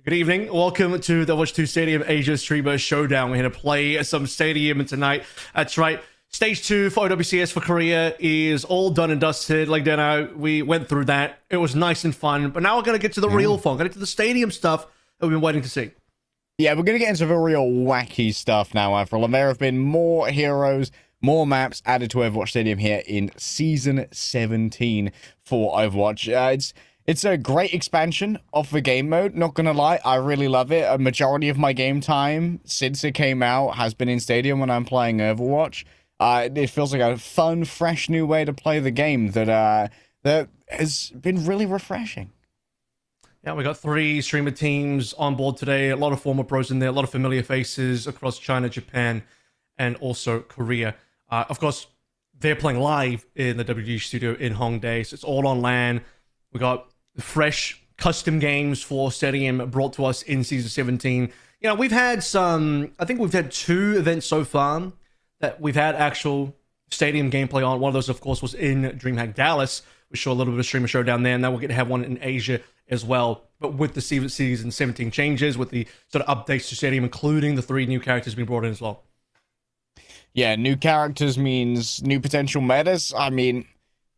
Good evening. Welcome to the Overwatch 2 Stadium Asia Streamer Showdown. We're here to play some Stadium tonight. That's right. Stage 2 for OWCS for Korea is all done and dusted. Like Dano, we went through that. It was nice and fun. But now we're going to get to the real fun. Get to the Stadium stuff that we've been waiting to see. Yeah, we're going to get into the real wacky stuff now, Avril. And there have been more heroes, more maps added to Overwatch Stadium here in Season 17 for Overwatch. It's a great expansion of the game mode, not gonna lie. I really love it. A majority of my game time since it came out has been in Stadium when I'm playing Overwatch. It feels like a fun, fresh new way to play the game that has been really refreshing. Yeah, we got 3 streamer teams on board today. A lot of former pros in there, a lot of familiar faces across China, Japan, and also Korea. Of course, they're playing live in the WG studio in Hongdae, so it's all on LAN. We got fresh custom games for Stadium brought to us in Season 17. You know, we've had I think we've had 2 events so far that we've had actual Stadium gameplay on. One of those, of course, was in DreamHack Dallas. We saw a little bit of streamer showdown there. Now we're going to have one in Asia as well. But with the Season 17 changes, with the sort of updates to Stadium, including the 3 new characters being brought in as well. Yeah, new characters means new potential metas. I mean,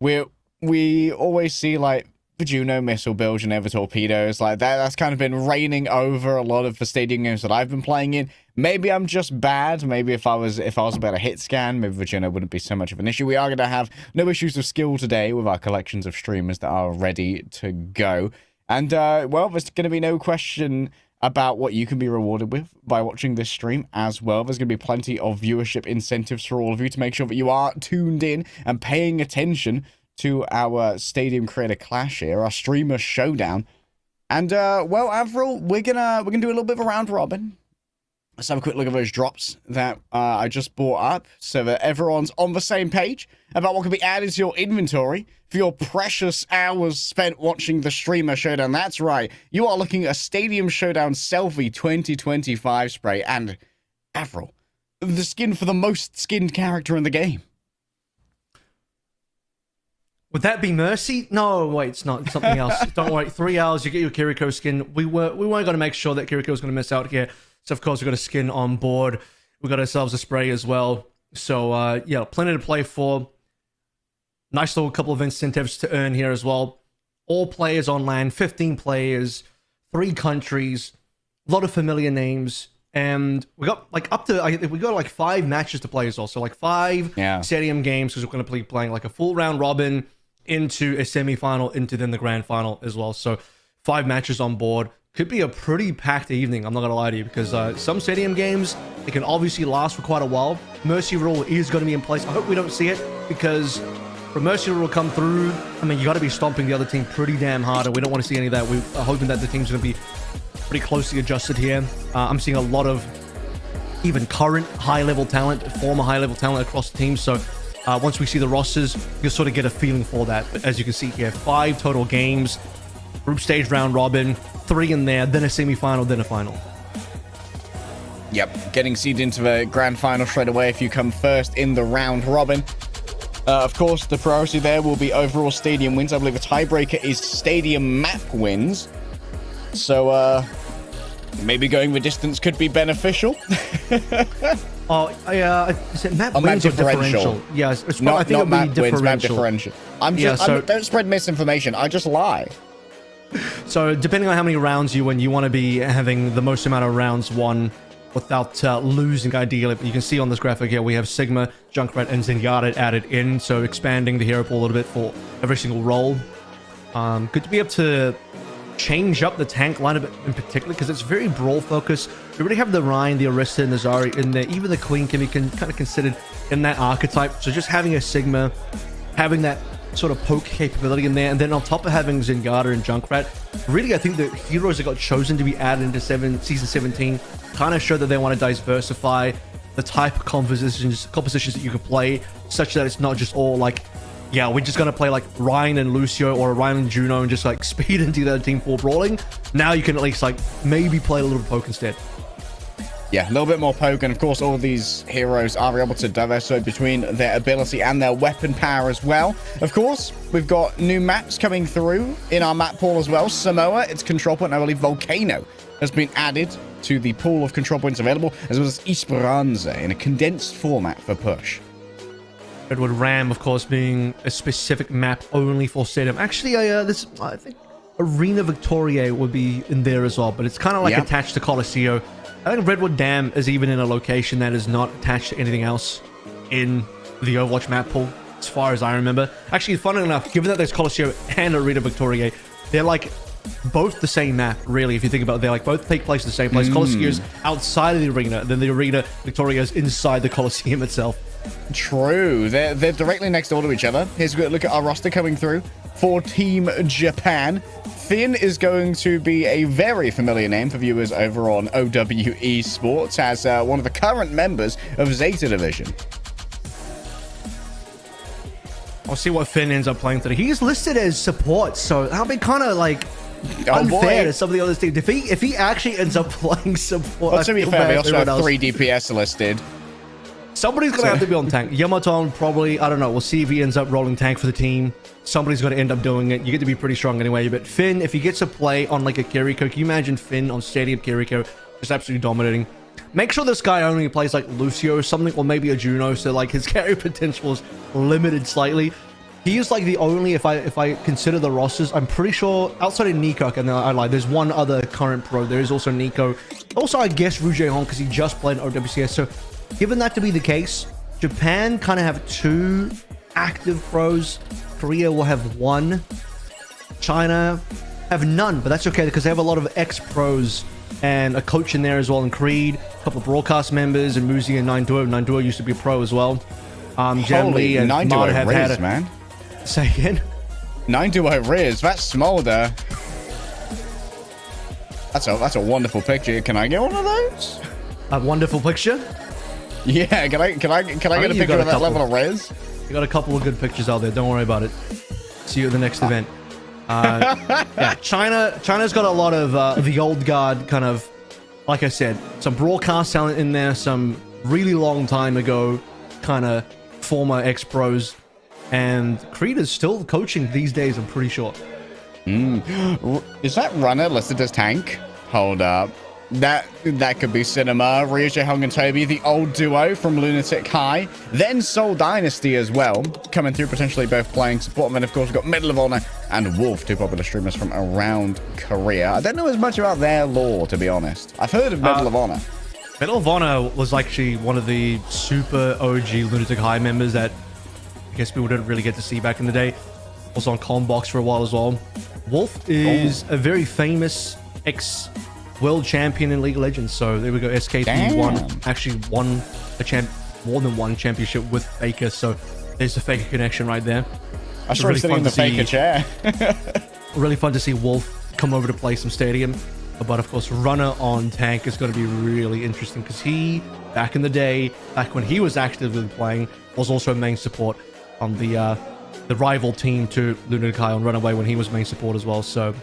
we always see, like, the Juno missile build, Geneva torpedoes, like that's kind of been reigning over a lot of the Stadium games that I've been playing in. Maybe I'm just bad. Maybe if I was a better hit scan, maybe the Juno wouldn't be so much of an issue. We are going to have no issues of skill today with our collections of streamers that are ready to go. And, well, there's going to be no question about what you can be rewarded with by watching this stream as well. There's going to be plenty of viewership incentives for all of you to make sure that you are tuned in and paying attention to our Stadium Creator Clash here, our Streamer Showdown. And, well, Avril, we're gonna do a little bit of a round robin. Let's have a quick look at those drops that I just brought up so that everyone's on the same page about what can be added to your inventory for your precious hours spent watching the Streamer Showdown. That's right, you are looking at a Stadium Showdown Selfie 2025 spray. And, Avril, the skin for the most skinned character in the game. Would that be Mercy? No, wait, it's not. It's something else. Don't worry. 3 hours, you get your Kiriko skin. We weren't going to make sure that Kiriko was going to miss out here. So, of course, we got a skin on board. We got ourselves a spray as well. So, yeah, plenty to play for. Nice little couple of incentives to earn here as well. All players on LAN, 15 players, 3 countries, a lot of familiar names. And we got like we got like 5 matches to play as well. So, like 5 Stadium games because we're going to be playing like a full round robin into a semi-final, into then the grand final as well. So 5 matches on board. Could be a pretty packed evening, I'm not going to lie to you, because some Stadium games, it can obviously last for quite a while. Mercy rule is going to be in place. I hope we don't see it, because for Mercy rule to come through, I mean, you got to be stomping the other team pretty damn hard, and we don't want to see any of that. We're hoping that the team's going to be pretty closely adjusted here. I'm seeing a lot of even current high-level talent, former high-level talent across the team, so once we see the rosters, you'll sort of get a feeling for that. But as you can see here, 5 total games, group stage round robin, 3 in there, then a semi-final, then a final. Yep, getting seeded into the grand final straight away if you come first in the round robin. Of course, the priority there will be overall Stadium wins. I believe the tiebreaker is Stadium map wins. So, maybe going the distance could be beneficial. Oh, yeah, is it map wins or differential? Yeah, it's I think not it'll map be wins, map differential. Don't spread misinformation. I just lie. So, depending on how many rounds you win, you want to be having the most amount of rounds won without losing, ideally. But you can see on this graphic here, we have Sigma, Junkrat, and Zenyatta added in, so expanding the hero pool a little bit for every single role. Good to be able to change up the tank line a bit in particular, because it's very brawl focused. We already have the Ryan, the Orisa, and the Zari in there. Even the Queen can be kind of considered in that archetype. So just having a Sigma, having that sort of poke capability in there, and then on top of having Zenyatta and Junkrat, really I think the heroes that got chosen to be added into Season 17 kind of show that they want to diversify the type of compositions that you can play, such that it's not just all like, yeah, we're just gonna play like Ryan and Lucio or Ryan and Juno and just like speed into the other team for brawling. Now you can at least like maybe play a little poke instead. Yeah, a little bit more poke, and of course all of these heroes are able to diversify between their ability and their weapon power as well. Of course, we've got new maps coming through in our map pool as well. Samoa, its control point, and I believe Volcano has been added to the pool of control points available, as well as Esperanza in a condensed format for push. Redwood Ram, of course, being a specific map only for Stadium. Actually, I think Arena Victoria would be in there as well, but it's kind of like attached to Colosseo. I think Redwood Dam is even in a location that is not attached to anything else in the Overwatch map pool, as far as I remember. Actually, funny enough, given that there's Colosseo and Arena Victoria, they're like both the same map, really, if you think about it. They like both take place in the same place. Colosseo's outside of the arena, then the Arena Victoria is inside the Colosseum itself. True. They're directly next door to each other. Here's a good look at our roster coming through for Team Japan. Finn is going to be a very familiar name for viewers over on OWE Sports as one of the current members of Zeta Division. I'll see what Finn ends up playing today. He's listed as support, so that'll be kind of like unfair to some of the other teams. If he actually ends up playing support, well, to be fair, they also have 3 DPS listed. Somebody's going to have to be on tank. YamatoN probably, I don't know. We'll see if he ends up rolling tank for the team. Somebody's going to end up doing it. You get to be pretty strong anyway. But Finn, if he gets to play on like a Kiriko, can you imagine Finn on Stadium Kiriko just absolutely dominating? Make sure this guy only plays like Lucio or something, or maybe a Juno, so like his carry potential is limited slightly. He is like the only, if I consider the rosters, I'm pretty sure outside of Nico, and I lied, there's one other current pro. There is also Nico. Also, I guess ryujehong, because he just played OWCS. So given that to be the case, Japan kind of have 2 active pros. Korea will have 1. China have none, but that's okay because they have a lot of ex-pros and a coach in there as well, and Creed, a couple of broadcast members, and Muzi and 9duo. 9duo used to be a pro as well. Jamlee and MADA have had a... man. Say again? 9duo Riz, that's Smolder. That's a wonderful picture. Can I get one of those? A wonderful picture? Yeah, can I get a picture of that level of Riz? You got a couple of good pictures out there. Don't worry about it. See you at the next event. Yeah, China's got a lot of the old guard kind of, like I said, some broadcast talent in there, some really long time ago kind of former ex-pros, and Creed is still coaching these days, I'm pretty sure. Is that runner listed as tank? Hold up. That could be Cinema, ryujehong and Tobi, the old duo from Lunatic High. Then Seoul Dynasty as well, coming through, potentially both playing support. And then, of course, we've got Medal of Honor and Wolf, 2 popular streamers from around Korea. I don't know as much about their lore, to be honest. I've heard of Medal of Honor. Medal of Honor was actually one of the super OG Lunatic High members that I guess people didn't really get to see back in the day. Also on Combox for a while as well. Wolf is a very famous ex-world champion in League of Legends. So there we go. SKP actually won more than one championship with Faker. So there's the Faker connection right there. I was really sitting in the Faker chair. Really fun to see Wolf come over to play some Stadium. But of course, Runner on tank is going to be really interesting because he, back in the day, back when he was actively playing, was also main support on the rival team to Lunatic High on Runaway when he was main support as well. So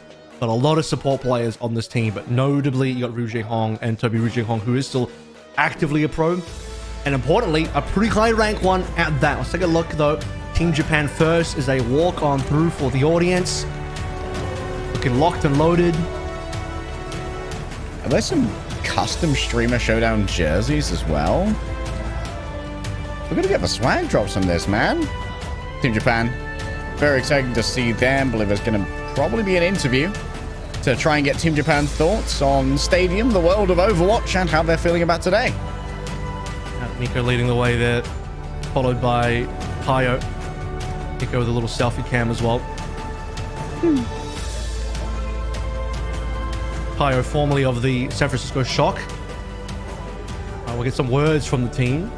got a lot of support players on this team, but notably you got ryujehong and Tobi ryujehong, who is still actively a pro, and importantly a pretty high rank one at that. Let's take a look though. Team Japan first is a walk on through for the audience, looking locked and loaded. Are there some custom streamer Showdown jerseys as well? We're gonna get the swag drops on this, man. Team Japan, very exciting to see them. I believe there's gonna probably be an interview to try and get Team Japan's thoughts on Stadium, the world of Overwatch, and how they're feeling about today. Nico leading the way there, followed by Pio. Nico with a little selfie cam as well. Pio, formerly of the San Francisco Shock. We'll get some words from the team.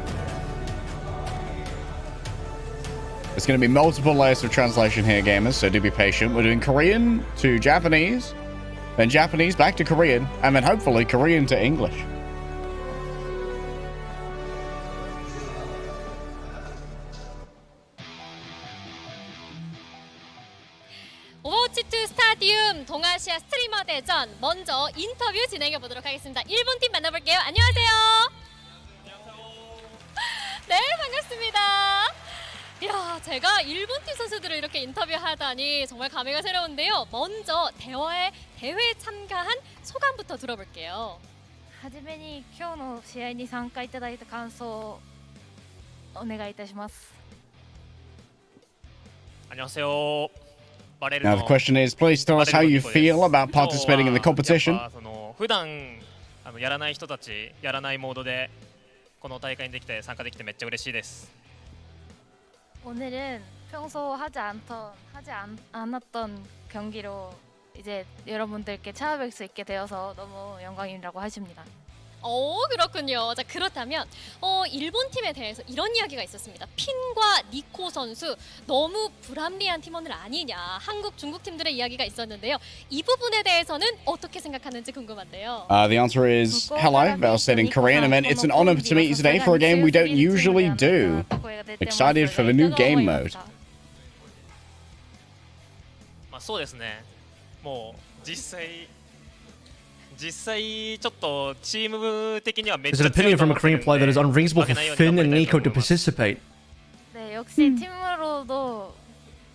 There's going to be multiple layers of translation here, gamers, so do be patient. We're doing Korean to Japanese, then Japanese back to Korean, and then hopefully Korean to English. 오버워치 2 스타디움 동아시아 스트리머 대전 먼저 인터뷰 진행해 보도록 하겠습니다. 일본 팀 만나볼게요. 안녕하세요. 네, 반갑습니다. 이야, 제가 일본 팀 선수들을 이렇게 인터뷰하다니 정말 감회가 새로운데요. 먼저 대회 참가한 소감부터 들어볼게요. はじめに今日の試合に参加いただいた感想をお願いいたします。 안녕하세요. Now the question is, please tell us how you feel about participating in the competition. 普段やらない人たちやらないモードでこの大会にできて参加できてめっちゃ嬉しいです。 오늘은 평소 않았던 경기로 이제 여러분들께 찾아뵐 수 있게 되어서 너무 영광이라고 하십니다. 그렇군요. 자, 그렇다면 일본 팀에 대해서 이런 이야기가 있었습니다. 핀과 니코 선수 너무 불합리한 팀원을 아니냐, 한국, 중국 팀들의 이야기가 있었는데요. 이 부분에 대해서는 어떻게 생각하는지 궁금한데요. The answer is hello. Bell said in Korean. I meant it's an honor to meet you today for a game we don't usually do. Excited for the new game mode. そうですね。もう実際ちょっとチーム的にはめっち There's ゃ an 強い opinion と from 思 a ってる Korean んで player that it's unreasonable 負け for ないように Finn 頑張 and りたい Nico と to 思います participate. 네, 역시 팀으로도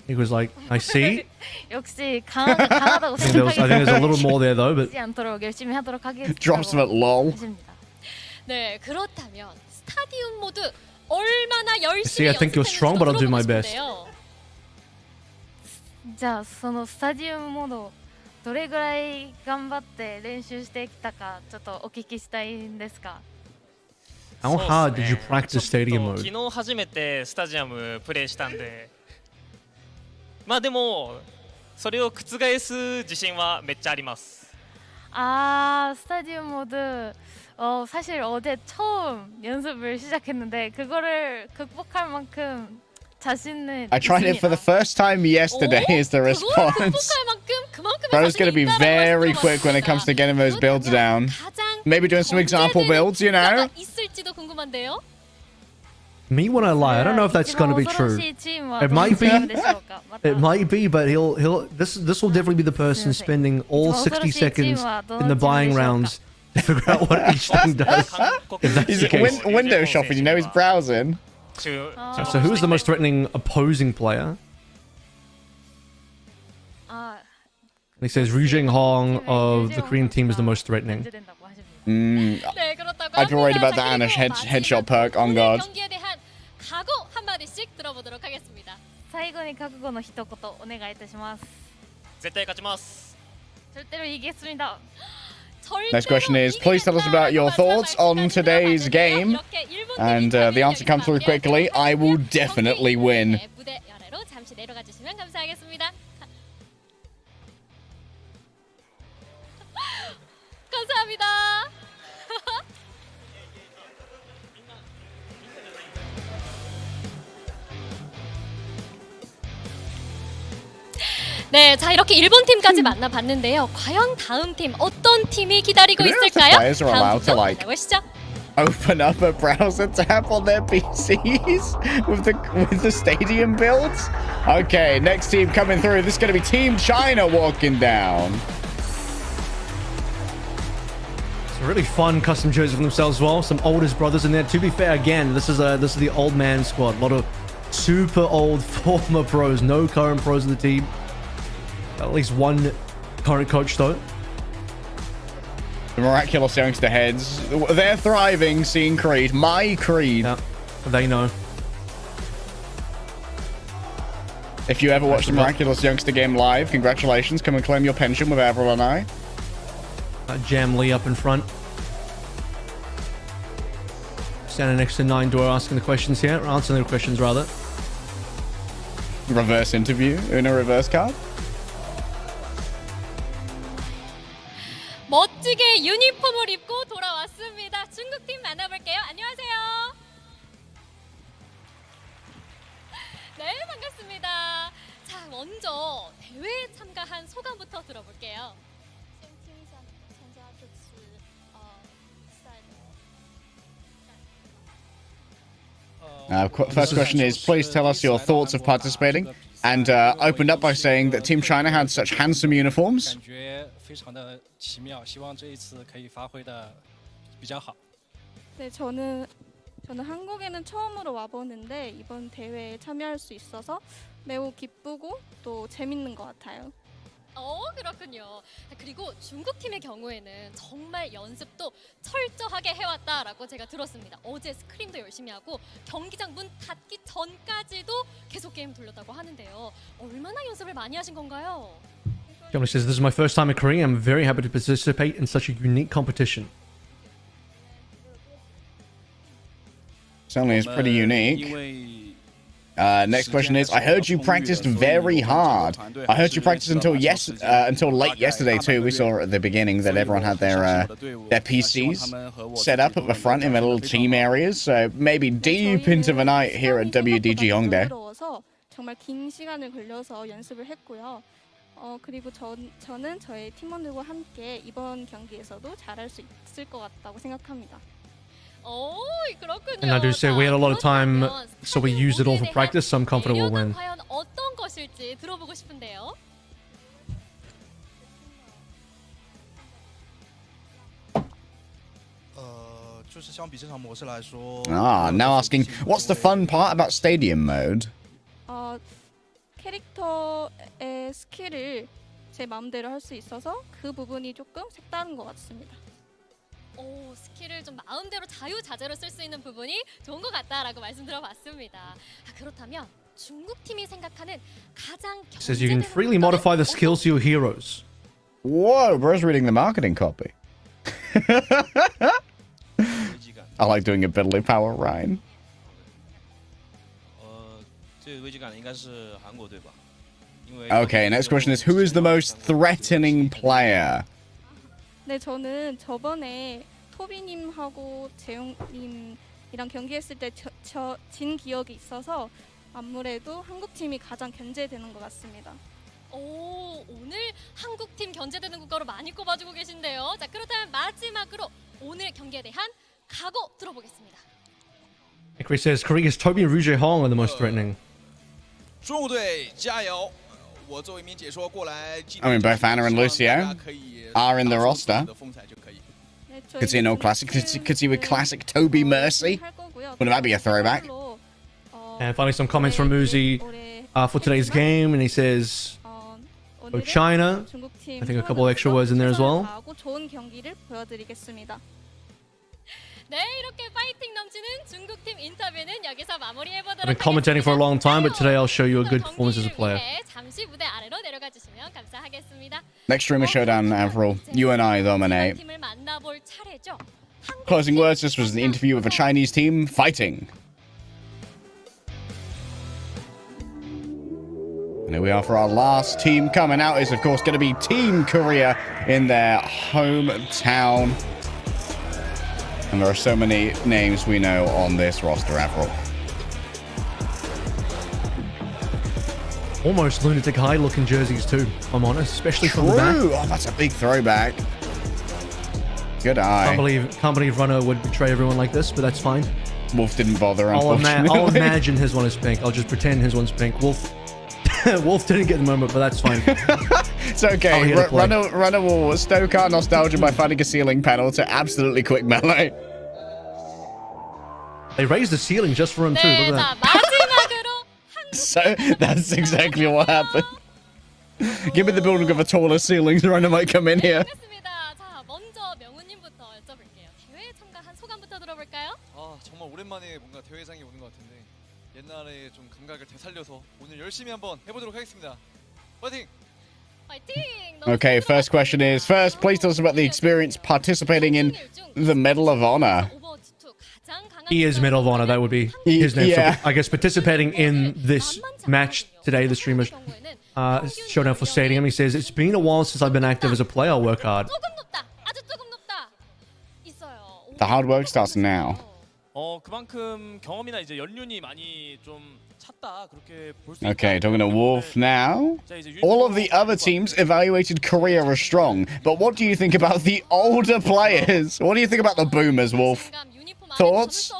He was like, I see. 역시 강하다고 I think there's a little more there though, but 하지 않도록 열심히 하도록 하겠습니다. Drops them at lol. 하십니다. 네, 그렇다면 스타디움 모드 얼마나 열심히 See, I think you're strong, but I'll do my best. 자, そのスタジアムモードどれぐらい頑張って練習してきたかちょっとお聞きしたいんですが。 how hard did you practice ちょっ stadium と mode? 昨日初めてスタジアムプレイしたんでまあでもそれを覆す自信はめっちゃあります。 스타디움 모드 사실 어제 처음 연습을 시작했는데 그거를 극복할 만큼 자신은 I tried it for the first time yesterday is the response. Bro's gonna be very quick when it comes to getting those builds down. Maybe doing some example builds, you know? 있을지도 궁금한데요. Me when I lie, I don't know if that's going to be true. It might be. It might be, but this will definitely be the person spending all 60 seconds in the buying rounds to figure out what each thing does. If that's He's the case. window shopping, you know, he's browsing. So who is the most threatening opposing player? He says ryujehong of the Korean team is the most threatening. I'd be worried about that and a headshot perk on guard. 경기에 대한 각오 한마디씩 들어보도록 하겠습니다. 最後に覚悟の一言お願いいたします。絶対勝ちます。 절대로 이기겠습니다. Next question is, please tell us about your thoughts on today's game. And the answer comes through quickly. I will definitely win. 무대 아래로 잠시 내려가 주시면 감사하겠습니다. 감사합니다. 네, 자 이렇게 일본 팀까지 만나봤는데요. 과연 다음 팀 어떤 팀이 기다리고 있을까요? Players are 다음 allowed to 팀도 like 만나보시죠. open up a browser tab on their PCs with the stadium builds. Okay, next team coming through. This is going to be Team China walking down. It's a really fun custom jersey for themselves as well. Some oldest brothers in there. To be fair, again, this is the old man squad. A lot of super old former pros. No current pros in the team. At least one current coach though. The miraculous youngster heads. They're thriving, seeing Creed. My Creed. Yeah, they know. If you ever watch the Miraculous Youngster game live, congratulations. Come and claim your pension with Avril and I. Jamlee up in front. Standing next to 9 Door asking the questions here. Or answering the questions rather. Reverse interview. Una reverse card. 멋지게 유니폼을 입고 돌아왔습니다. 중국팀 만나볼게요. 안녕하세요. 네, 반갑습니다. 자, 먼저 대회에 참가한 소감부터 들어볼게요. First question is, please tell us your thoughts of participating. and opened up by saying that Team China had such handsome uniforms. 感觉非常的奇妙，希望这一次可以发挥的比较好。 네, 저는 한국에는 처음으로 와보는데 이번 대회에 참여할 수 있어서 매우 기쁘고 또 재밌는 것 같아요. 그렇군요. 그리고 중국 팀의 경우에는 정말 연습도 철저하게 해왔다라고 제가 들었습니다. 어제 스크림도 열심히 하고 경기장 문 닫기 전까지도 계속 게임 돌렸다고 하는데요. 얼마나 연습을 많이 하신 건가요? Jamlee says, "This is my first time in Korea. I'm very happy to participate in such a unique competition." Certainly is pretty unique. Next question is, I heard you practiced very hard. I heard you practiced until late yesterday too. We saw at the beginning that everyone had their PCs set up at the front in their little team areas. So maybe deep into the night here at WDG Hongdae. 정말 긴 시간을 걸려서 연습을 했고요. 그리고 저는 저의 팀원들과 함께 이번 경기에서도 잘할 수 있을 것 같다고 생각합니다. And I do say we had a lot of time, so we used it all for practice, so I'm confident we'll win. 과연 어떤 것일지 들어보고 싶은데요. Now asking, what's the fun part about stadium mode? 캐릭터의 스킬을 제 마음대로 할 수 있어서 그 부분이 조금 색다른 것 같습니다. 스킬을 좀 마음대로 자유자재로 쓸 수 있는 부분이 좋은 것 같다라고 말씀 들어봤습니다. 그렇다면 중국 팀이 생각하는 가장 Says you can freely modify the skills to your heroes. Whoa, bro's reading the marketing copy. I like doing a Biddly Power Ryan. Okay, next question is, who is the most threatening player? 네, 저는 저번에 토비님하고 재용님이랑 경기했을 때 진 기억이 있어서 아무래도 한국팀이 가장 견제되는 것 같습니다. 오늘 한국팀 견제되는 국가로 많이 꼽아주고 계신데요. 자, 그렇다면 마지막으로 오늘 경기에 대한 각오 들어보겠습니다. Chris says Korea's Tobi and ryujehong are the most threatening. 中国队加油！我作为一名解说过来， I mean, both Anna and Lucio are in the roster. Could see an old classic. Could see with classic Tobi Mercy. Wouldn't that be a throwback? And finally, some comments from Muzi for today's game, and he says, "Oh, China." I think a couple extra words in there as well. 좋은 경기를 보여드리겠습니다. 네, 이렇게 파이팅 넘치는 중국팀 인터뷰는 여기서 마무리해보도록 I've been commentating for a long time, but today I'll show you a good performance as a player. 잠시 무대 아래로 내려가 주시면 감사하겠습니다. Next stream is Showdown, Avril. You and I dominate. 팀을 만나볼 차례죠. Closing words, this was an interview with a Chinese team fighting. And here we are for our last team coming out is, of course, going to be Team Korea in their hometown. And there are so many names we know on this roster, Avril. Almost Lunatic High looking jerseys too, if I'm honest, especially from the back. Oh, that's a big throwback. Good eye. Can't believe Runner would betray everyone like this, but that's fine. Wolf didn't bother, I'll unfortunately. imagine his one is pink. I'll just pretend his one's pink. Wolf didn't get the moment, but that's fine. It's okay. Runner will stoke our nostalgia by finding a ceiling panel to absolutely quick melee. They raised the ceiling just for him too. Look at that. 마지막으로 So that's exactly what happened. Give me the building of a taller ceiling, Runner might come in here. 알겠습니다. 자, 먼저 명훈님부터 여쭤볼게요. 대회에 참가한 소감부터 들어볼까요? 정말 오랜만에 뭔가 대회장에 오는 것 같은데 옛날에 좀 감각을 되살려서 오늘 열심히 한번 해보도록 하겠습니다. 파이팅! Okay, first question is, first, please tell us about the experience participating in the Medal of Honor. He is Medal of Honor. That would be his name. Yeah. So I guess participating in this match today, the streamer Showdown for Stadium. He says, "It's been a while since I've been active as a player. I'll work hard." The hard work starts now. 그만큼 경험이나 이제 연륜이 많이 좀 찼다 그렇게 볼 수. Okay, talking to Wolf now. All of the other teams evaluated Korea as strong, but what do you think about the older players? What do you think about the boomers, Wolf? Thoughts?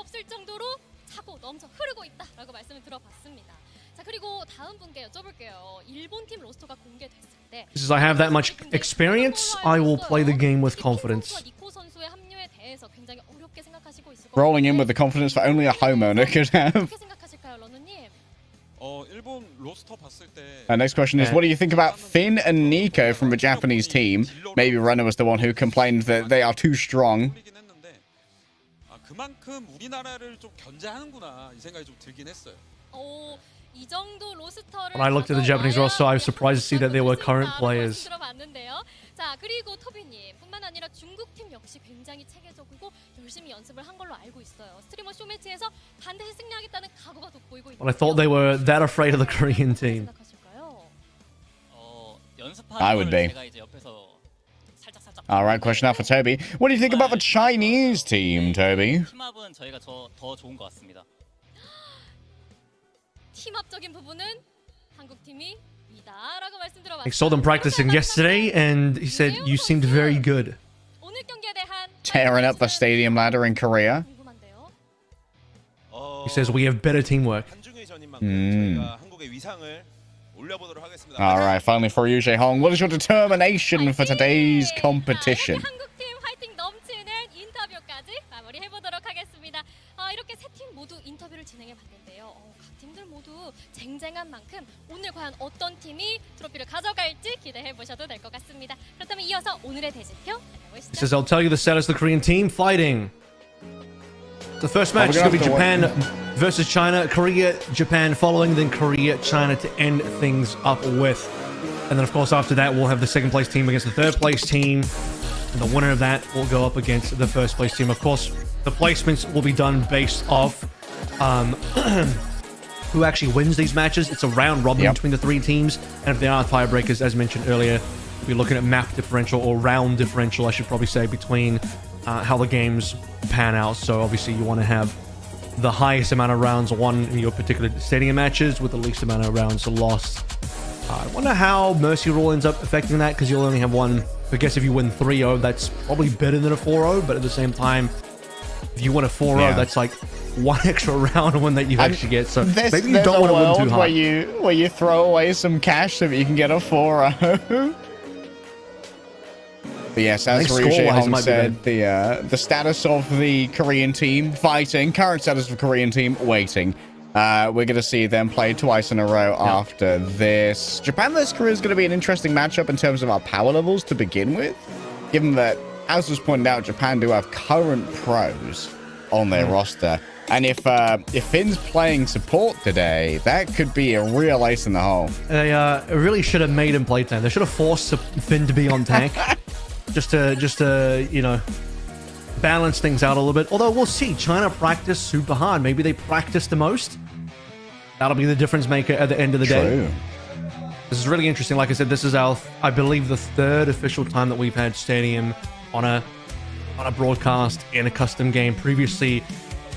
그리고 다음 분께 여쭤볼게요. 일본 팀 로스터가 공개됐을 때 He says, I have that much experience. I will play the game with confidence. 니코 선수의 합류에 대해서 굉장히 어렵게 생각하시고 있을 것 Rolling in with the confidence that only a homeowner could have. 어떻게 생각하실까요, 러너님? 일본 로스터 봤을 때 Our next question is, what do you think about Finn and Nico from the Japanese team? Maybe Runner was the one who complained that they are too strong. 이긴 했는데 그만큼 우리나라를 좀 견제하는구나 이 생각이 좀 들긴 했어요. 이 정도 로스터를 When I looked at the Japanese roster, I was surprised to see that there were current players. 들어봤는데요. 자, 그리고 토비님 뿐만 아니라 중국 팀 역시 굉장히 체계적이고 열심히 연습을 한 걸로 알고 있어요. 스트리머 쇼매치에서 반드시 승리하겠다는 각오가 돋보이고 있는데요. But I thought they were that afraid of the Korean team. 생각하실까요? I would be. All right, question now for Toby. What do you think about the Chinese team, Toby? 팀합은 저희가 더 좋은 것 같습니다. 팀합적인 부분은 한국 팀이 위다라고 말씀드려봤어요. I saw them practicing yesterday, and he said you seemed very good. 오늘 경기에 대한 Tearing up the stadium ladder in Korea. 궁금한데요. He says we have better teamwork. 한중의 전인만큼 저희가 한국의 위상을 올려보도록 하겠습니다. All right, finally for ryujehong. What is your determination for today's competition? 한국팀 화이팅 넘치는 인터뷰까지 마무리해 보도록 하겠습니다. 이렇게 세 팀 모두 인터뷰를 진행해 봤는데요. 각 팀들 모두 쟁쟁한 만큼 오늘 과연 어떤 팀이 트로피를 가져갈지 기대해 보셔도 될 것 같습니다. 그렇다면 이어서 오늘의 대진표 He 만나보시죠. says I'll tell you the status of the Korean team fighting. The first match is going to be Japan versus China. Korea, Japan following, then Korea, China to end things up with. And then, of course, after that, we'll have the second place team against the third place team. And the winner of that will go up against the first place team. Of course, the placements will be done based off who actually wins these matches. It's a round robin between the three teams. And if there are tiebreakers, as mentioned earlier, we're looking at map differential or round differential, I should probably say, between how the games pan out. So obviously you want to have the highest amount of rounds won in your particular stadium matches with the least amount of rounds lost. I wonder how Mercy Rule ends up affecting that, because you'll only have one. I guess if you win 3-0, that's probably better than a 4-0, but at the same time, if you win a 4-0, that's like one extra round win that you actually get. So maybe you don't want to win too hard. Where you throw away some cash so that you can get a 4-0. But yes, as ryujehong said, the status of the Korean team fighting, current status of the Korean team waiting. We're going to see them play twice in a row after this. Japan vs. Korea is going to be an interesting matchup in terms of our power levels to begin with, given that, as was pointed out, Japan do have current pros on their roster. And if Finn's playing support today, that could be a real ace in the hole. They really should have made him play tank. They should have forced Finn to be on tank. just to you know, balance things out a little bit. Although we'll see, China practice super hard. Maybe they practice the most. That'll be the difference maker at the end of the day. This is really interesting. Like I said, this is our, I believe, the third official time that we've had Stadium on a broadcast in a custom game. Previously,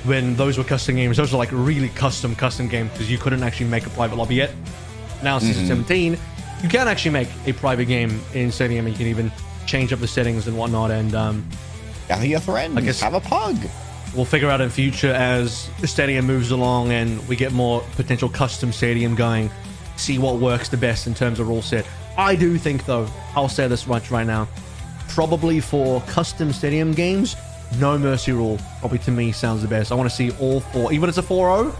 when those were custom games, those were like really custom games, because you couldn't actually make a private lobby yet. Now, season 17, you can actually make a private game in Stadium, and you can even change up the settings and whatnot. And gather your friends, I guess, have a pug. We'll figure out in future as the Stadium moves along and we get more potential custom Stadium going, see what works the best in terms of rule set. I do think, though, I'll say this much right now, probably for custom Stadium games, no Mercy Rule probably to me sounds the best. I want to see all four, even if it's a 4-0,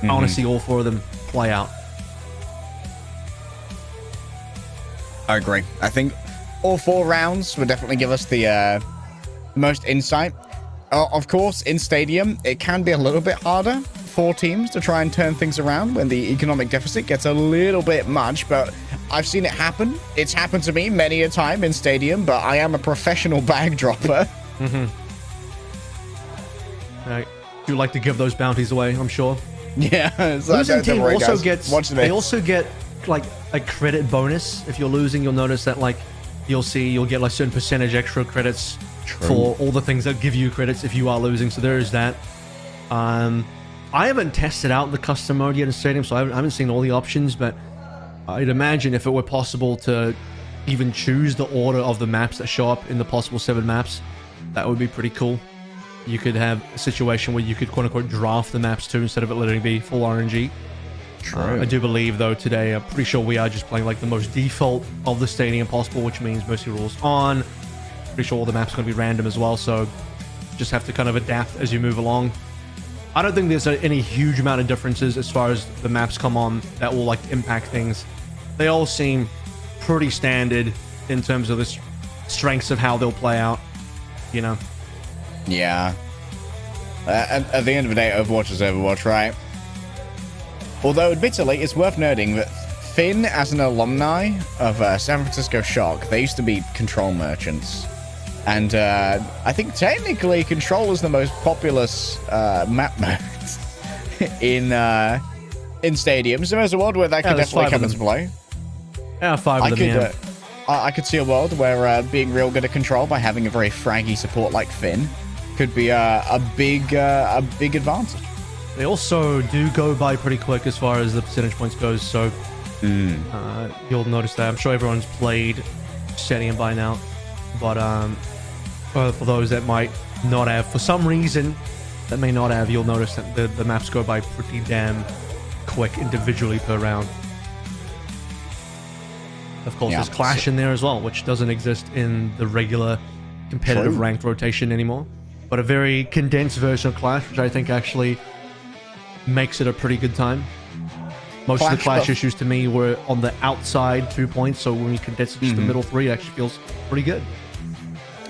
I want to see all four of them play out. I agree. I think all 4 rounds would definitely give us the most insight. Of course, in Stadium, it can be a little bit harder for teams to try and turn things around when the economic deficit gets a little bit much, but I've seen it happen. It's happened to me many a time in Stadium, but I am a professional bag dropper. You like to give those bounties away, I'm sure. Yeah. Losing team also gets, they also get like a credit bonus. If you're losing, you'll notice that like you'll get like certain percentage extra credits for all the things that give you credits if you are losing. So there is that. I haven't tested out the custom mode yet in Stadium, so I haven't seen all the options, but I'd imagine if it were possible to even choose the order of the maps that show up in the possible 7 maps, that would be pretty cool. You could have a situation where you could quote-unquote draft the maps too, instead of it letting it be full RNG. True. I do believe, though, today, I'm pretty sure we are just playing like the most default of the stadium possible, which means Mercy rules on. Pretty sure all the maps are going to be random as well, so just have to kind of adapt as you move along. I don't think there's any huge amount of differences as far as the maps come on that will like impact things. They all seem pretty standard in terms of the strengths of how they'll play out, you know? Yeah. At the end of the day, Overwatch is Overwatch, right? Although, admittedly, it's worth noting that Finn, as an alumni of San Francisco Shock, they used to be Control merchants. And I think technically Control is the most populous map mode in stadiums. So there's a world where that could definitely come into play. Yeah, 5 of them, yeah. I could see a world where being real good at Control by having a very fraggy support like Finn could be a big advantage. They also do go by pretty quick as far as the percentage points goes, so you'll notice that. I'm sure everyone's played Stadium by now, but for those that might not have, for some reason that may not have, you'll notice that the maps go by pretty damn quick individually per round. Of course, there's Clash in there as well, which doesn't exist in the regular competitive ranked rotation anymore. But a very condensed version of Clash, which I think actually makes it a pretty good time. Most of the Clash issues to me were on the outside 2 points, so when you condense it to the middle 3, it actually feels pretty good.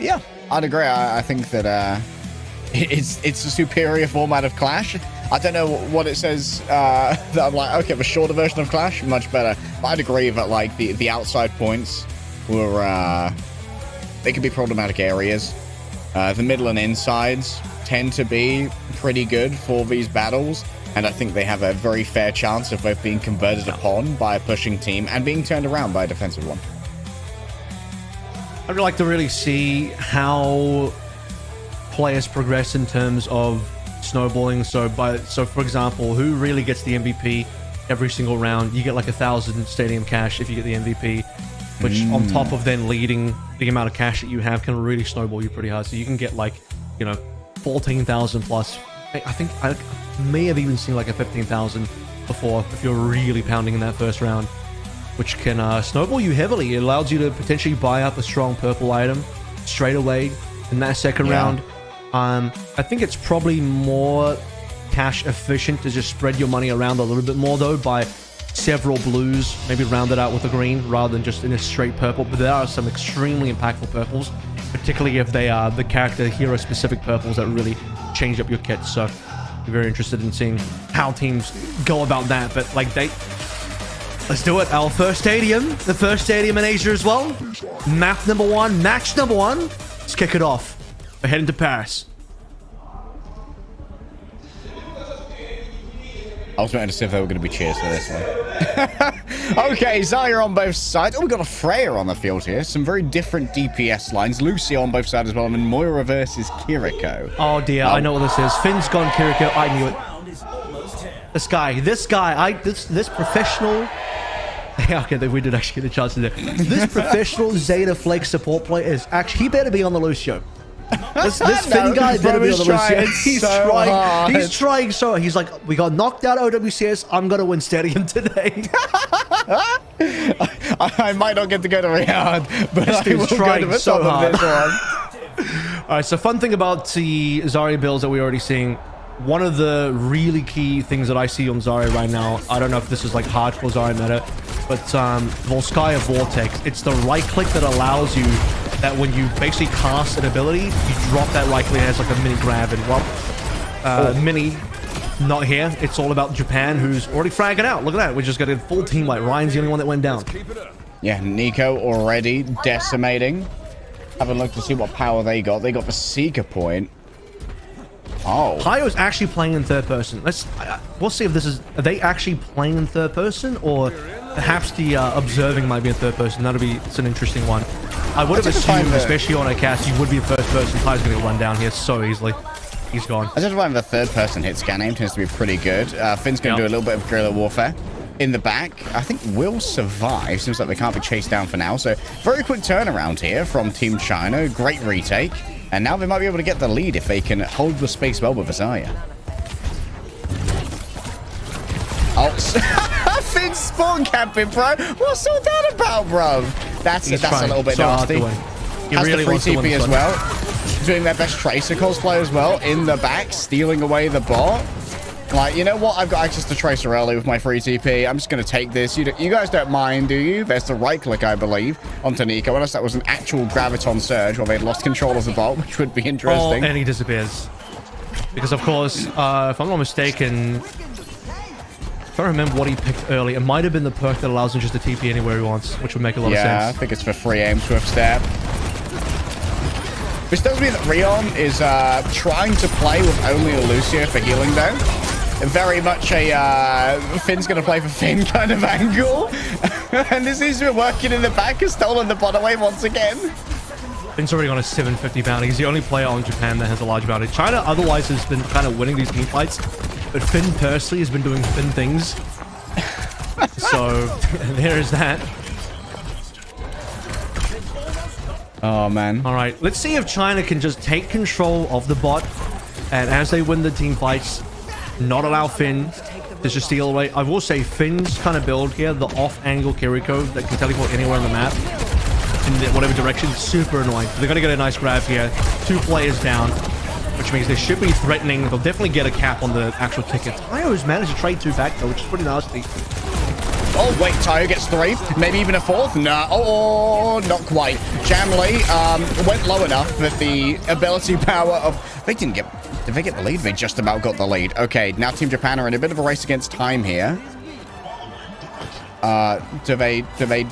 Yeah, I'd agree. I think that it's a superior format of Clash. I don't know what it says that I'm like, okay, the shorter version of Clash, much better. But I'd agree that like the outside points were they could be problematic areas. The middle and insides tend to be pretty good for these battles, and I think they have a very fair chance of both being converted upon by a pushing team and being turned around by a defensive one. I'd like to really see how players progress in terms of snowballing. So for example, who really gets the MVP every single round? You get like 1,000 stadium cash if you get the MVP, which on top of then leading the amount of cash that you have can really snowball you pretty hard. So you can get like, 14,000 plus. I think I may have even seen like a 15,000 before if you're really pounding in that first round, which can snowball you heavily. It allows you to potentially buy up a strong purple item straight away in that second round. I think it's probably more cash efficient to just spread your money around a little bit more though by several blues, maybe round it out with a green rather than just in a straight purple. But there are some extremely impactful purples, particularly if they are the character hero specific purples that really change up your kit. So I'm very interested in seeing how teams go about that. But like let's do it. Our first stadium, the first stadium in Asia as well. Map number 1, match number 1. Let's kick it off. We're heading to Paris. I was waiting to see if they were going to be cheers for this one. Okay, Zarya on both sides. Oh, we've got a Freya on the field here. Some very different DPS lines. Lucia on both sides as well. And then Moira versus Kiriko. Oh, dear. I know what this is. Finn's gone Kiriko. I knew it. This guy. This professional... Yeah, okay, we did actually get a chance to do it. This professional Zeta Flake support player is actually... He better be on the Lucio. This Finn guy better be on the Lucio. He's trying so hard. He's like, we got knocked out OWCS. I'm going to win Stadium today. I might not get to go to Riyadh, but I will go to the so top hard. of this one. All right, so fun thing about the Zarya builds that we're already seeing. One of the really key things that I see on Zarya right now, I don't know if this is like hardcore Zarya meta, but Volskaya Vortex, it's the right click that allows you that when you basically cast an ability, you drop that right click as like a mini grab. And well, mini, not here. It's all about Japan, who's already fragging out. Look at that. We just got a full team wipe. Ryan's the only one that went down. Yeah, Nico already decimating. Have a look to see what power they got. They got the Seeker point. Oh. Pyo's actually playing in third person. We'll see if this is... Are they actually playing in third person? Or perhaps the observing might be in third person. It's an interesting one. I would have assumed, especially on a cast, you would be first person. Pyo's going to run down here so easily. He's gone. I just find the third person hit scan aim tends to be pretty good. Finn's going to do a little bit of guerrilla warfare. In the back, I think will survive. Seems like they can't be chased down for now. So very quick turnaround here from Team China. Great retake. And now they might be able to get the lead if they can hold the space well with Zarya. Oh, spawn camping, bro. What's all that about, bro? That's a little bit nasty. Has the free TP as well. Doing their best Tracer cosplay as well in the back, stealing away the bot. Like, you know what? I've got access to Tracer early with my free TP. I'm just going to take this. You guys don't mind, do you? There's the right click, I believe, onto Nico. Unless that was an actual YamatoN surge where they'd lost control of the bot, which would be interesting. Oh, and he disappears. Because, of course, if I'm not mistaken, I don't remember what he picked early. It might have been the perk that allows him just to TP anywhere he wants, which would make a lot of sense. Yeah, I think it's for free aim, swift step. Which tells me that Rion is trying to play with only a Lucio for healing, though. Very much a Finn's going to play for Finn kind of angle. And this seems to be working in the back. Has stolen the bot away once again. Finn's already on a 750 bounty. He's the only player on Japan that has a large bounty. China otherwise has been kind of winning these team fights. But Finn personally has been doing Finn things. So there is that. Oh, man. All right. Let's see if China can just take control of the bot. And as they win the team fights, not allow Finn to just steal away. I will say Finn's kind of build here, the off-angle Kiriko that can teleport anywhere on the map in whatever direction, super annoying. They're going to get a nice grab here. 2 players down, which means they should be threatening. They'll definitely get a cap on the actual ticket. Tayo's managed to trade 2 back, though, which is pretty nasty. Oh, wait, Tayo gets 3. Maybe even a 4th. Nah. Oh, not quite. Jamlee went low enough that the ability power of... Did they get the lead? They just about got the lead. Okay, now Team Japan are in a bit of a race against time here. Do they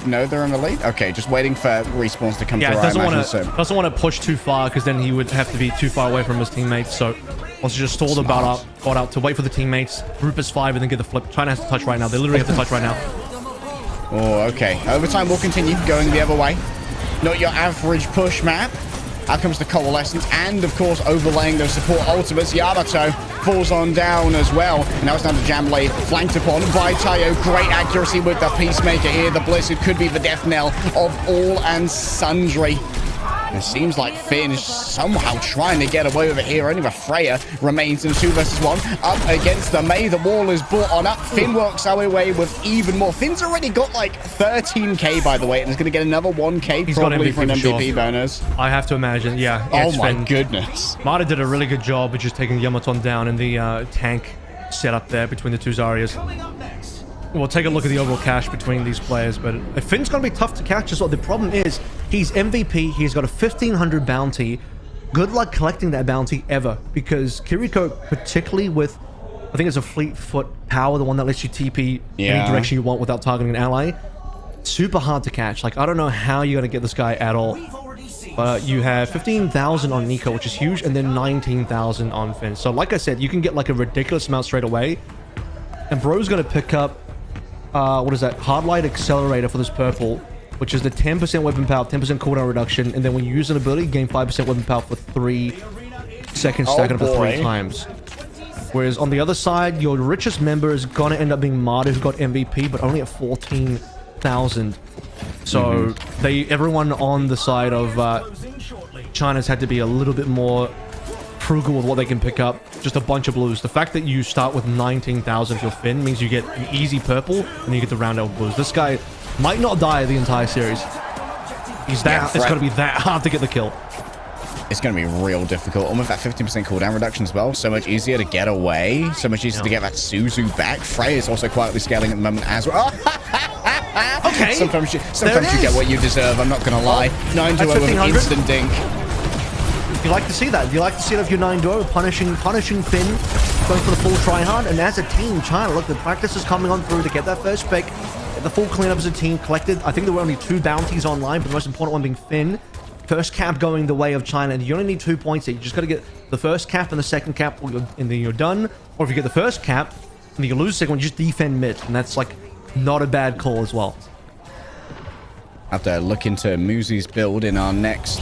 know they're in the lead? Okay, just waiting for respawns to come through. Doesn't want to push too far because then he would have to be too far away from his teammates. So wants to just stall the bot out to wait for the teammates. Group is 5 and then get the flip. China has to touch right now. They literally have to touch right now. Oh, okay. Overtime will continue going the other way. Not your average push map. Out comes the Coalescence, and of course overlaying those support ultimates. Yamato falls on down as well. And now it's down to Jamlee, flanked upon by Tayo. Great accuracy with the Peacemaker here. The Blizzard could be the death knell of all and sundry. It seems like Finn is somehow trying to get away with it here. Only the Freya remains in a 2 versus 1. Up against the Mei. The wall is brought on up. Finn works our way with even more. Finn's already got like 13k, by the way, and is going to get another 1k probably for an MVP bonus. I have to imagine, yeah. Oh my goodness. MADA did a really good job of just taking YamatoN down in the tank setup there between the 2 Zaryas. We'll take a look at the overall cash between these players, but Finn's going to be tough to catch as well. The problem is he's MVP. He's got a 1,500 bounty. Good luck collecting that bounty ever, because Kiriko, particularly with, I think it's a fleet foot power, the one that lets you TP any direction you want without targeting an ally. Super hard to catch. Like, I don't know how you're going to get this guy at all. But you have 15,000 on Nico, which is huge, and then 19,000 on Finn. So like I said, you can get like a ridiculous amount straight away. And bro's going to pick up what is that? Hard Light Accelerator for this purple, which is the 10% weapon power, 10% cooldown reduction, and then when you use an ability, gain 5% weapon power for 3 seconds, stacking up to 3 times. Whereas on the other side, your richest member is gonna end up being MADA, who got MVP, but only at 14,000. So everyone on the side of China's had to be a little bit more frugal with what they can pick up. Just a bunch of blues. The fact that you start with 19,000 for Finn means you get an easy purple and you get the round out blues. This guy might not die the entire series. It's going to be that hard to get the kill. It's going to be real difficult. And with that 15% cooldown reduction as well, so much easier to get away. So much easier to get that Suzu back. Freya is also quietly scaling at the moment as well. Okay. Sometimes you get what you deserve, I'm not going to lie. 9-2 with an instant dink. You like to see that. You like to see it of your 9-2 punishing Finn, going for the full try-hard. And as a team, China, look, the practice is coming on through to get that first pick. The full cleanup as a team collected. I think there were only 2 bounties online, but the most important one being Finn. First cap going the way of China, and you only need 2 points here. You just got to get the first cap and the second cap, and then you're done. Or if you get the first cap, and you lose the second one, you just defend mid. And that's like not a bad call as well. Have to look into Muzi's build in our next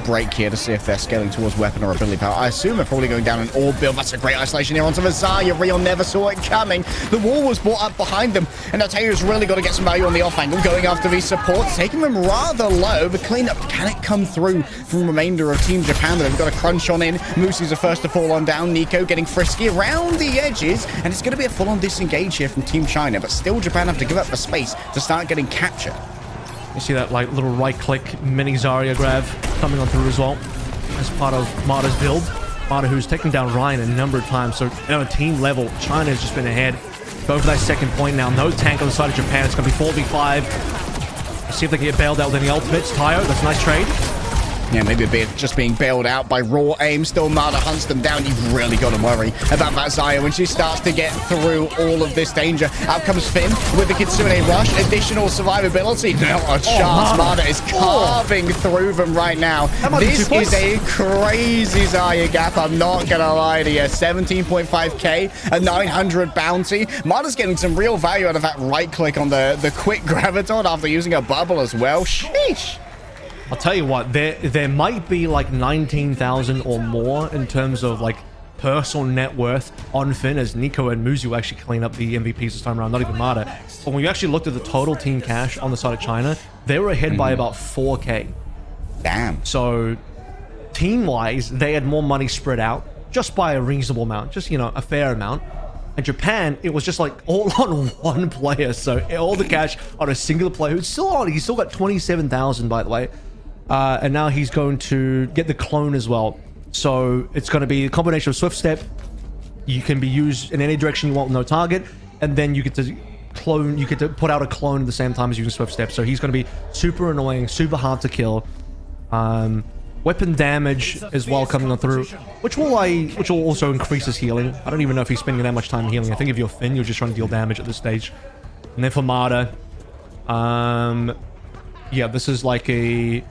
break here to see if they're scaling towards weapon or ability power. I assume they're probably going down an orb build. That's a great isolation here onto Zaya. Rion never saw it coming. The wall was brought up behind them, and now Taylor's really got to get some value on the off angle, going after these supports, taking them rather low. The cleanup, can it come through from the remainder of Team Japan? They've got a crunch on in. Muzi's the first to fall on down. Nico getting frisky around the edges, and it's going to be a full-on disengage here from Team China, but still Japan have to give up the space to start getting captured. You see that like little right-click mini Zarya grab coming on through as well as part of MADA's build. MADA, who's taken down Ryan a number of times. So on a team level, China has just been ahead. Go for that second point now. No tank on the side of Japan. It's going to be 4v5. Let's see if they can get bailed out with any ultimates. Tayo, that's a nice trade. Yeah, maybe a bit just being bailed out by raw aim. Still, MADA hunts them down. You've really got to worry about that Zaya when she starts to get through all of this danger. Out comes Finn with the Kitsune rush. Additional survivability. Not a chance. MADA is carving through them right now. This is a crazy Zaya gap. I'm not going to lie to you. 17.5k, a 900 bounty. MADA's getting some real value out of that right click on the quick graviton after using a bubble as well. Sheesh. I'll tell you what, there might be like 19,000 or more in terms of like personal net worth on Finn, as Nico and Muzi will actually clean up the MVPs this time around, not even MADA. But when you actually looked at the total team cash on the side of China, they were ahead by about 4k. Damn. So team-wise, they had more money spread out just by a reasonable amount, just, you know, a fair amount. And Japan, it was just like all on one player. So all the cash on a singular player who's still on. He's still got 27,000, by the way. And now he's going to get the clone as well. So it's going to be a combination of Swift Step. You can be used in any direction you want with no target. And then you get to clone, you get to put out a clone at the same time as using Swift Step. So he's going to be super annoying, super hard to kill. Weapon damage as well coming on through, which will also increase his healing. I don't even know if he's spending that much time healing. I think if you're Finn, you're just trying to deal damage at this stage. And then for MADA, yeah, this is like a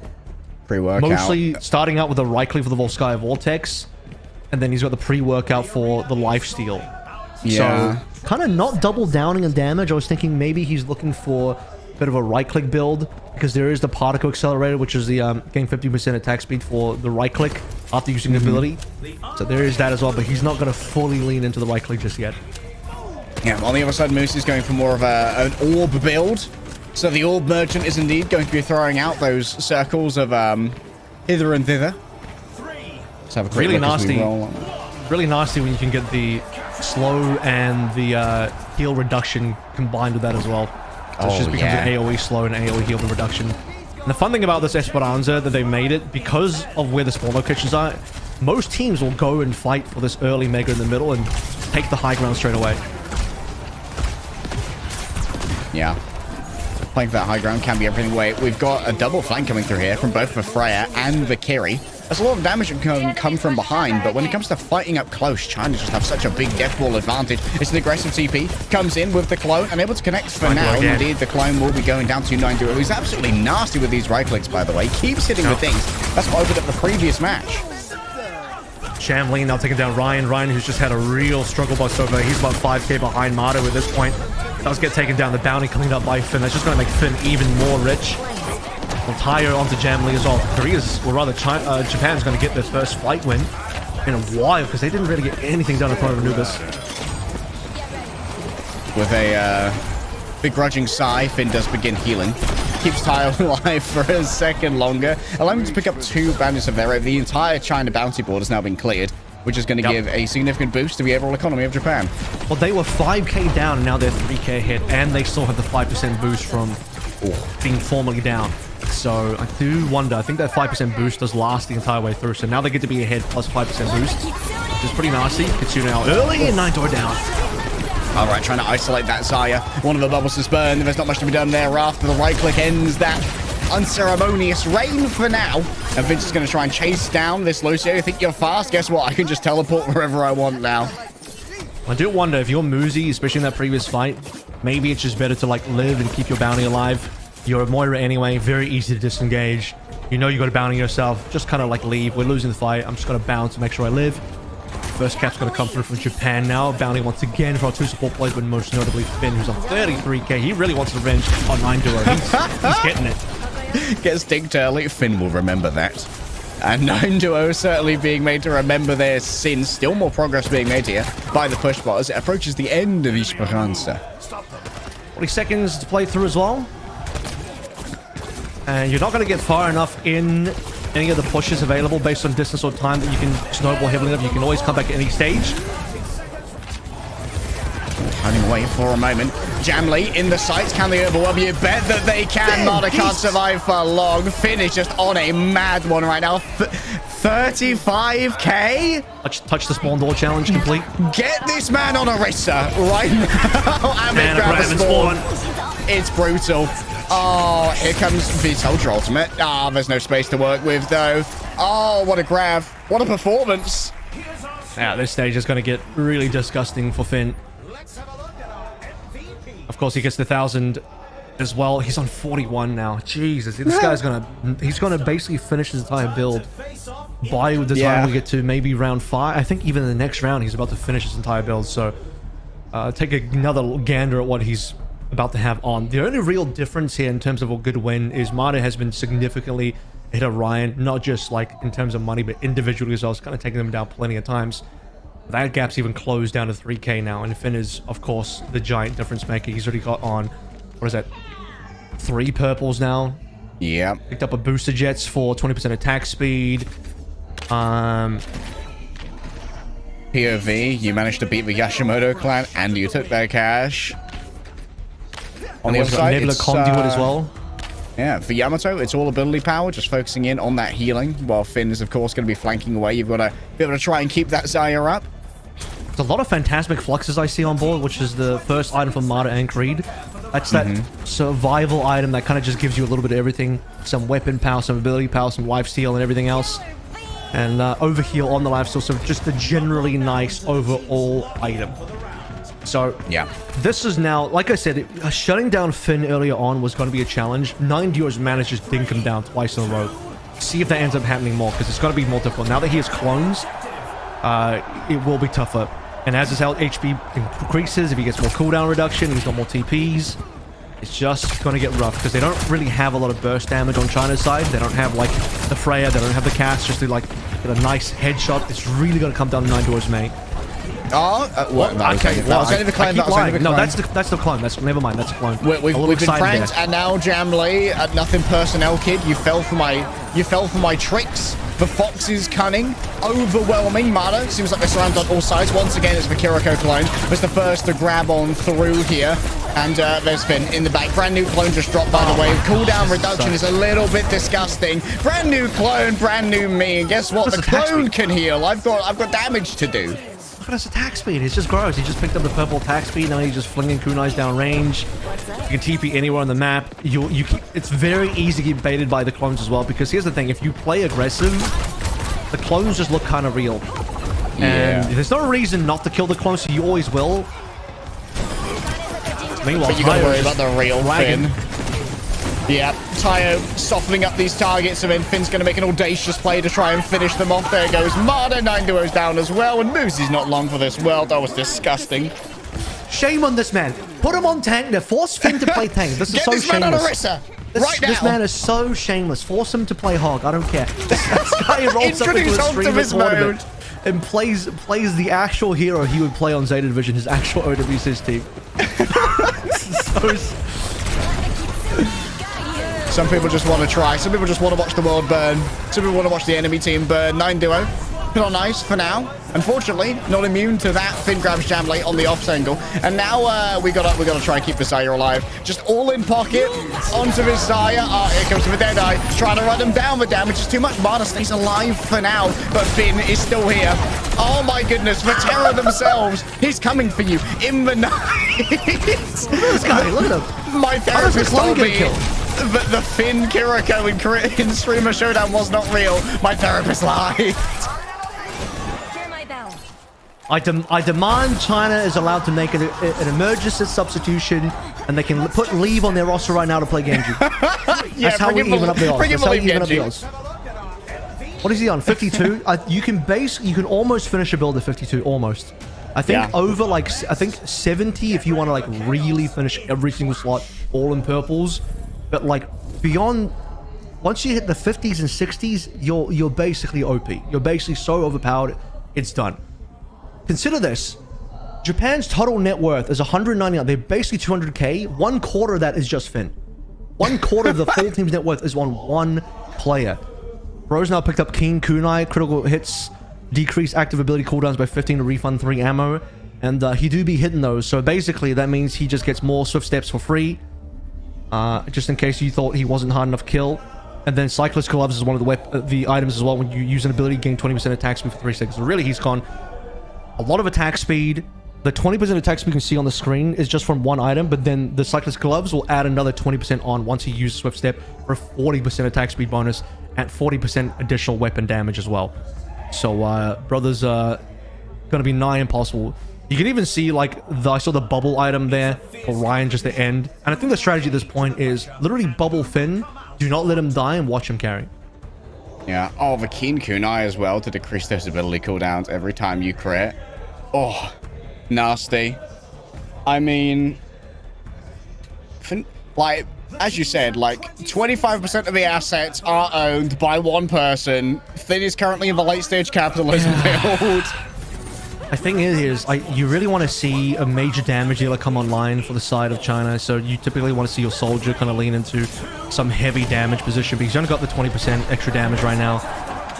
pre-workout. Mostly starting out with a right click for the Volskaya Vortex, and then he's got the pre-workout for the lifesteal. Yeah. So kind of not double downing on damage. I was thinking maybe he's looking for a bit of a right click build, because there is the particle accelerator, which is the gain 50% attack speed for the right click after using the ability. So there is that as well, but he's not going to fully lean into the right click just yet. Yeah, on the other side, Moose is going for more of an orb build. So the orb merchant is indeed going to be throwing out those circles of hither and thither. Let's have a quick look as we roll on. Really nasty when you can get the slow and the heal reduction combined with that as well. So it just becomes an AoE slow and AoE heal reduction. And the fun thing about this Esperanza that they made it, because of where the spawn locations are, most teams will go and fight for this early mega in the middle and take the high ground straight away. Yeah. Playing for that high ground can be everything away. We've got a double flank coming through here from both the Freya and the Kiri. There's a lot of damage that can come from behind, but when it comes to fighting up close, China just have such a big death ball advantage. It's an aggressive TP, comes in with the clone, and able to connect for now. Indeed, the clone will be going down to 9-0. He's absolutely nasty with these right clicks, by the way. Keeps hitting with things. That's what opened up the previous match. Jamlee now taking down Ryan. Ryan, who's just had a real struggle bus over there. He's about 5k behind MADA at this point. Does get taken down. The bounty coming up by Finn. That's just going to make Finn even more rich. We'll tire onto Jamlee as well. Korea's, or rather Japan's going to get their first fight win in a while, because they didn't really get anything done in front of Anubis. With a begrudging sigh, Finn does begin healing. Keeps Tayo alive for a second longer, allowing him to pick up 2 bandits of their own. The entire China bounty board has now been cleared, which is going to give a significant boost to the overall economy of Japan. Well, they were 5k down, and now they're 3k ahead, and they still have the 5% boost from being formally down. So I do wonder, I think that 5% boost does last the entire way through, so now they get to be ahead plus 5% boost, which is pretty nasty. Kitsune now early and 9-door down. All right, trying to isolate that Zaya. One of the bubbles is burned. There's not much to be done there after the right click ends that unceremonious rain for now. And Vince is going to try and chase down this Lucio. You think you're fast? Guess what? I can just teleport wherever I want now. I do wonder if you're Muzi, especially in that previous fight, maybe it's just better to like live and keep your bounty alive. You're a Moira anyway, very easy to disengage. You know you got a bounty yourself. Just kind of like leave. We're losing the fight. I'm just going to bounce to make sure I live. First cap's going to come through from Japan now. Bounty once again for our 2 support players, but most notably Finn, who's on 33k. He really wants revenge on 9-duo. He's getting it. Gets dinked early. Finn will remember that. And 9-duo certainly being made to remember their sins. Still more progress being made here by the push bot as it approaches the end of Esperanza. 40 seconds to play through as well. And you're not going to get far enough in any of the pushes available based on distance or time that you can snowball heavily enough. You can always come back at any stage. Hiding away for a moment. Jamlee in the sights. Can they overwhelm you? Bet that they can. MADA can't survive for long. Finn is just on a mad one right now. 35k? Touch the spawn door challenge complete. Get this man on Orisa right now. And grab a spawn. It's brutal. Oh, here comes VTOL ultimate. Ah, there's no space to work with though. Oh, what a grab. What a performance. Yeah, this stage is going to get really disgusting for Finn. Of course, he gets the 1,000 as well. He's on 41 now. Jesus, this guy's he's gonna basically finish his entire build by the time we get to maybe round 5. I think even in the next round, he's about to finish his entire build. So take another gander at what he's about to have on. The only real difference here in terms of a good win is MADA has been significantly ahead of Ryan, not just like in terms of money, but individually as well. It's kind of taking them down plenty of times. That gap's even closed down to 3k now, and Finn is, of course, the giant difference maker. He's already got on, what is that, 3 purples now. Yeah. Picked up a booster jets for 20% attack speed. POV, you managed to beat the Yashimoto clan, and you took their cash. On the other side, Nebula Conduit as well. Yeah, for Yamato, it's all ability power, just focusing in on that healing, while Finn is, of course, going to be flanking away. You've got to be able to try and keep that Zarya up. There's a lot of Phantasmic Fluxes I see on board, which is the first item from MADA and Creed. That's that survival item that kind of just gives you a little bit of everything. Some weapon power, some ability power, some lifesteal, and everything else. And overheal on the lifesteal, so just a generally nice overall item. So, yeah, this is now, like I said, shutting down Finn earlier on was going to be a challenge. 9-duo's managed to just dink him down twice in a row. See if that ends up happening more, because it's got to be more difficult. Now that he has clones, it will be tougher. And as his HP increases, if he gets more cooldown reduction, he's got more TPs, it's just going to get rough, because they don't really have a lot of burst damage on China's side. They don't have, like, the Freya, they don't have the cast, just to, like, get a nice headshot. It's really going to come down to 9-duo's mate. Oh, what? No, okay. that was only the clone. No, that's the clone. Never mind. That's a clone. We've been pranked, and now Jamlee, nothing personnel, kid. You fell for my tricks. The Fox's cunning, overwhelming. MADA seems like they're surrounded on all sides. Once again, it's the Kiriko clone. Was the first to grab on through here, and there's Finn in the back. Brand new clone just dropped, by the way. Cooldown reduction is a little bit disgusting. Brand new clone, brand new me, and guess what? The clone can heal. I've got damage to do. Look at his attack speed. It's just gross. He just picked up the purple attack speed. Now he's just flinging kunais down range. You can TP anywhere on the map. It's very easy to get baited by the clones as well, because here's the thing. If you play aggressive, the clones just look kind of real. And there's no reason not to kill the clones, so you always will. Meanwhile, but you gotta worry about the real Finn. Yeah, Tayo softening up these targets, and then Finn's going to make an audacious play to try and finish them off. There goes MADA, 9-duo's down as well, and Muzi's not long for this world. That was disgusting. Shame on this man. Put him on tank. Force Finn to play tank. This is so shameless. Man on Orisa. This man is so shameless. Force him to play Hog. I don't care. This guy rolls up into a stream of tournament and plays the actual hero he would play on Zeta Division, his actual OWC's team. Some people just want to try. Some people just want to watch the world burn. Some people want to watch the enemy team burn. 9-duo. Not nice for now. Unfortunately, not immune to that. Finn grabs Jamlee on the off angle. And now we gotta try and keep the Zarya alive. Just all in pocket onto his Zarya. Here comes the Deadeye. Trying to run him down. The damage is too much. MADA stays alive for now. But Finn is still here. Oh my goodness. The Terror themselves. He's coming for you in the night. This guy, look at him. My therapist told me that the Finn Kiriko in Streamer Showdown was not real. My therapist lied. I demand China is allowed to make an emergency substitution, and they can put Leave on their roster right now to play Genji. That's how we even up the odds. What is he on? 52? You can almost finish a build at 52, almost. I think over like, I think 70 if you want to like really finish every single slot all in purples. But like beyond once you hit the 50s and 60s, you're basically OP. You're basically so overpowered, it's done. Consider this. Japan's total net worth is 199. They're basically 200k. 1/4 of that is just Finn. 1/4 of the full team's net worth is on one player. Bro's now picked up Keen Kunai. Critical hits decrease active ability cooldowns by 15 to refund 3 ammo. And he do be hitting those. So basically, that means he just gets more swift steps for free. Just in case you thought he wasn't hard enough to kill. And then Cyclist Gloves is one of the items as well. When you use an ability, gain 20% attack speed for 3 seconds. So really, he's gone a lot of attack speed. The 20% attack speed you can see on the screen is just from one item, but then the Cyclist Gloves will add another 20% on once he uses Swift Step for a 40% attack speed bonus at 40% additional weapon damage as well. So, brother's gonna be nigh impossible. You can even see, like, I saw the bubble item there for Ryan just to end. And I think the strategy at this point is literally bubble Finn, do not let him die, and watch him carry. Yeah. Oh, the Keen Kunai as well to decrease those ability cooldowns every time you crit. Oh, nasty. I mean, like, as you said, like, 25% of the assets are owned by one person. Finn is currently in the late-stage capitalism build. The thing is you really want to see a major damage dealer come online for the side of China, so you typically want to see your soldier kind of lean into some heavy damage position, because he's only got the 20% extra damage right now.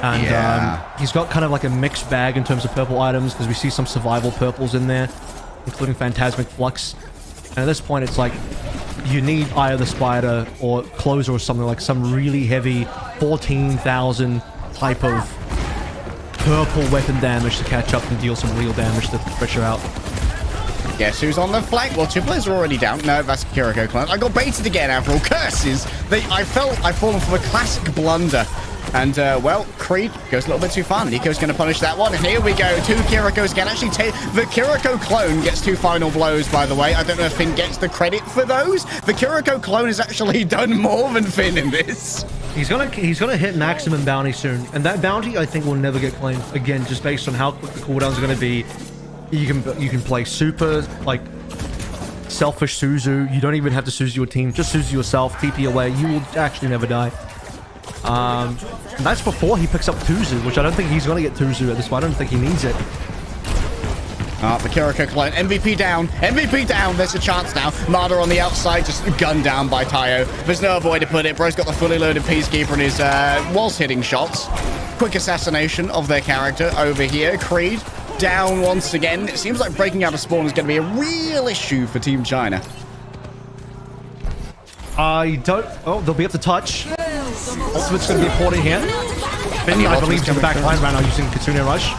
And he's got kind of like a mixed bag in terms of purple items, because we see some survival purples in there, including Phantasmic Flux. And at this point, it's like, you need Eye of the Spider or Closer or something, like some really heavy 14,000 type of purple weapon damage to catch up and deal some real damage to pressure out. Guess who's on the flank? Well, 2 players are already down. No, that's Kiriko clan. I got baited again after all. Curses! I felt I'd fallen for a classic blunder. And, well, Creed goes a little bit too far. Nico's going to punish that one. And here we go. 2 Kirikos can actually take... The Kiriko clone gets 2 final blows, by the way. I don't know if Finn gets the credit for those. The Kiriko clone has actually done more than Finn in this. He's gonna hit maximum bounty soon. And that bounty, I think, will never get claimed. Again, just based on how quick the cooldowns are going to be. You can play super, like, selfish Suzu. You don't even have to Suzu your team. Just Suzu yourself. TP away. You will actually never die. And that's before he picks up Tuzu, which I don't think he's going to get Tuzu at this point. I don't think he needs it. The Kiriko clone. MVP down. MVP down. There's a chance now. MADA on the outside, just gunned down by Tayo. There's no other way to put it. Bro's got the fully loaded Peacekeeper and his walls hitting shots. Quick assassination of their character over here. Creed down once again. It seems like breaking out of spawn is going to be a real issue for Team China. I don't... Oh, they'll be able to touch. Ultimate's going to be important here. Finn, I believe, is in the back line right now using Kitsune Rush.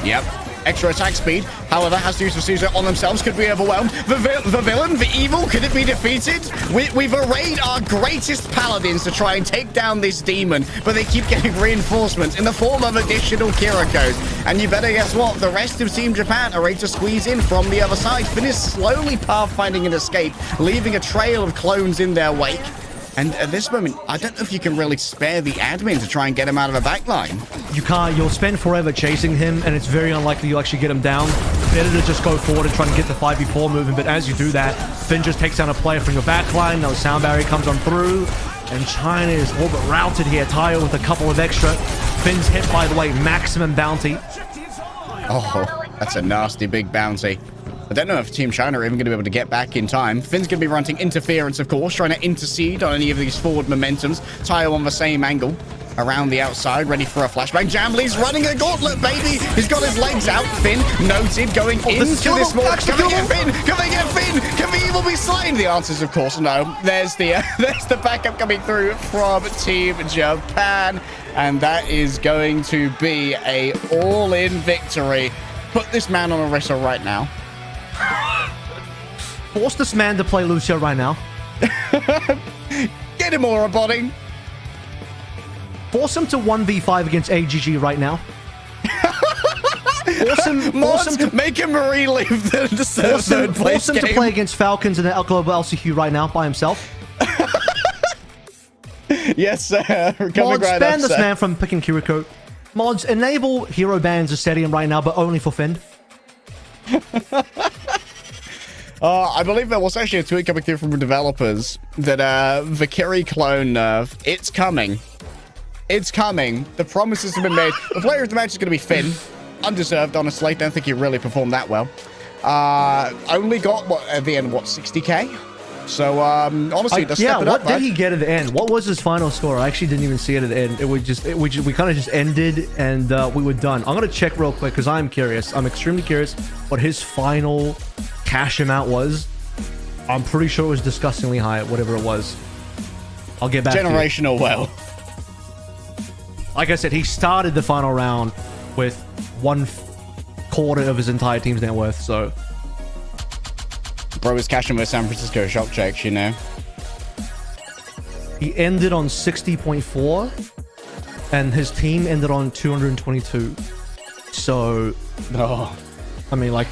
Yep. Extra attack speed, however, has to use the Caesar on themselves. Could be overwhelmed. The villain, the evil, could it be defeated? We've arrayed our greatest paladins to try and take down this demon, but they keep getting reinforcements in the form of additional Kirikos. And you better guess what? The rest of Team Japan are ready to squeeze in from the other side. Finn is slowly pathfinding an escape, leaving a trail of clones in their wake. And at this moment, I don't know if you can really spare the admin to try and get him out of the backline. You can't. You'll spend forever chasing him, and it's very unlikely you'll actually get him down. Better to just go forward and try and get the 5v4 moving, but as you do that, Finn just takes down a player from your backline. Now the sound barrier comes on through, and China is all but routed here. Tayo with a couple of extra. Finn's hit, by the way, maximum bounty. Oh, that's a nasty big bounty. I don't know if Team China are even going to be able to get back in time. Finn's going to be running interference, of course, trying to intercede on any of these forward momentums. Tayo on the same angle, around the outside, ready for a flashbang. Jamlee's running a gauntlet, baby! He's got his legs out. Finn, noted, going into this more. Can we get Finn? Can we get Finn? Can the evil be slain? The answer is, of course, no. There's the backup coming through from Team Japan. And that is going to be a all-in victory. Put this man on Orisa right now. Force this man to play Lucio right now. Get him Aura body. Force him to 1v5 against AGG right now. Force him to make him relive the third place Force him to play against Falcons in the global LCQ right now by himself. Yes, sir. Mods, ban this man from picking Kiriko. Mods, enable hero bans of Stadium right now, but only for Finn. I believe there was actually a tweet coming through from developers that the Kiri clone nerf, it's coming. It's coming. The promises have been made. The player of the match is going to be Finn. Undeserved, honestly. Don't think he really performed that well. Only got, what, at the end, what, 60k? So, honestly, to step it up, what did he get at the end? What was his final score? I actually didn't even see it at the end. We kind of just ended and we were done. I'm gonna check real quick because I'm curious. I'm extremely curious what his final cash amount was. I'm pretty sure it was disgustingly high, whatever it was. I'll get back. Generational well. Like I said, he started the final round with 1/4 of his entire team's net worth. So. Bro was cashing with San Francisco shock checks, you know. He ended on 60.4 and his team ended on 222. So, I mean, like,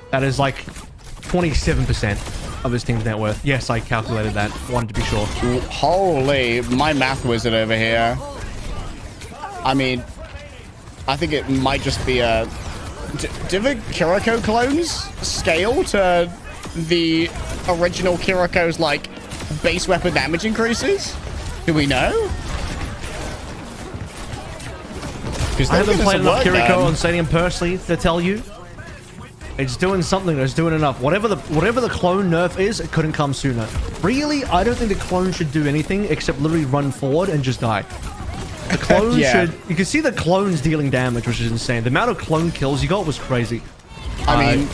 that is like 27% of his team's net worth. Yes, I calculated that. Wanted to be sure. Holy, my math wizard over here. I mean, I think it might just be a... Do the Kiriko clones scale to the original Kiriko's, like, base weapon damage increases? Do we know? I haven't played enough Kiriko on Stadium personally to tell you. It's doing something. It's doing enough. Whatever the clone nerf is, it couldn't come sooner. Really, I don't think the clone should do anything except literally run forward and just die. The clone should... You can see the clones dealing damage, which is insane. The amount of clone kills you got was crazy. I mean,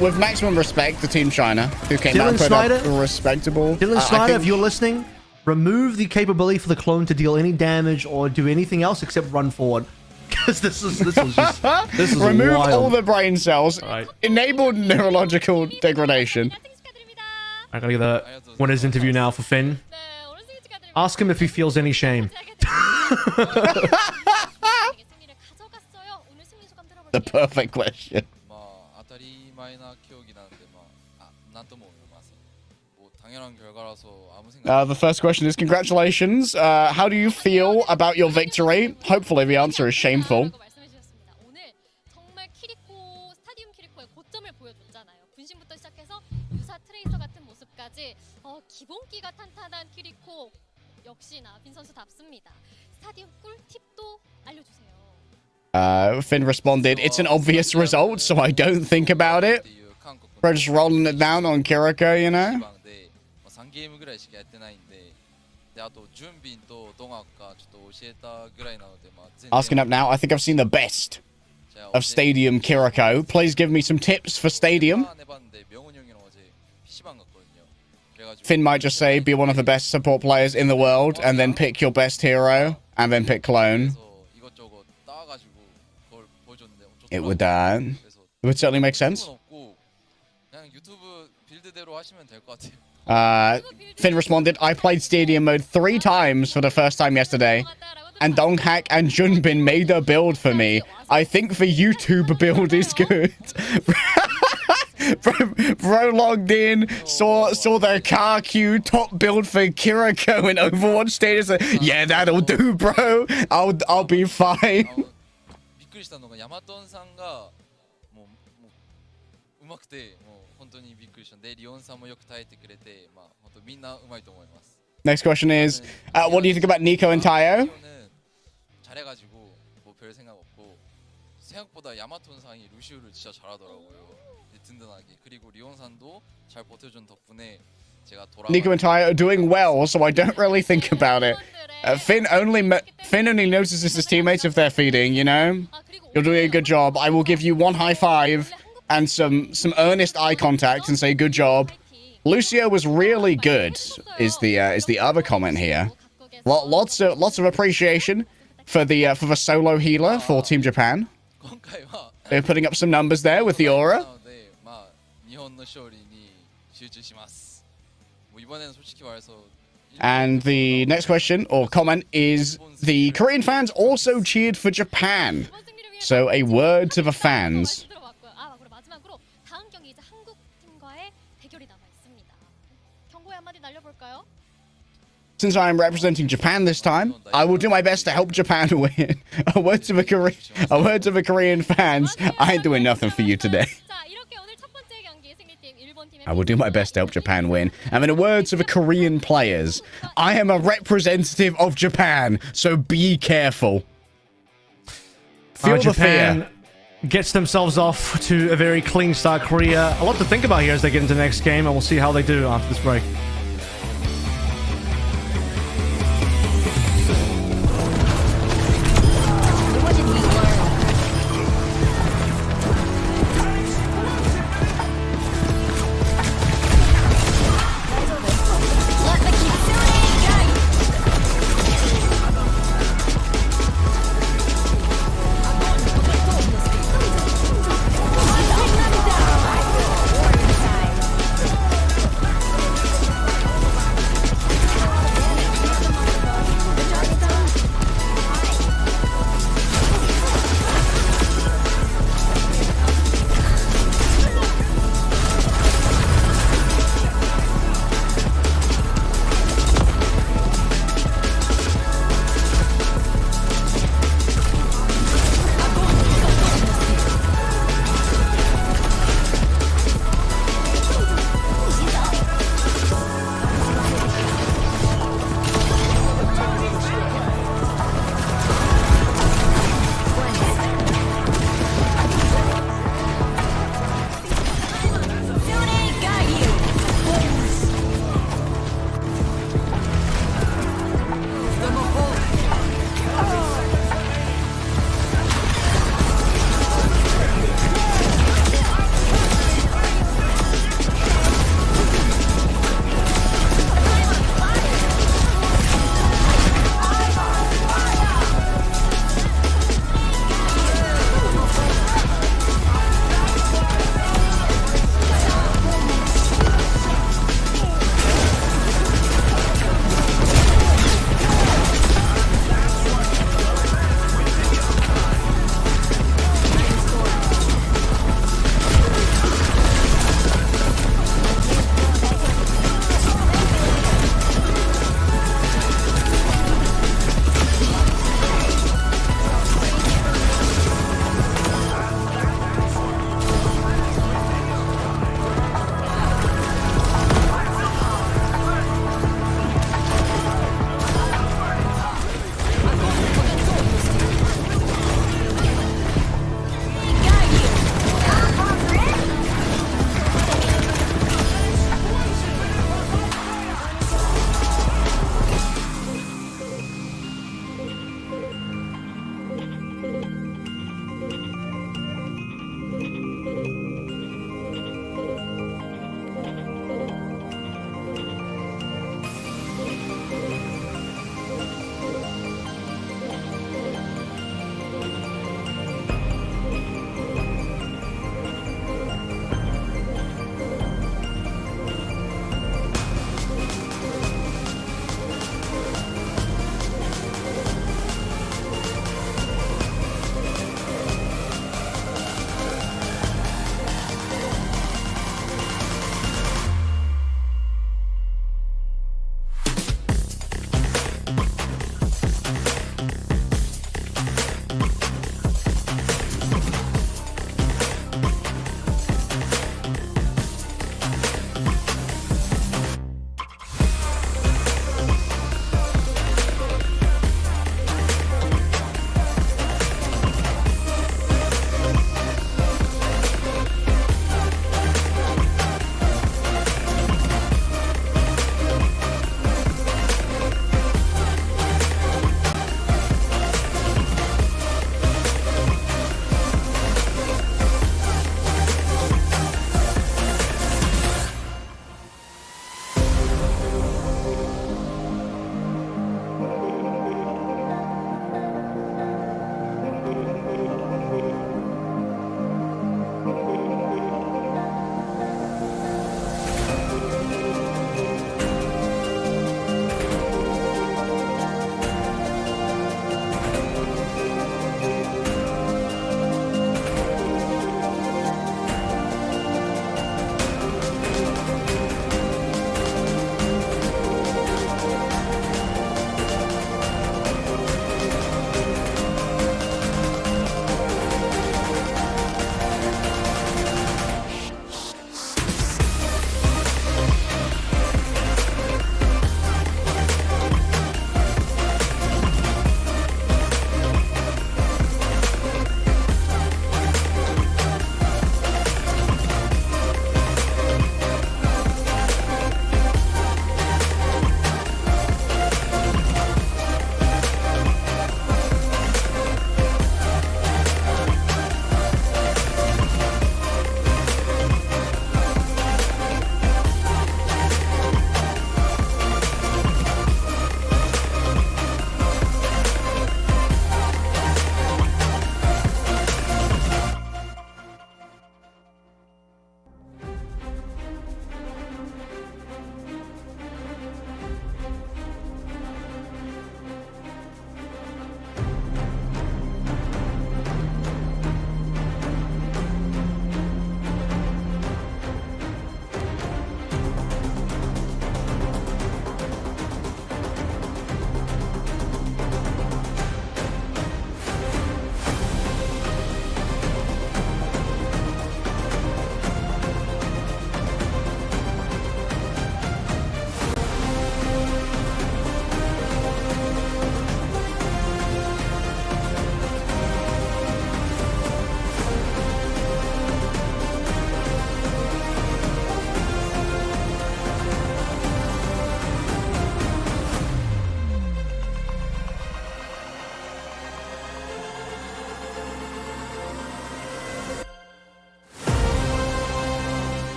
with maximum respect to Team China, who came out and put up respectable... Dylan Snyder, if you're listening, remove the capability for the clone to deal any damage or do anything else except run forward. Because this was just... This is remove wild. all the brain cells. Right. Enable neurological degradation. I gotta get the winner's interview now for Finn. Ask him if he feels any shame. The perfect question. The first question is, congratulations. How do you feel about your victory? Hopefully the answer is shameful. Finn responded, it's an obvious result, so I don't think about it. We're just rolling it down on Kiriko, you know? Asking up now, I think I've seen the best of Stadium Kiriko. Please give me some tips for Stadium. Finn might just say, be one of the best support players in the world, and then pick your best hero, and then pick clone. It would certainly make sense. Finn responded, I played Stadium mode 3 times for the first time yesterday, and Donghak and Junbin made a build for me. I think the YouTube build is good. Bro logged in, saw the car queue top build for Kiriko in Overwatch status. Yeah, that'll do, bro. I'll be fine. Next question is, what do you think about Nico and Tayo? Nico and Tayo are doing well, so I don't really think about it. Finn only notices his teammates if they're feeding, you know? You're doing a good job. I will give you one high five and some earnest eye contact and say good job. Lucio was really good, is the other comment here. Lots of appreciation for the solo healer for Team Japan. They're putting up some numbers there with the aura. And the next question or comment is, the Korean fans also cheered for Japan. So a word to the fans. Since I am representing Japan this time, I will do my best to help Japan win. A word to the Korean fans. I ain't doing nothing for you today. 자, 이렇게 오늘 첫 번째 경기 승리팀 일본 팀의 I will do my best to help Japan win. And in a word to the Korean players, I am a representative of Japan, so be careful. Feel the Japan fear. gets themselves off to a very clean start. Korea, a lot to think about here as they get into the next game, and we'll see how they do after this break.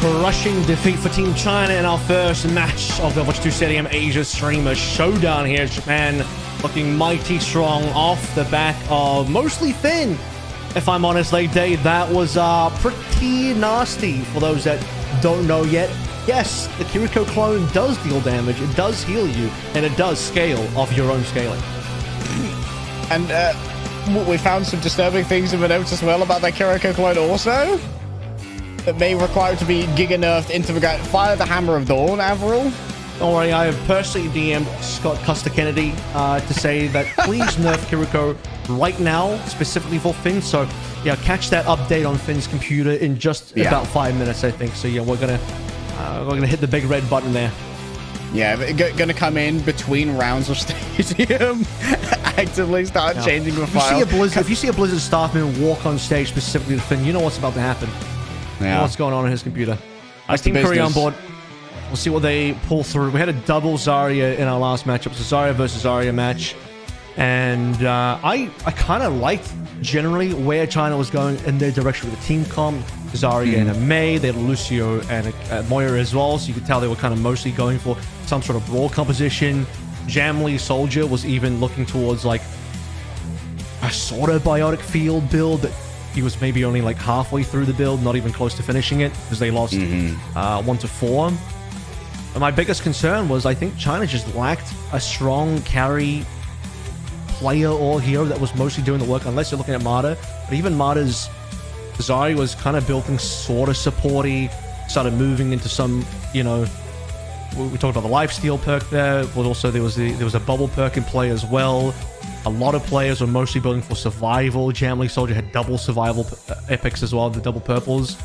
crushing defeat for Team China in our first match of the Overwatch 2 Stadium Asia Streamer Showdown here. Japan looking mighty strong off the back of mostly Finn. If I'm honest, late day, that was pretty nasty for those that don't know yet. Yes, the Kiriko clone does deal damage, it does heal you, and it does scale off your own scaling. And we found some disturbing things in the notes as well about that Kiriko clone also. That may require it to be giga nerfed into the guy. Fire the Hammer of Dawn, Avril. Don't worry, I have personally DM'd Scott Custer Kennedy to say that please nerf Kiriko right now, specifically for Finn. So yeah, catch that update on Finn's computer in just about 5 minutes, I think. So yeah, we're gonna hit the big red button there. Yeah, gonna come in between rounds of Stadium, actively start changing the file. If you see a Blizzard staff member walk on stage specifically to Finn, you know what's about to happen. You know what's going on in his computer. That's Team Korea on board. We'll see what they pull through. We had a double Zarya in our last matchup. So Zarya versus Zarya match. And I kind of liked generally where China was going in their direction with the team comp. Zarya and a Mei. They had Lucio and a Moira as well. So you could tell they were kind of mostly going for some sort of brawl composition. Jamlee Soldier was even looking towards like a sort of biotic field build, but he was maybe only like halfway through the build, not even close to finishing it, because they lost 1-4. And my biggest concern was I think China just lacked a strong carry player or hero that was mostly doing the work, unless you're looking at MADA. But even MADA's Zarya was kind of building sort of supporty, started moving into some, you know, we talked about the lifesteal perk there, but also there was a bubble perk in play as well. A lot of players were mostly building for survival. Jamlee Soldier had double survival epics as well, the double purples.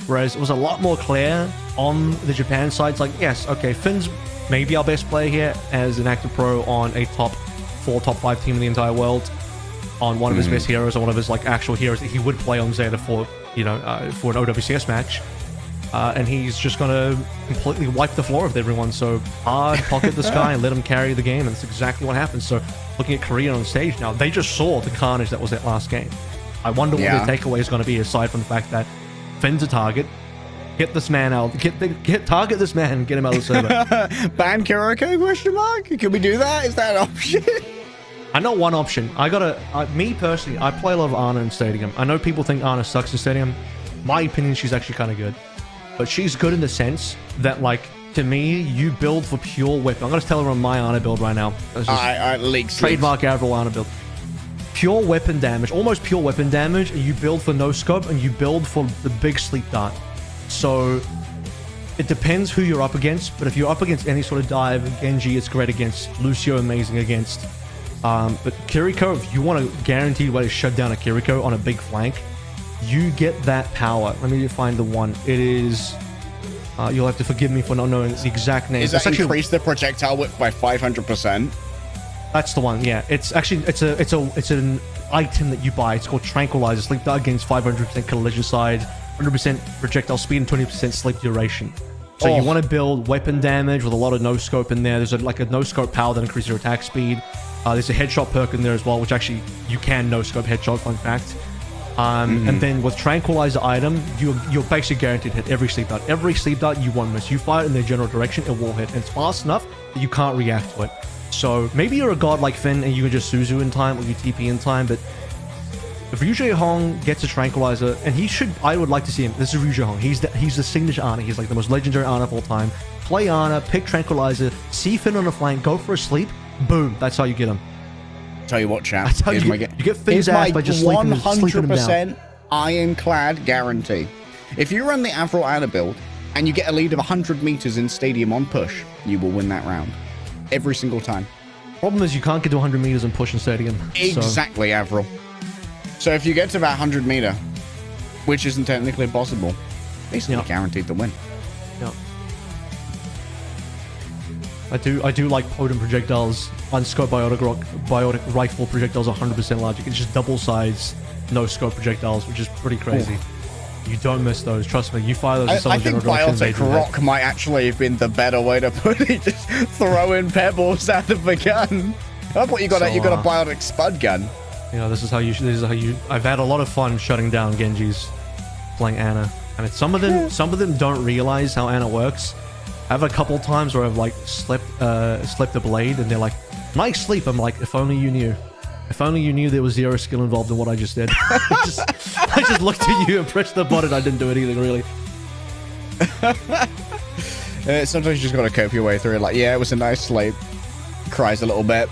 Whereas it was a lot more clear on the Japan side. It's like, yes, okay, Finn's maybe our best player here as an active pro on a top 4, top 5 team in the entire world, on one of his best heroes, or one of his like actual heroes that he would play on Zeta for, you know, for an OWCS match. And he's just gonna completely wipe the floor with everyone. So hard pocket this guy and let him carry the game, and that's exactly what happened. So looking at Korea on stage now, they just saw the carnage that was that last game. I wonder what their takeaway is going to be, aside from the fact that Finn's a target. Get this man out. Target this man. Get him out of the server. Ban Kiriko? Question mark? Can we do that? Is that an option? I know one option. Me personally, I play a lot of Ana in Stadium. I know people think Ana sucks in Stadium. My opinion, she's actually kind of good. But she's good in the sense that, like, to me, you build for pure weapon. I'm going to tell her on my Ana build right now. Leaks. Trademark Avril Ana build. Pure weapon damage, almost pure weapon damage, and you build for no scope, and you build for the big sleep dart. So it depends who you're up against, but if you're up against any sort of dive, Genji is great against, Lucio amazing against. But Kiriko, if you want a guaranteed way to shut down a Kiriko on a big flank, you get that power. Let me find the one. It is... you'll have to forgive me for not knowing the exact name. Is that increase the projectile width by 500%? That's the one, yeah. It's actually, it's an item that you buy. It's called Tranquilizer. Sleep dart gains 500% collision side, 100% projectile speed, and 20% sleep duration. So you want to build weapon damage with a lot of no-scope in there. There's like a no-scope power that increases your attack speed. There's a headshot perk in there as well, which actually you can no-scope headshot, fun fact. And then with Tranquilizer item, you're basically guaranteed to hit every sleep dart. Every sleep dart you won't miss. You fire it in their general direction, it will hit. And it's fast enough that you can't react to it. So maybe you're a god like Finn and you can just Suzu in time, or you TP in time, but if ryujehong gets a Tranquilizer, and he should, I would like to see him. This is ryujehong. He's the signature Ana. He's like the most legendary Ana of all time. Play Ana, pick Tranquilizer, see Finn on the flank, go for a sleep, boom. That's how you get him. Tell you what, chat. That's how you get Finn's ass by just sleeping him down. 100% ironclad guarantee. If you run the Avril Ana build and you get a lead of 100 meters in Stadium on push, you will win that round. Every single time. Problem is you can't get to 100 meters and push in Stadium. Exactly, Avril. So if you get to about 100 meter, which isn't technically possible, basically guaranteed to win. Yeah. I do like potent projectiles. Unscope biotic rifle projectiles are 100% logic. It's just double sides, no scope projectiles, which is pretty crazy. You don't miss those. Trust me. You fire those in some general directions. I think Biotic Rock might actually have been the better way to put it. Just throwing pebbles out of the gun. I thought you got a Biotic Spud gun. You know, this is how you. I've had a lot of fun shutting down Genjis playing Ana. And it's, some of them don't realize how Ana works. I have a couple times where I've like slipped a blade, and they're like, "Nice sleep." I'm like, "If only you knew. If only you knew there was zero skill involved in what I just did." I just looked at you and pressed the button. I didn't do anything really. Sometimes you just gotta cope your way through it. Like, yeah, it was a nice sleep. Cries a little bit.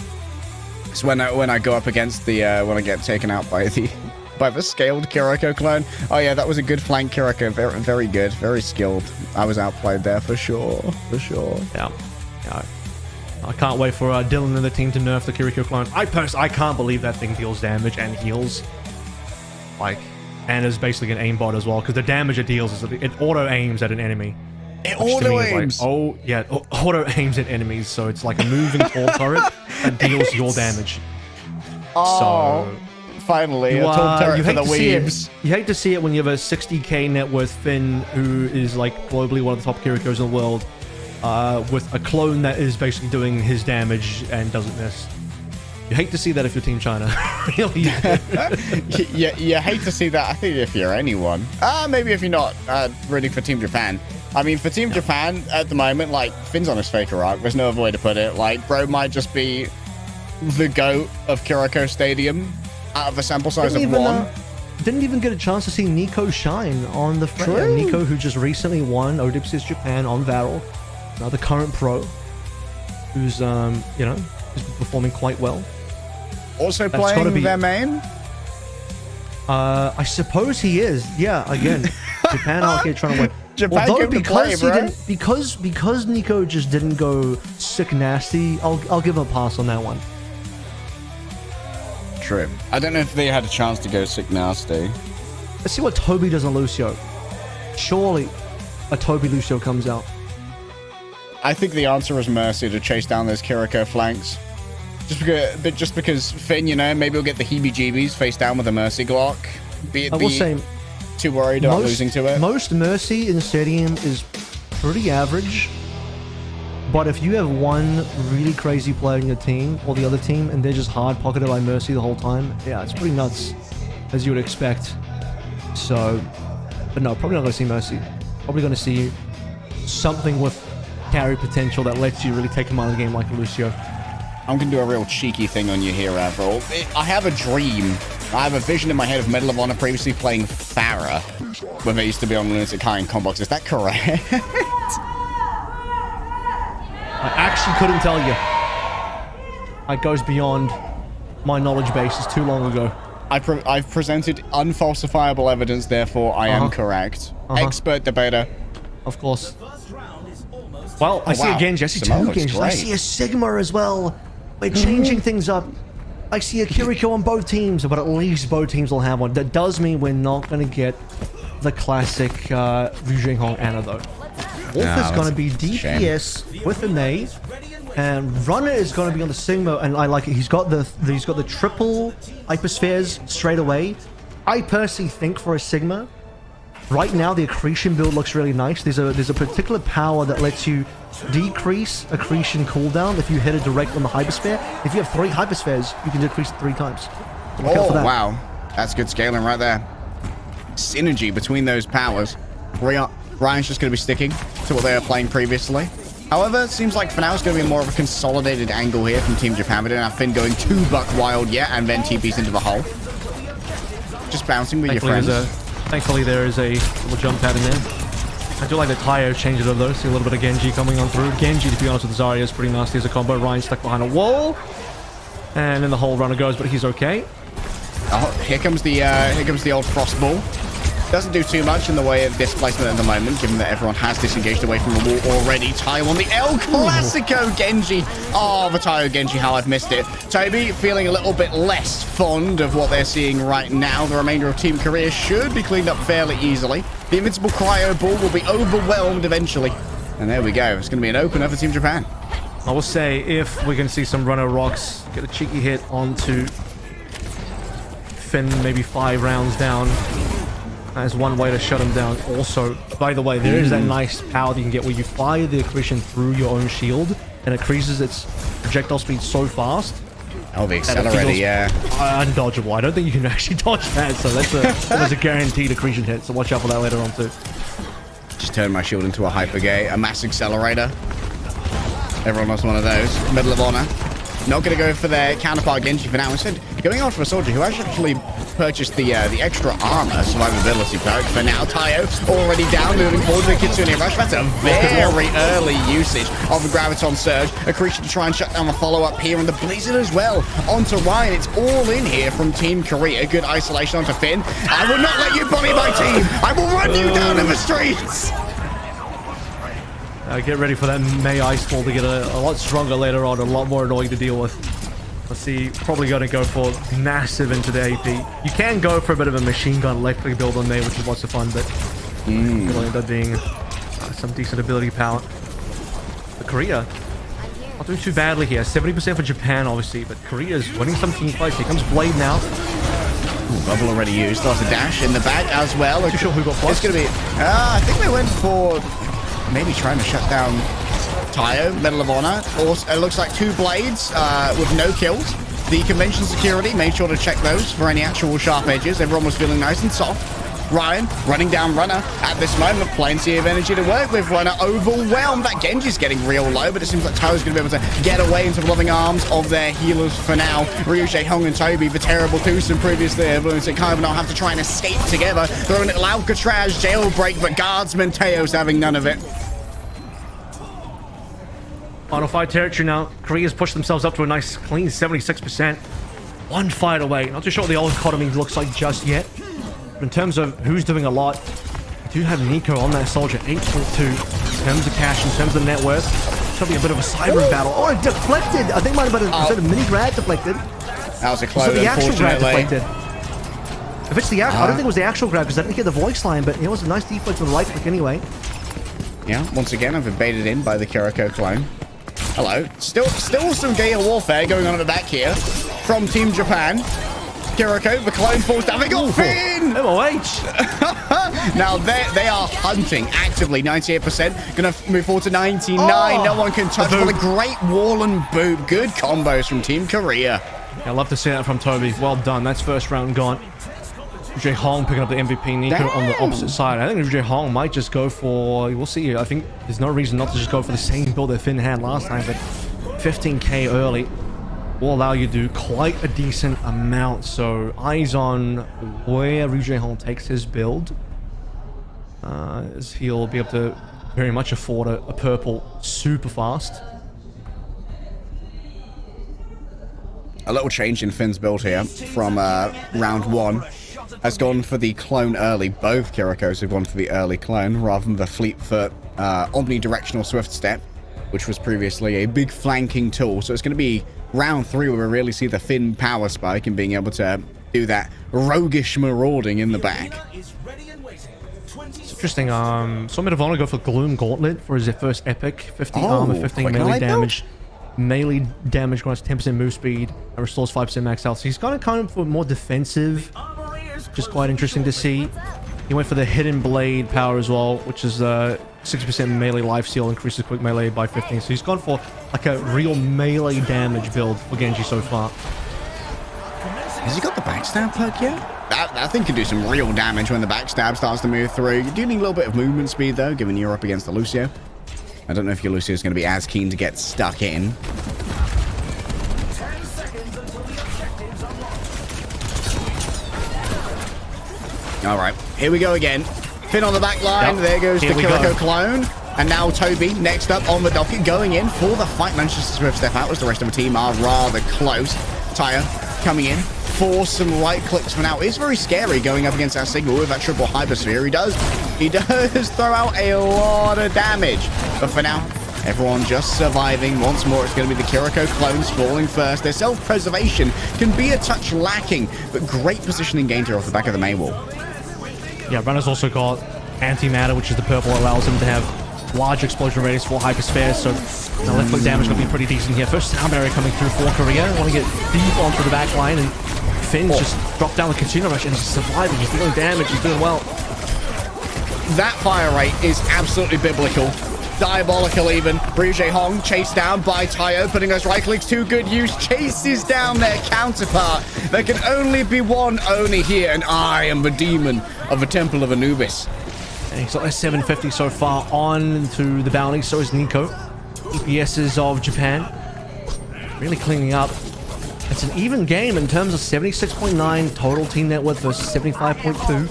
It's when I go up against the when I get taken out by the scaled Kiriko clone. Oh yeah, that was a good flank Kiriko. Very, very good, very skilled. I was outplayed there for sure, for sure. Yeah. I can't wait for Dylan and the team to nerf the Kiriko clone. I can't believe that thing deals damage and heals. Like, and is basically an aimbot as well, because the damage it deals is it auto aims at an enemy. It auto aims. Like, oh yeah, auto aims at enemies, so it's like a moving tall turret that deals your damage. Oh, so, finally, a tall turret for the weebs. You hate to see it when you have a 60k net worth Finn who is like globally one of the top Kirikos in the world, with a clone that is basically doing his damage and doesn't miss. You hate to see that if you're Team China. Really? you hate to see that. I think if you're anyone. Maybe if you're not rooting for Team Japan. I mean, for Team Japan, at the moment, like, Finn's on his faker arc. There's no other way to put it. Like, bro might just be the GOAT of Kiriko Stadium out of a sample size of one. Didn't even get a chance to see Nico shine on the front. Nico, who just recently won Odipsis Japan on Varel. Another current pro who's, you know, is performing quite well. Also playing their main? I suppose he is. Yeah, again, Japan out here trying to win. Japan Although because because Nico just didn't go sick nasty, I'll give him a pass on that one. True. I don't know if they had a chance to go sick nasty. Let's see what Tobi does on Lucio. Surely a Tobi Lucio comes out. I think the answer is Mercy to chase down those Kiriko flanks. Just because Finn, you know, maybe he'll get the heebie-jeebies face down with a Mercy Glock. I will say, too worried about losing to it. Most Mercy in the stadium is pretty average. But if you have one really crazy player in your team or the other team and they're just hard-pocketed by Mercy the whole time, yeah, it's pretty nuts, as you would expect. So, but no, probably not going to see Mercy. Probably going to see something with carry potential that lets you really take him out of the game like Lucio. I'm going to do a real cheeky thing on you here, Avril. I have a dream. I have a vision in my head of Medal of Honor previously playing Farah when they used to be on Lunatic High in Combox. Is that correct? I actually couldn't tell you. It goes beyond my knowledge base. It's too long ago. I've presented unfalsifiable evidence, therefore I am correct. Expert debater. Of course. Well, I see a Genji. I see two Genjis. I see a Sigma as well. We're changing things up. I see a Kiriko on both teams, but at least both teams will have one. That does mean we're not going to get the classic ryujehong Ana, though. Wolf is going to be DPS with the Mei, and Runner is going to be on the Sigma, and I like it. He's got the triple hyperspheres straight away. I personally think for a Sigma, right now the accretion build looks really nice. There's a particular power that lets you decrease accretion cooldown if you hit it direct on the hypersphere. If you have 3 hyperspheres, you can decrease it 3 times. So look out for that. Wow, that's good scaling right there. Synergy between those powers. Ryan's just going to be sticking to what they were playing previously. However, it seems like for now it's going to be more of a consolidated angle here from Team Japan. We don't have Finn going too buck wild yet, and then TP's into the hole. Just bouncing with your friends. Thankfully, there is a little jump pad in there. I do like the Taio change it over though. See a little bit of Genji coming on through. Genji, to be honest with Zarya, is pretty nasty as a combo. Ryan stuck behind a wall. And then the whole runner goes, but he's okay. Oh, here comes the old frost ball. Doesn't do too much in the way of displacement at the moment, given that everyone has disengaged away from the wall already. Taio on the El Clasico Genji. Oh, the Taio Genji, how I've missed it. Tobi feeling a little bit less fond of what they're seeing right now. The remainder of Team Korea should be cleaned up fairly easily. The Invincible Cryo Ball will be overwhelmed eventually. And there we go. It's going to be an opener for Team Japan. I will say, if we can see some runner rocks get a cheeky hit onto Finn, maybe 5 rounds down, as one way to shut him down. Also, by the way, there is that nice power that you can get where you fire the accretion through your own shield and it increases its projectile speed so fast Oh, the accelerator, yeah. Undodgeable. I don't think you can actually dodge that, so that's a guaranteed accretion hit, so watch out for that later on too. Just turn my shield into a hyper gate, a mass accelerator. Everyone loves one of those. Medal of Honor. Not going to go for their counterpart Genji for now. Instead, going on for a soldier who actually purchased the extra armor survivability perk. For now, Tayo already down, moving forward with the Kitsune Rush. That's a very early usage of the Graviton Surge. Accretion to try and shut down the follow-up here, and the Blizzard as well. Onto Ryan. It's all in here from Team Korea. Good isolation onto Finn. I will not let you bully my team. I will run you down in the streets. Get ready for that May Ice Ball to get a lot stronger later on, a lot more annoying to deal with. Let's see, probably going to go for massive into the AP. You can go for a bit of a machine gun electric build on May, which is lots of fun, but it'll end up being some decent ability power. But Korea, not doing too badly here. 70% for Japan, obviously, but Korea is winning some team fights. Here comes Blade now. Ooh, bubble already used. There's a dash in the back as well. Not too sure who got plus. It's going to be... I think they went for... maybe trying to shut down Tayo, Medal of Honor. Also, it looks like 2 blades with no kills. The convention security made sure to check those for any actual sharp edges. Everyone was feeling nice and soft. Ryan running down Runner at this moment. Plenty of energy to work with. Runner overwhelmed. That Genji's getting real low, but it seems like Tayo's going to be able to get away into the loving arms of their healers for now. ryujehong and Tobi, the terrible twosome previously. Everyone's kind of now have to try and escape together. Throwing it Alcatraz, jailbreak, but Guardsman Teo's having none of it. Final fight territory now. Korea's pushed themselves up to a nice clean 76%. One fight away. Not too sure what the old economy looks like just yet. But in terms of who's doing a lot, we do have Nico on that soldier, 8.2. In terms of cash, in terms of net worth, it's going to be a bit of a cyber battle. Oh, it deflected! I think it might have been a mini grad deflected. That was a close, so the actual grab unfortunately. deflected. If it's the actual, I don't think it was the actual grab because I didn't hear the voice line, but it was a nice deflect with the right click anyway. Yeah, once again, I've been baited in by the Kiriko clone. Hello. Still some guerrilla warfare going on at the back here from Team Japan. Kiriko, the clone falls down. They got Finn! MOH! Now they are hunting actively. 98%. Gonna move forward to 99. No one can touch. What a great wall and boot. Good combos from Team Korea. Yeah, I love to see that from Tobi. Well done. That's first round gone. ryujehong picking up the MVP. Nico on the opposite side. I think ryujehong might just go for... We'll see. I think there's no reason not to just go for the same build that Finn had last time, but 15k early will allow you to do quite a decent amount. So eyes on where ryujehong takes his build. As he'll be able to very much afford a purple super fast. A little change in Finn's build here from round 1. Has gone for the clone early. Both Kirikos have gone for the early clone rather than the Fleetfoot omnidirectional swift step, which was previously a big flanking tool. So it's going to be round 3 where we really see the Finn power spike and being able to do that roguish marauding in the back. It's interesting. So Medal of Honor go for Gloom Gauntlet for his first epic. 50 armor, 15 melee damage. Melee damage grants 10% move speed and restores 5% max health. So he's gone kind of for more defensive, which is quite interesting to see. He went for the Hidden Blade power as well, which is 60% melee life steal, increases quick melee by 15. So he's gone for like a real melee damage build for Genji so far. Has he got the backstab perk yet? That thing can do some real damage when the backstab starts to move through. You do need a little bit of movement speed though, given you're up against the Lucio. I don't know if your Lucio is going to be as keen to get stuck in. All right, here we go again. Finn on the back line. There goes the Kiriko clone. And now Tobi next up on the docket, going in for the fight. Manages to swift step out as the rest of the team are rather close. Tayo coming in for some right clicks for now. It's very scary going up against that signal with that triple hypersphere. He does throw out a lot of damage. But for now, everyone just surviving. Once more, it's going to be the Kiriko clones falling first. Their self-preservation can be a touch lacking, but great positioning gains here off the back of the main wall. Yeah, Runner's also got anti-MADA, which is the purple, allows him to have large explosion radius for hypersphere, so the left click damage going to be pretty decent here. First sound barrier coming through for Korea. Want to get deep onto the back line, and Finn's just dropped down the Kitsune Rush, and he's surviving. He's dealing damage. He's doing well. That fire rate is absolutely biblical. diabolical even. ryujehong chased down by Tayo, putting those right clicks to good use. Chases down their counterpart. There can only be one Oni here, and I am the demon of the Temple of Anubis. And he's got a 750 so far on to the bounty. So is Nico. EPSs of Japan. Really cleaning up. It's an even game in terms of 76.9 total team net worth versus 75.2.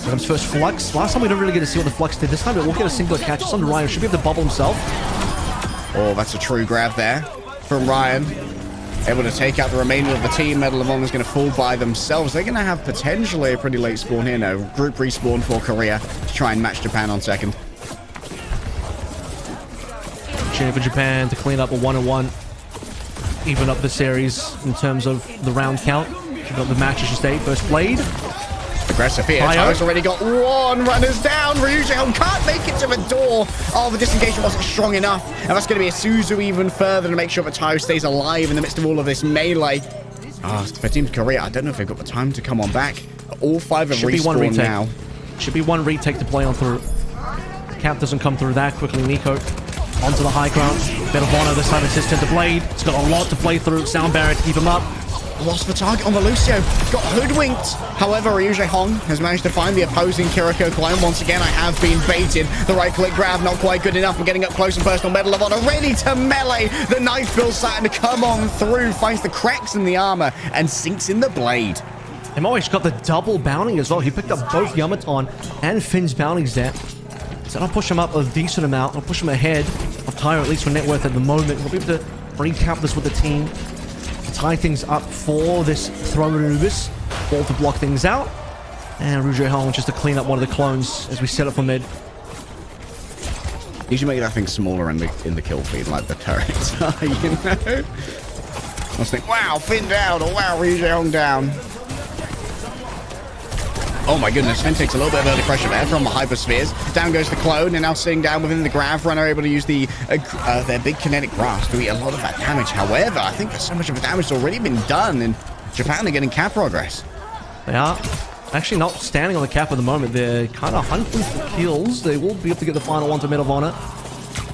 Here comes first Flux. Last time we didn't really get to see what the Flux did. This time it will get a single catch. It's on Ryan. Should be able to bubble himself. Oh, that's a true grab there from Ryan. Able to take out the remainder of the team. MADA is going to fall by themselves. They're going to have potentially a pretty late spawn here. No, group respawn for Korea to try and match Japan on second. Opportunity for Japan to clean up a 1-1. Even up the series in terms of the round count. We've got the match, I should say. First blade. Aggressive here. Tayo's already got one. Runners down. ryujehong can't make it to the door. Oh, the disengagement wasn't strong enough. And that's going to be a Suzu even further to make sure that Tayo stays alive in the midst of all of this melee. For Team Korea, I don't know if they've got the time to come on back. All 5 have respawned now. Should be one retake to play on through. The cap doesn't come through that quickly. Nico onto the high ground. Bit of honor this time assistant to Blade. It's got a lot to play through. Sound barrier to keep him up. Lost the target on the Lucio. Got hoodwinked. However, ryujehong has managed to find the opposing Kiriko clone. Once again, I have been baited. The right-click grab, not quite good enough. I'm getting up close and personal. Medal of Honor ready to melee. The knife bill starting to come on through. Finds the cracks in the armor and sinks in the blade. Emoi's got the double bounty as well. He picked up both YamatoN and Finn's bounties there. So I'll push him up a decent amount. I'll push him ahead of Tayo, at least for net worth at the moment. We'll be able to recap this with the team. Tie things up for this throw Anubis. Ball to block things out. And ryujehong just to clean up one of the clones as we set up for mid. You should make that thing smaller in the kill feed, like the turrets, you know? I was thinking, wow, Finn down, or wow, ryujehong down. Oh my goodness, Finn takes a little bit of early pressure there from the hyperspheres. Down goes the clone, and now sitting down within the grav runner, able to use their big kinetic grasp to eat a lot of that damage. However, I think so much of the damage has already been done, and Japan are getting cap progress. They are actually not standing on the cap at the moment. They're kind of hunting for kills. They will be able to get the final one to Medal of Honor.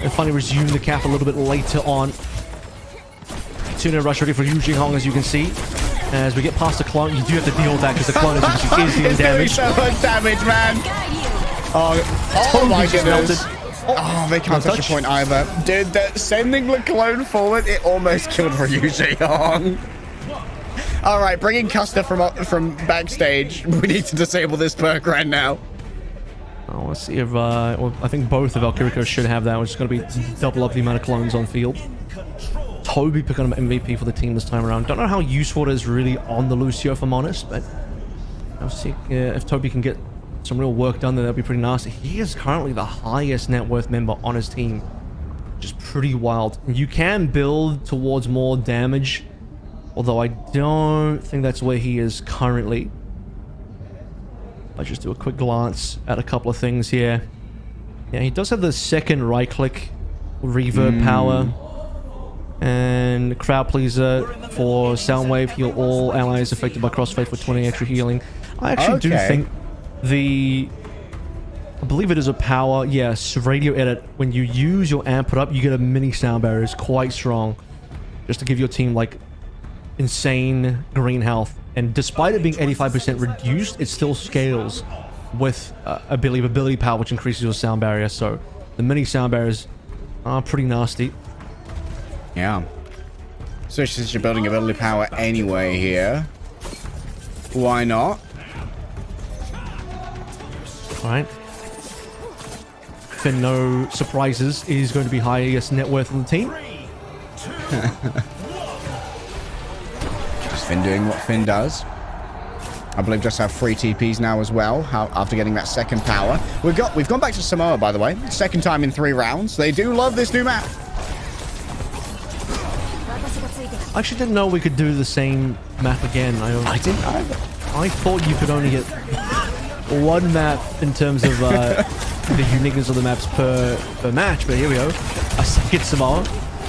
And finally resume the cap a little bit later on. Tuna rush ready for ryujehong, as you can see. As we get past the clone, you do have to deal with that because the clone is dealing damage. It's doing so much damage, man. Oh my goodness. Oh, they can't touch a point either. Dude, sending the clone forward, it almost killed ryujehong. All right, bringing Custer from backstage. We need to disable this perk right now. Oh, let's see if well, I think both of our Kiriko should have that. Which is going to be double up the amount of clones on field. Tobi picking up MVP for the team this time around. Don't know how useful it is really on the Lucio, if I'm honest, but I'll see if Tobi can get some real work done there. That'd be pretty nasty. He is currently the highest net worth member on his team, which is pretty wild. You can build towards more damage, although I don't think that's where he is currently. I'll just do a quick glance at a couple of things here. Yeah, he does have the second right click reverb power. And crowd pleaser for Soundwave. Heal all allies affected by crossfade for 20 extra healing. I actually do think I believe it is a power. Yes, radio edit. When you use your amp up, you get a mini sound barrier. It's quite strong. Just to give your team like insane green health. And despite it being 85% reduced, it still scales with ability power, which increases your sound barrier. So the mini sound barriers are pretty nasty. Yeah. So since you're building ability power anyway here, why not? Alright. Finn, no surprises, is going to be highest net worth on the team. Just Finn doing what Finn does. I believe just have 3 TPs now as well, after getting that second power. We've gone back to Samoa, by the way. Second time in 3 rounds. They do love this new map. I actually didn't know we could do the same map again. I didn't either. I thought you could only get one map in terms of the uniqueness of the maps per match, but here we go. A second Samoa.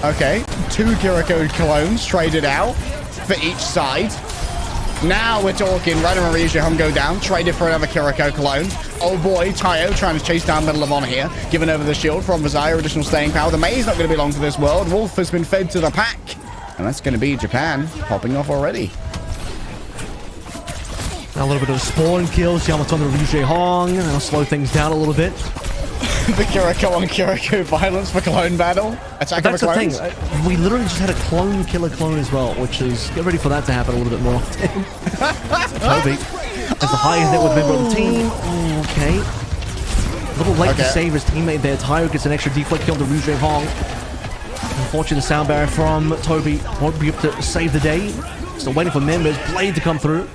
Okay, 2 Kiriko clones traded out for each side. Now we're talking. Ryder and ryujehong go down, traded for another Kiriko clone. Oh boy, Tayo trying to chase down middle of honor here. Giving over the shield from Vizire, additional staying power. The May's not going to be long for this world. Wolf has been fed to the pack. And that's going to be Japan popping off already. Now a little bit of spawn kills. YamatoN the ryujehong. That'll slow things down a little bit. The Kiriko on Kiriko violence for clone battle. Attack That's of the clones. thing. We literally just had a clone killer clone as well, which is, get ready for that to happen a little bit more often. Tobi as the highest net worth member of the team. Okay. A little late to save his teammate there. Tayo gets an extra deflect kill to ryujehong. Unfortunately, the sound barrier from Tobi won't be able to save the day. Still waiting for members. Blade to come through.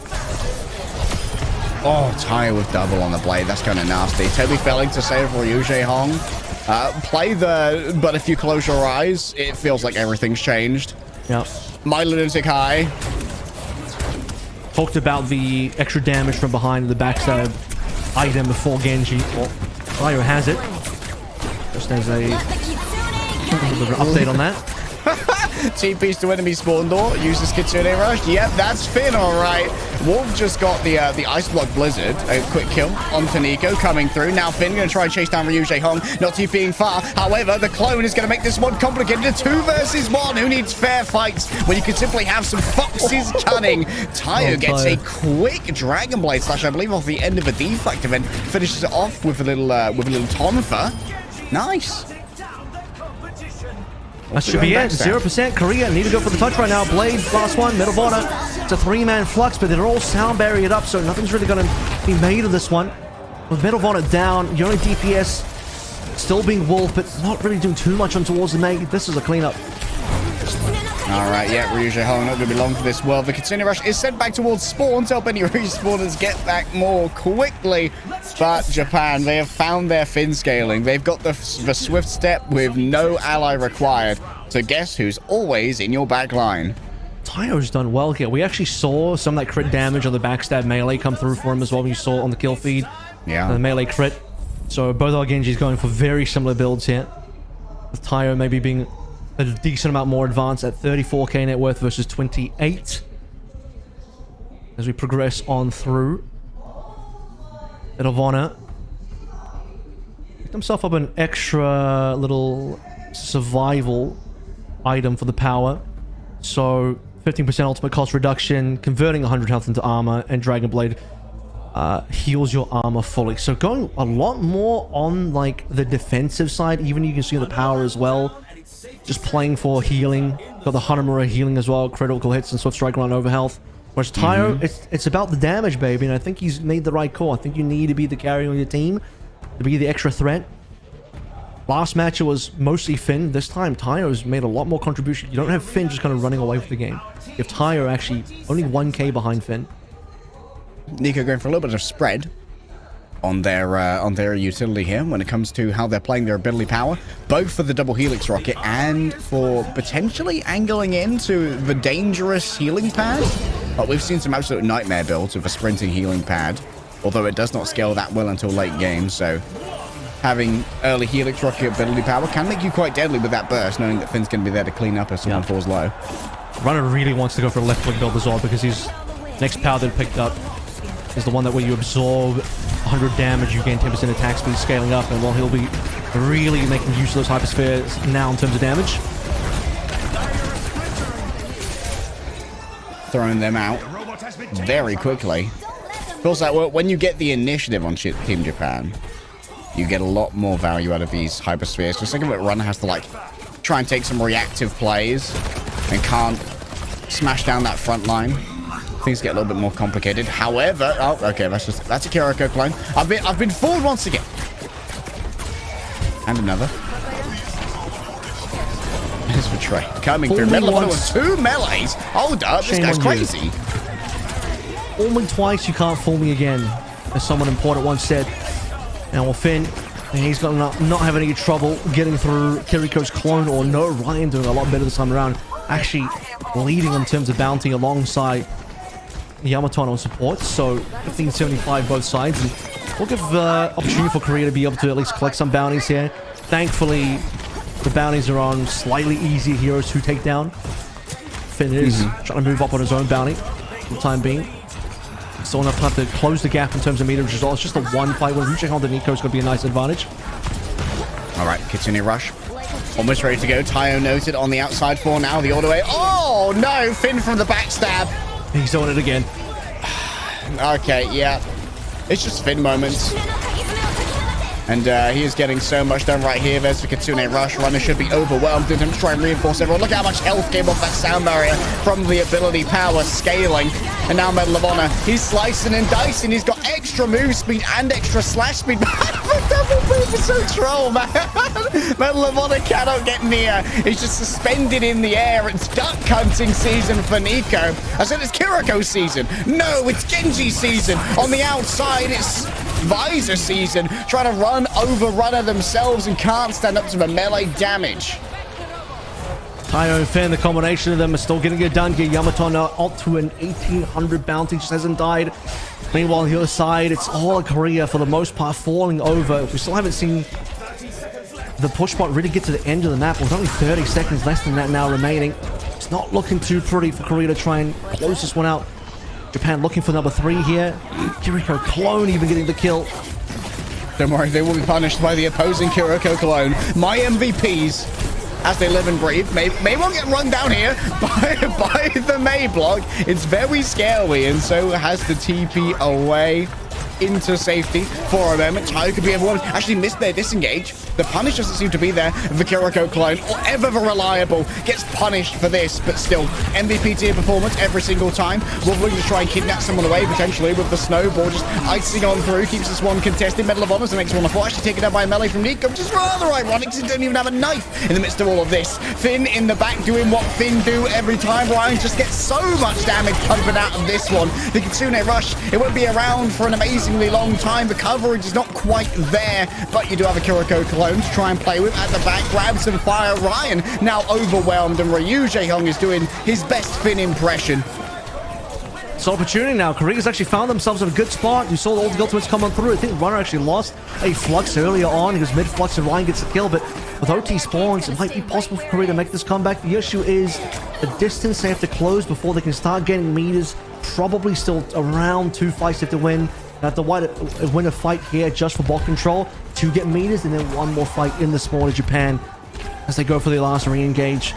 Oh, Tayo with double on the blade. That's kind of nasty. Tobi failing to save ryujehong. Play the, but if you close your eyes, it feels like everything's changed. Yeah. My lunatic high. Talked about the extra damage from behind the backstab item before Genji. Well, Tayo has it. Just as a little bit of an update on that. TP's to enemy spawn door. Uses Kitsune Rush. Yep, that's Finn, all right. Wolf just got the Ice Block Blizzard. A quick kill onto Nico coming through. Now Finn going to try and chase down ryujehong. Not TPing far. However, the clone is going to make this one complicated. A 2 versus 1. Who needs fair fights when you can simply have some foxes cunning? Tayo gets a quick Dragon Blade slash, I believe, off the end of a deflect and then finishes it off with a little Tonfa. Nice. That should be it. 0%. Korea need to go for the touch right now. Blade, last one. Middle of honor. It's a 3-man flux, but they're all sound barriered up, so nothing's really going to be made of this one. With Middle of honor down, your only DPS still being Wolf, but not really doing too much on towards the May. This is a cleanup. All right, yeah, ryujehong not going to be long for this world. The Kitsune Rush is sent back towards spawn to help any respawners get back more quickly. But Japan, they have found their Finn scaling. They've got the swift step with no ally required. So guess who's always in your back line? Tayo's done well here. We actually saw some of that crit damage on the backstab melee come through for him as well. You saw it on the kill feed. Yeah. The melee crit. So both our Genjis going for very similar builds here. With Tayo maybe being a decent amount more advanced at 34k net worth versus 28. As we progress on through. Bit of honor. Picked himself up an extra little survival item for the power. So 15% ultimate cost reduction, converting 100 health into armor, and Dragon Blade heals your armor fully. So going a lot more on like the defensive side. Even you can see the power as well. Just playing for healing. Got the Hanamura healing as well. Critical hits and Swift Strike around over health. Whereas Tayo, it's about the damage, baby. And I think he's made the right call. I think you need to be the carry on your team. To be the extra threat. Last match it was mostly Finn. This time Tayo's made a lot more contribution. You don't have Finn just kind of running away with the game. You have Tayo actually only 1k behind Finn. Nico going for a little bit of spread on their utility here when it comes to how they're playing their ability power, both for the double helix rocket and for potentially angling into the dangerous healing pad. But we've seen some absolute nightmare builds with a sprinting healing pad, although it does not scale that well until late game. So having early helix rocket ability power can make you quite deadly with that burst, knowing that Finn's going to be there to clean up if someone falls low. Runner really wants to go for a left click build as well, because his next power that he picked up is the one that where you absorb 100 damage, you gain 10% attack speed scaling up, and while he'll be really making use of those hyperspheres now in terms of damage. Throwing them out very quickly. Feels like when you get the initiative on Team Japan, you get a lot more value out of these hyperspheres. Just think of it, Runner has to like try and take some reactive plays and can't smash down that front line. Things get a little bit more complicated. However, oh, okay, that's a Kiriko clone. I've been fooled once again. And another. There's for Trey coming through. Middle of with 2 melees. Hold up, this guy's crazy. Only twice you can't fool me again, as someone important once said. And well, Finn, he's gonna not have any trouble getting through Kiriko's clone, or no, Ryan doing a lot better this time around. Actually leading in terms of bounty alongside YamatoN on support, so 1575 both sides, and we'll give opportunity for Korea to be able to at least collect some bounties here. Thankfully, the bounties are on slightly easier heroes to take down. Finn is trying to move up on his own bounty for the time being. Still enough time to close the gap in terms of meter, which is all. It's just a one fight with ryujehong to Nico is going to be a nice advantage. All right, Kitsune rush. Almost ready to go. Tayo noted on the outside for now. The all the way. Oh, no. Finn from the backstab. He's doing it again. Okay, yeah. It's just Finn moments. And he is getting so much done right here. There's the Kitsune rush. Runner should be overwhelmed. Didn't try and reinforce everyone. Look how much health came off that sound barrier from the ability power scaling. And now Medal of Honor, he's slicing and dicing. He's got extra move speed and extra slash speed. Double move is so troll, man. Medal of Honor cannot get near. He's just suspended in the air. It's duck hunting season for Nico. I said it's Kiriko season. No, it's Genji season. On the outside, it's Visor season, trying to run over Runner themselves and can't stand up to the melee damage. Tayo and Finn, the combination of them are still getting it done here. YamatoN up to an 1800 bounty, just hasn't died. Meanwhile, on the other side, it's all Korea for the most part falling over. We still haven't seen the push bot really get to the end of the map. With only 30 seconds less than that now remaining. It's not looking too pretty for Korea to try and close this one out. Japan looking for number 3 here. Kiriko clone even getting the kill. Don't worry, they will be punished by the opposing Kiriko clone. My MVPs, as they live and breathe, may well get run down here by the May block. It's very scary, and so has the TP away into safety for a moment. Tayo could be everyone. Actually missed their disengage. The punish doesn't seem to be there. The Kiriko clone, or ever reliable, gets punished for this, but still, MVP tier performance every single time. We're going to try and kidnap someone away, potentially, with the snowball just icing on through, keeps this one contested. Medal of Honor, the next one of 4, actually taken out by a melee from Nico, which is rather ironic because he doesn't even have a knife in the midst of all of this. Finn in the back doing what Finn do every time. Ryan just gets so much damage coming out of this one. The Kitsune rush, it won't be around for an amazingly long time. The coverage is not quite there, but you do have a Kiriko clone to try and play with at the back. Grabs some fire. Ryan now overwhelmed, and ryujehong is doing his best Finn impression. It's an opportunity now. Korea's actually found themselves in a good spot. You saw all the ultimates come on through. I think Runner actually lost a flux earlier on. He was mid-flux and Ryan gets the kill, but with OT spawns, it might be possible for Korea to make this comeback. The issue is the distance they have to close before they can start getting meters. Probably still around 2 fights they have to win. They have to win a fight here just for bot control to get meters, and then one more fight in the spawn of Japan as they go for their last re-engage.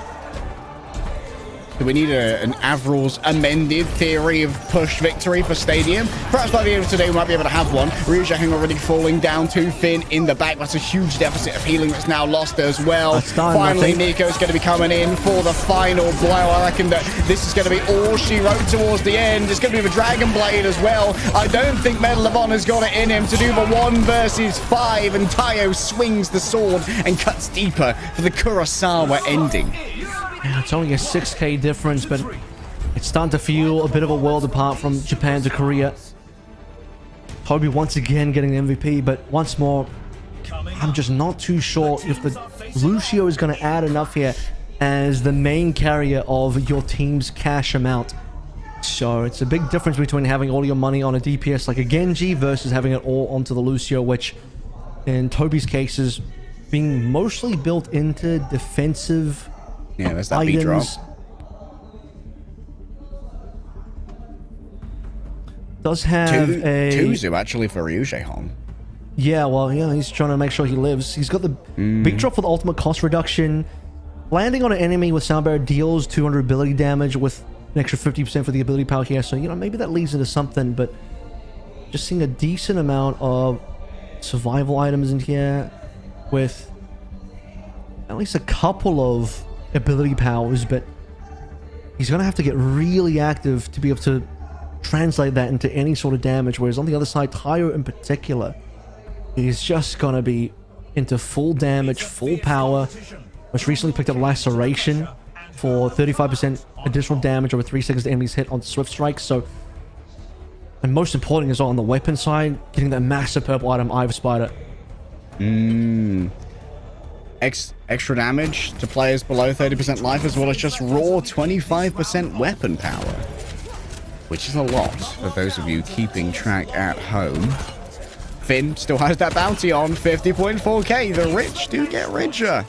Do we need an Avril's amended theory of push victory for Stadium? Perhaps by the end of today we might be able to have one. ryujehong already falling down to Finn in the back. That's a huge deficit of healing that's now lost as well. That's done, finally, Nico's going to be coming in for the final blow. I reckon that this is going to be all she wrote towards the end. It's going to be the Dragon Blade as well. I don't think Medal of Honor's got it in him to do the 1 versus 5, and Tayo swings the sword and cuts deeper for the Kurosawa ending. Yeah, it's only a 6k difference, but it's starting to feel a bit of a world apart from Japan to Korea. Tobi once again getting the MVP, but once more, I'm just not too sure if the Lucio is going to add enough here as the main carrier of your team's cash amount. So it's a big difference between having all your money on a DPS like a Genji versus having it all onto the Lucio, which in Tobi's case is being mostly built into defensive there's that beat drop. Does have a Tuzu actually for ryujehong. Yeah, well, yeah, he's trying to make sure he lives. He's got the beat drop for the ultimate cost reduction. Landing on an enemy with sound barrier deals 200 ability damage with an extra 50% for the ability power here. So, maybe that leads into something, but just seeing a decent amount of survival items in here with at least a couple of ability powers, but he's gonna have to get really active to be able to translate that into any sort of damage, whereas on the other side, Tayo in particular is just gonna be into full damage, full power. Most recently picked up Laceration for 35% additional damage over 3 seconds the enemies hit on Swift Strike. So, and most important is on the weapon side, getting that massive purple item, Ivy Spider. Extra damage to players below 30% life, as well as just raw 25% weapon power, which is a lot for those of you keeping track at home. Finn still has that bounty on 50.4k. The rich do get richer.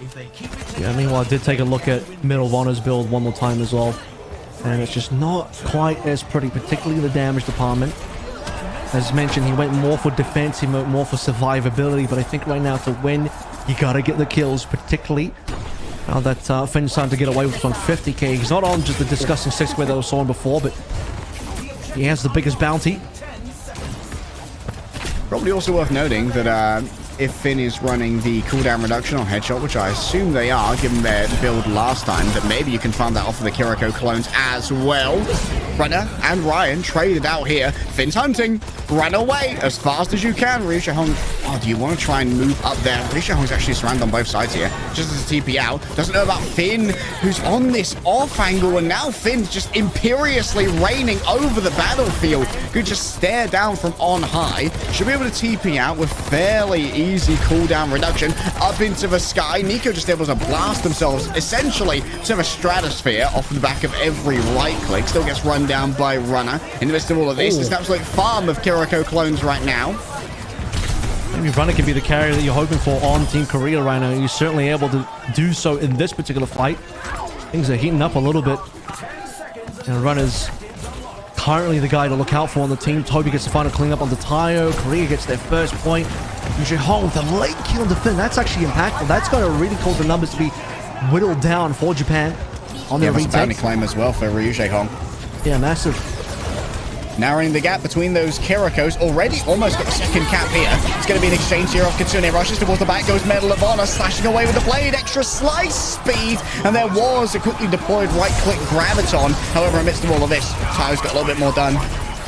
Yeah, meanwhile, I did take a look at Medal of Honor's build one more time as well, and it's just not quite as pretty, particularly in the damage department. As mentioned, he went more for defense, he went more for survivability, but I think right now to win, you gotta get the kills, particularly now that Finn's starting to get away with on 50k. He's not on just the disgusting 6-way that we saw him before, but he has the biggest bounty. Probably also worth noting that if Finn is running the cooldown reduction on headshot, which I assume they are, given their build last time, that maybe you can find that off of the Kiriko clones as well. Runner and Ryan traded out here. Finn's hunting. Run away as fast as you can. ryujehong, oh, do you want to try and move up there? ryujehong's actually surrounded on both sides here, just as a TP out. Doesn't know about Finn, who's on this off angle, and now Finn's just imperiously reigning over the battlefield. Could just stare down from on high. Should be able to TP out with fairly easy cooldown reduction up into the sky. Nico just able to blast themselves essentially to the stratosphere off the back of every right click. Still gets run down by Runner. In the midst of all of this, it's an absolute farm of Kiriko clones right now. Maybe Runner can be the carrier that you're hoping for on Team Korea right now. He's certainly able to do so in this particular fight. Things are heating up a little bit. And Runner's currently the guy to look out for on the team. Tobi gets the final cleanup on the Tayo. Korea gets their first point. ryujehong with the late kill to Finn. That's actually impactful. That's going to really cause the numbers to be whittled down for Japan on their retake. Bounty claim as well for ryujehong. Yeah, massive. Narrowing the gap between those Kirikos. Already almost got the second cap here. It's going to be an exchange here off Kitsune. Rushes towards the back, goes Medal of Honor, slashing away with the blade. Extra slice speed. And there was a quickly deployed right-click YamatoN. However, amidst of all of this, Tayo's got a little bit more done.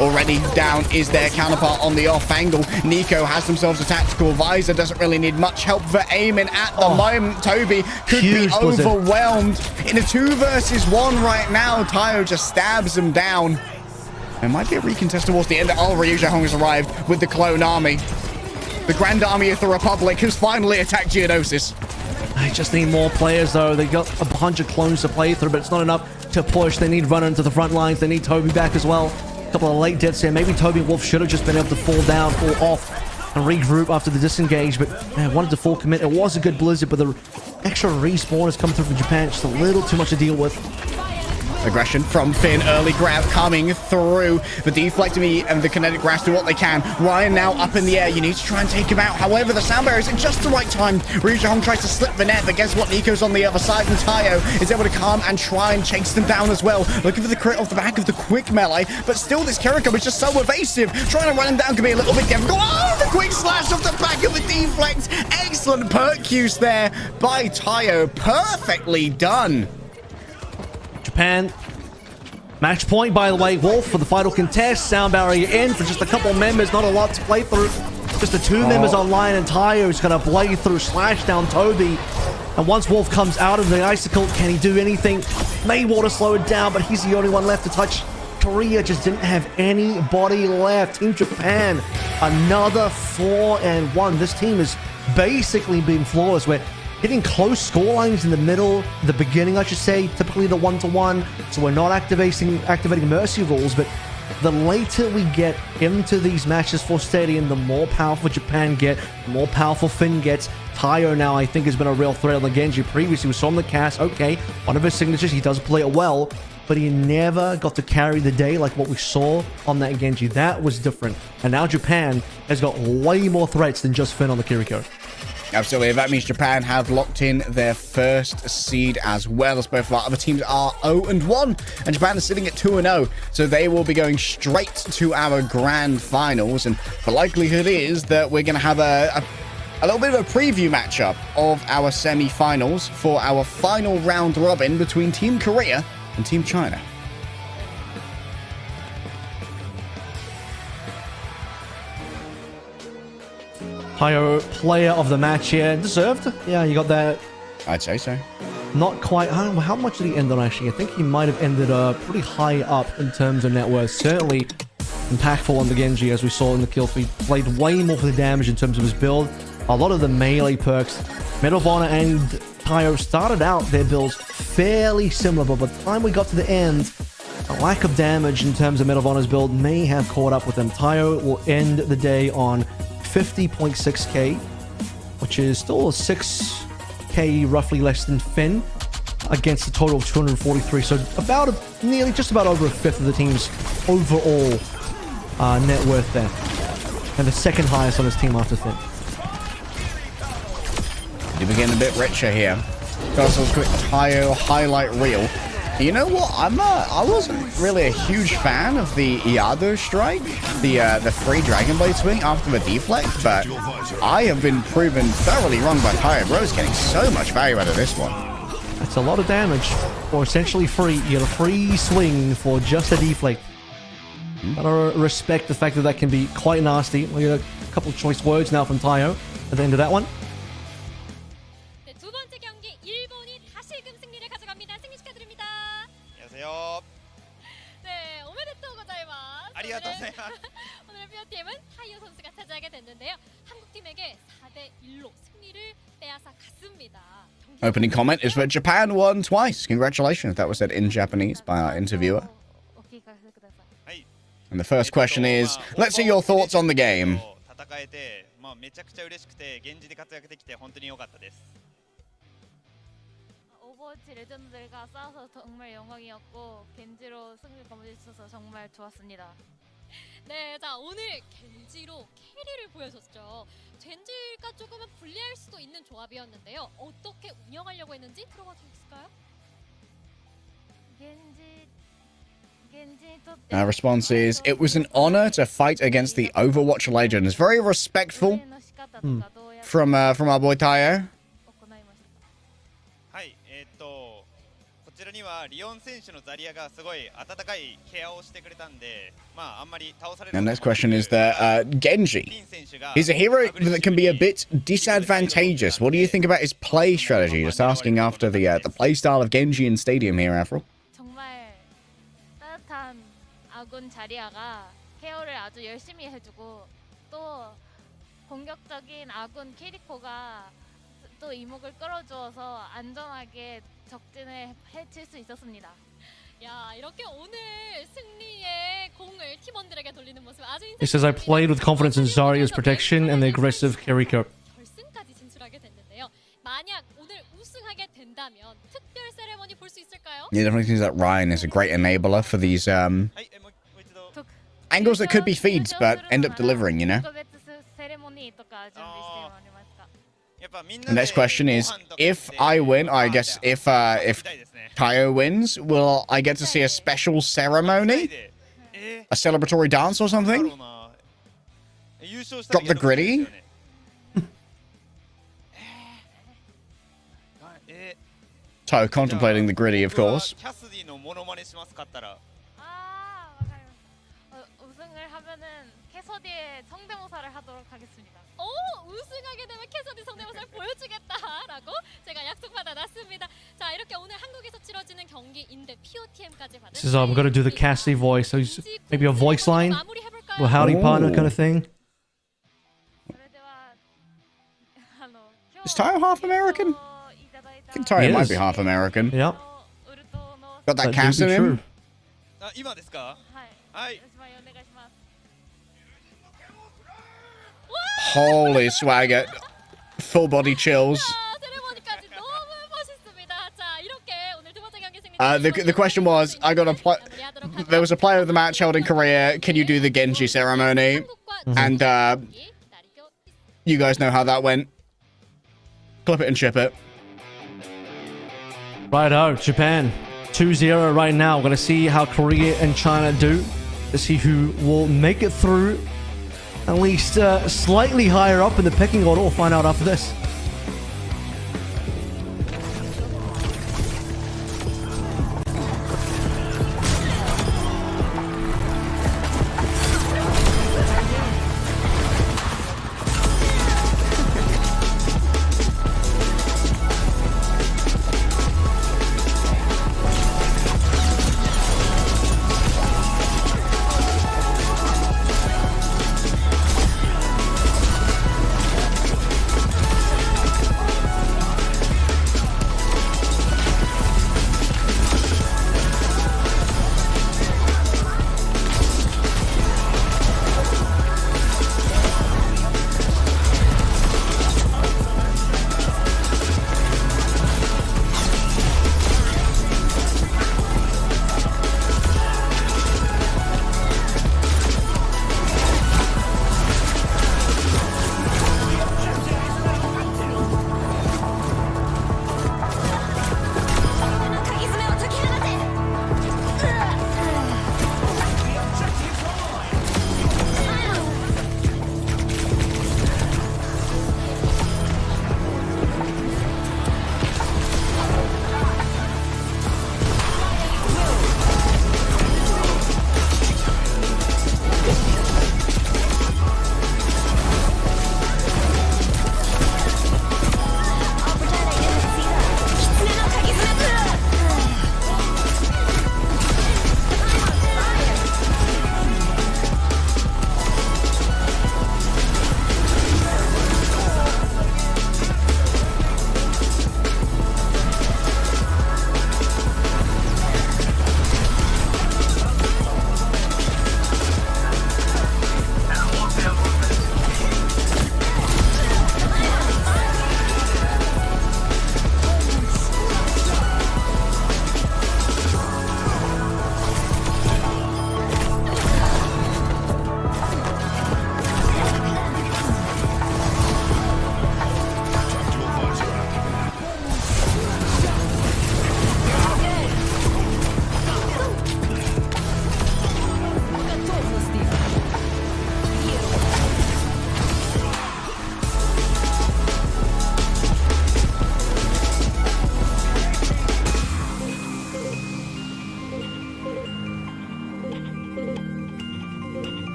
Already down is their counterpart on the off angle. Nico has themselves a tactical visor. Doesn't really need much help for aiming at the moment. Tobi could be overwhelmed. In a 2 versus 1 right now, Tayo just stabs him down. There might be a recontest towards the end. Oh, ryujehong has arrived with the clone army. The Grand Army of the Republic has finally attacked Geonosis. I just need more players, though. They got a bunch of clones to play through, but it's not enough to push. They need Runner into the front lines. They need Tobi back as well. A couple of late deaths here. Maybe Tobi and Wolf should have just been able to fall down, fall off, and regroup after the disengage, but man, wanted to full commit. It was a good blizzard, but the extra respawn has come through from Japan. Just a little too much to deal with. Aggression from Finn. Early grab coming through. The deflectomy and the kinetic grasp do what they can. Ryan now up in the air. You need to try and take him out. However, the sound barrier is in just the right time. ryujehong tries to slip the net, but guess what? Nico's on the other side, and Tayo is able to come and try and chase them down as well. Looking for the crit off the back of the quick melee, but still this Kiriko is just so evasive. Trying to run him down can be a little bit difficult. Oh, the quick slash off the back of the deflect. Excellent perk use there by Tayo. Perfectly done. Japan. Match point, by the way. Wolf for the final contest. Sound barrier in for just a couple members. Not a lot to play through. Just the 2 members online, and Tayo is going to blade through, slash down Tobi. And once Wolf comes out of the icicle, can he do anything? Maywater slow it down, but he's the only one left to touch. Korea just didn't have anybody left. Team Japan, another 4-1. This team has basically been flawless. We're hitting close score lines in the middle, the beginning, I should say, typically the 1-to-1. So we're not activating mercy rules, but the later we get into these matches for Stadium, the more powerful Japan get, the more powerful Finn gets. Tayo now, I think, has been a real threat on the Genji. Previously, we saw him the cast. Okay, one of his signatures, he does play it well, but he never got to carry the day like what we saw on that Genji. That was different. And now Japan has got way more threats than just Finn on the Kiriko. Absolutely. That means Japan have locked in their first seed as well, as both of our other teams are 0-1. And Japan is sitting at 2-0. So they will be going straight to our grand finals. And the likelihood is that we're going to have a little bit of a preview matchup of our semi-finals for our final round robin between Team Korea and Team China. Tayo, player of the match here. Deserved. Yeah, you got that. I'd say so. Not quite. I don't know, how much did he end on, actually? I think he might have ended pretty high up in terms of net worth. Certainly impactful on the Genji, as we saw in the kill feed. Played way more for the damage in terms of his build. A lot of the melee perks. Medal of Honor and Tayo started out their builds fairly similar, but by the time we got to the end, a lack of damage in terms of Medal of Honor's build may have caught up with them. Tayo will end the day on 50.6k, which is still 6k roughly less than Finn, against a total of 243. So about nearly just about over a fifth of the team's overall net worth there. And the second highest on his team after Finn. You begin a bit richer here. Got a quick Tayo highlight reel. You know what? I wasn't really a huge fan of the Iado strike, the free Dragon Blade swing after the deflect, but I have been proven thoroughly wrong by Tayo. Bro's getting so much value out of this one. That's a lot of damage for essentially free. You get a free swing for just a deflect. Gotta respect the fact that that can be quite nasty. We got a couple of choice words now from Tayo at the end of that one. 네, 두 번째 경기 일본이 다시금 승리를 가져갑니다. 승리 축하드립니다. 안녕하세요. 네, 오메데토 고자이마스. 오늘 피어팀은 타이어 선수가 차지하게 됐는데요. 한국팀에게 4대1로 승리를 빼앗아 갔습니다. Opening comment is that Japan won twice. Congratulations. That was said in Japanese by our interviewer. And the first question is, let's see your thoughts on the game. 戦えて、めちゃくちゃ嬉しくて、現地で活躍できて本当に良かったです。 오버워치 레전드들과 싸워서 정말 영광이었고 겐지로 승리를 거머쥘 수 있어서 정말 좋았습니다. 네, 자 오늘 겐지로 캐리를 보여줬죠. 겐지가 조금은 불리할 수도 있는 조합이었는데요. 어떻게 운영하려고 했는지 들어봐 주실까요? Our response is, it was an honor to fight against the Overwatch legends. Very respectful from our boy Tayo. はい、こちらにはリオン選手のザリアがすごい温かいケアをしてくれたんで、あんまり倒される。And next question is that Genji. He's a hero that can be a bit disadvantageous. What do you think about his play strategy? Just asking after the play style of Genji in Stadium here, Avril. 정말 따뜻한 아군 자리아가 케어를 아주 열심히 해주고 또 공격적인 아군 키리코가 또 이목을 끌어주어서 안전하게 적진을 해칠 수 있었습니다. 야, 이렇게 오늘 승리의 공을 팀원들에게 돌리는 모습 아주 He says, I played with confidence in Zarya's protection and the aggressive Kiriko. 결승까지 진출하게 됐는데요. 만약 오늘 우승하게 된다면 특별 세레머니 볼 수 있을까요? Yeah, definitely seems that Ryan is a great enabler for these angles that could be feeds, but end up delivering, you know? The next question is, if I win, I guess if Tayo wins, will I get to see a special ceremony? A celebratory dance or something? Drop the gritty? Tayo contemplating the gritty, of course. 우승을 하면은 캐서디의 성대모사를 하도록 하겠습니다. 오, 우승하게 되면 캐서디 성대모사를 보여주겠다라고 제가 약속받아놨습니다. 자, 이렇게 오늘 한국에서 치러지는 경기인데 POTM까지 받은. Says, I'm gonna do the Cassie voice. So maybe a voice line, or howdy partner kind of thing. Is Tayo half American? I think Tayo might be half American. Yep. Got that cast in him. Holy swagger. Full body chills. The question was, there was a player of the match held in Korea. Can you do the Genji ceremony? And you guys know how that went. Clip it and ship it. Righto, Japan 2-0 right now. We're gonna see how Korea and China do. To see who will make it through. At least slightly higher up in the pecking order. We'll find out after this.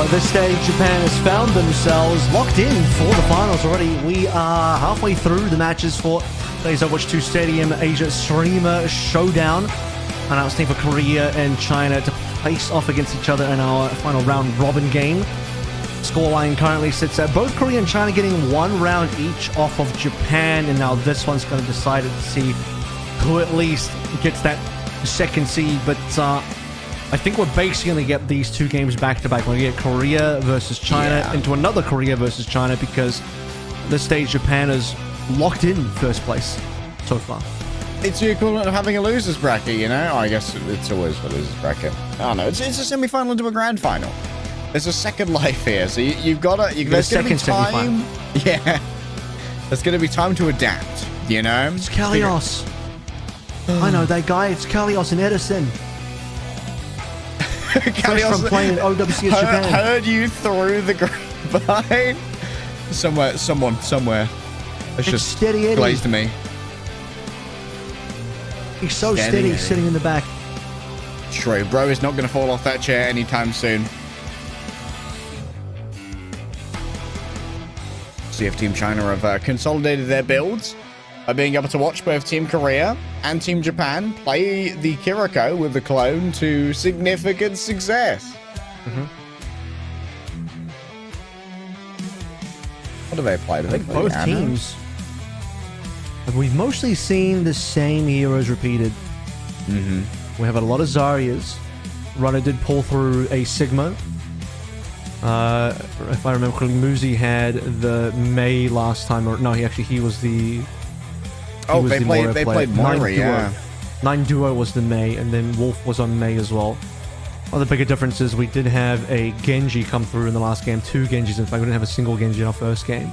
At this stage, Japan has found themselves locked in for the finals already. We are halfway through the matches for today's Overwatch 2 Stadium Asia Streamer Showdown. And now it's time for Korea and China to face off against each other in our final round robin game. Scoreline currently sits at both Korea and China getting 1 round each off of Japan. And now this one's going to decide to see who at least gets that second seed. But I think we're basically going to get these 2 games back to back. We're going to get Korea versus China into another Korea versus China, because at this stage Japan is locked in first place so far. It's the equivalent of having a loser's bracket, you know? I guess it's always a loser's bracket. I don't know. It's a semi-final into a grand final. There's a second life here, so you've got to... There's going to be time... Yeah. There's going to be time to adapt, you know? It's Kalios. I know that guy. It's Kalios and Edison. Kalios from playing OWC Japan. Heard you through the grapevine. Somewhere. It's just Steady Eddie. glazed to me. He's so steady sitting in the back. True, bro is not going to fall off that chair anytime soon. See if Team China have consolidated their builds by being able to watch both Team Korea and Team Japan play the Kiriko with the clone to significant success. What do they play? Do they play Both teams. We've mostly seen the same heroes repeated. We have a lot of Zaryas. Runner did pull through a Sigma. If I remember correctly, Muzi had the Mei last time. Or no, he was the... They played Moira, yeah. 9 Duo was the Mei, and then Wolf was on Mei as well. One of the bigger differences, we did have a Genji come through in the last game. 2 Genjis, in fact. We didn't have a single Genji in our first game.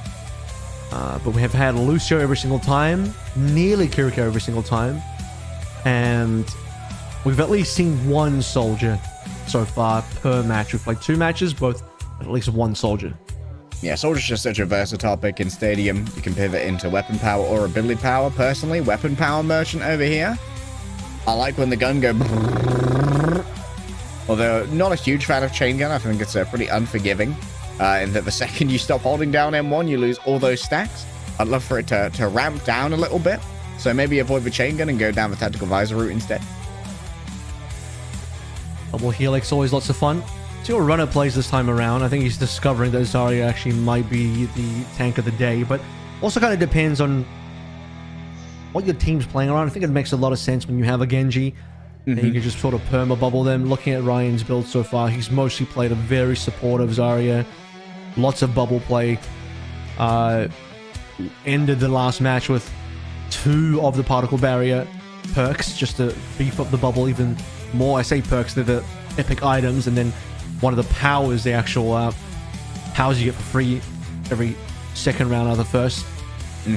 But we have had Lucio every single time, nearly Kiriko every single time, and we've at least seen 1 soldier so far per match. We've played 2 matches, both at least 1 soldier. Yeah, soldier's just such a versatile pick in Stadium. You can pivot into weapon power or ability power. Personally, weapon power merchant over here. I like when the gun go... Although, not a huge fan of chain gun. I think it's pretty unforgiving. In that the second you stop holding down M1, you lose all those stacks. I'd love for it to ramp down a little bit. So maybe avoid the chain gun and go down the tactical visor route instead. Double Helix, always lots of fun. See what Runner plays this time around. I think he's discovering that Zarya actually might be the tank of the day, but also kind of depends on what your team's playing around. I think it makes a lot of sense when you have a Genji, and you can just sort of perma bubble them. Looking at Ryan's build so far, he's mostly played a very supportive Zarya. Lots of bubble play. Ended the last match with 2 of the particle barrier perks just to beef up the bubble even more. I say perks, they're the epic items, and then one of the powers, the actual powers you get for free every second round out of the first.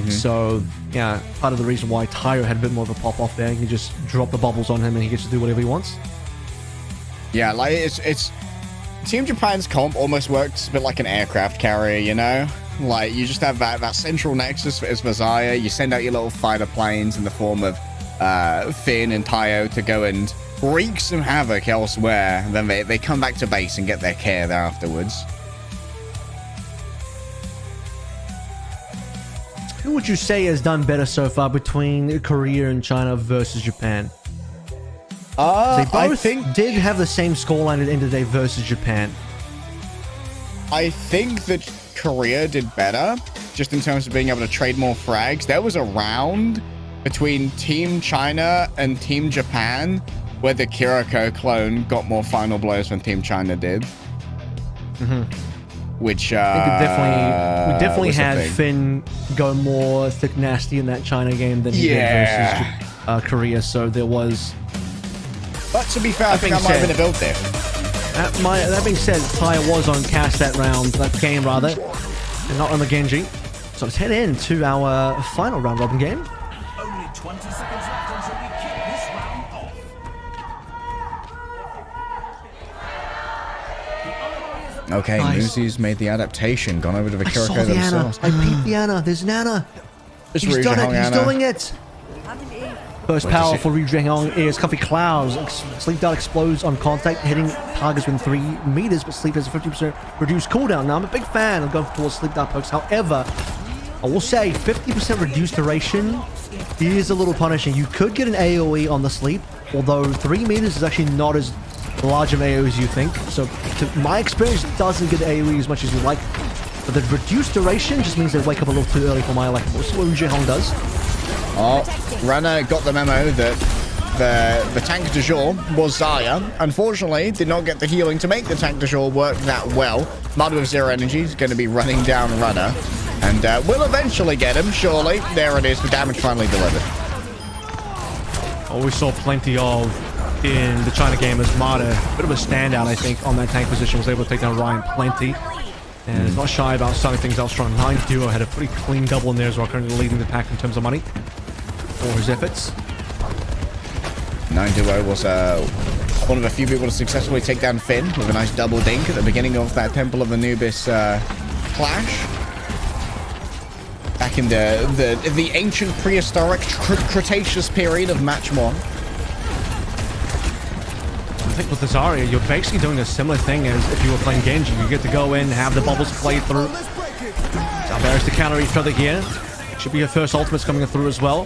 So yeah, part of the reason why Tyro had a bit more of a pop off there. You can just drop the bubbles on him and he gets to do whatever he wants. Yeah, like it's Team Japan's comp almost works a bit like an aircraft carrier, you know? Like, you just have that central nexus as Vazaya. You send out your little fighter planes in the form of Finn and Tayo to go and wreak some havoc elsewhere. And then they come back to base and get their care there afterwards. Who would you say has done better so far between Korea and China versus Japan? They both did have the same scoreline at the end of the day versus Japan. I think that Korea did better, just in terms of being able to trade more frags. There was a round between Team China and Team Japan where the Kiriko clone got more final blows than Team China did. Which I think we definitely had Finn go more thick nasty in that China game than he did versus Korea. So there was. But to be fair, I think I might have been a build there. That being said, Tyre was on cast that game rather, and not on the Genji. So let's head into our final round robin game. Only 20 seconds left until we kick this round off. Okay, Nice. Muzi's made the adaptation, gone over to the I saw Kiriko the Ana. themselves. I peeped the Ana. There's an Ana. It's He's done it. ryujehong He's Ana. doing it. First power for ryujehong is Comfy Clouds. Sleep Dart explodes on contact, hitting targets within 3 meters, but Sleep has a 50% reduced cooldown. Now, I'm a big fan of going towards Sleep Dart perks. However, I will say 50% reduced duration is a little punishing. You could get an AoE on the Sleep, although 3 meters is actually not as large of AoE as you think. So, to my experience, it doesn't get AoE as much as you like. But the reduced duration just means they wake up a little too early for my liking. We'll see what ryujehong does. Oh, Runner got the memo that the tank du jour was Zarya. Unfortunately, did not get the healing to make the tank du jour work that well. MADA with 0 energy is going to be running down Runner. And we'll eventually get him, surely. There it is, the damage finally delivered. Oh, we saw plenty of in the China game as MADA. A bit of a standout, I think, on that tank position. Was able to take down Ryan plenty. And is not shy about starting things out strong. 9 duo had a pretty clean double in there as well, currently leading the pack in terms of money for his efforts. 9 duo was one of a few people to successfully take down Finn with a nice double dink at the beginning of that Temple of Anubis clash. Back in the ancient prehistoric Cretaceous period of match 1. I think with the Zarya, you're basically doing a similar thing as if you were playing Genji. You get to go in, have the bubbles play through. Zarya's to counter each other here. Should be her first ultimates coming through as well.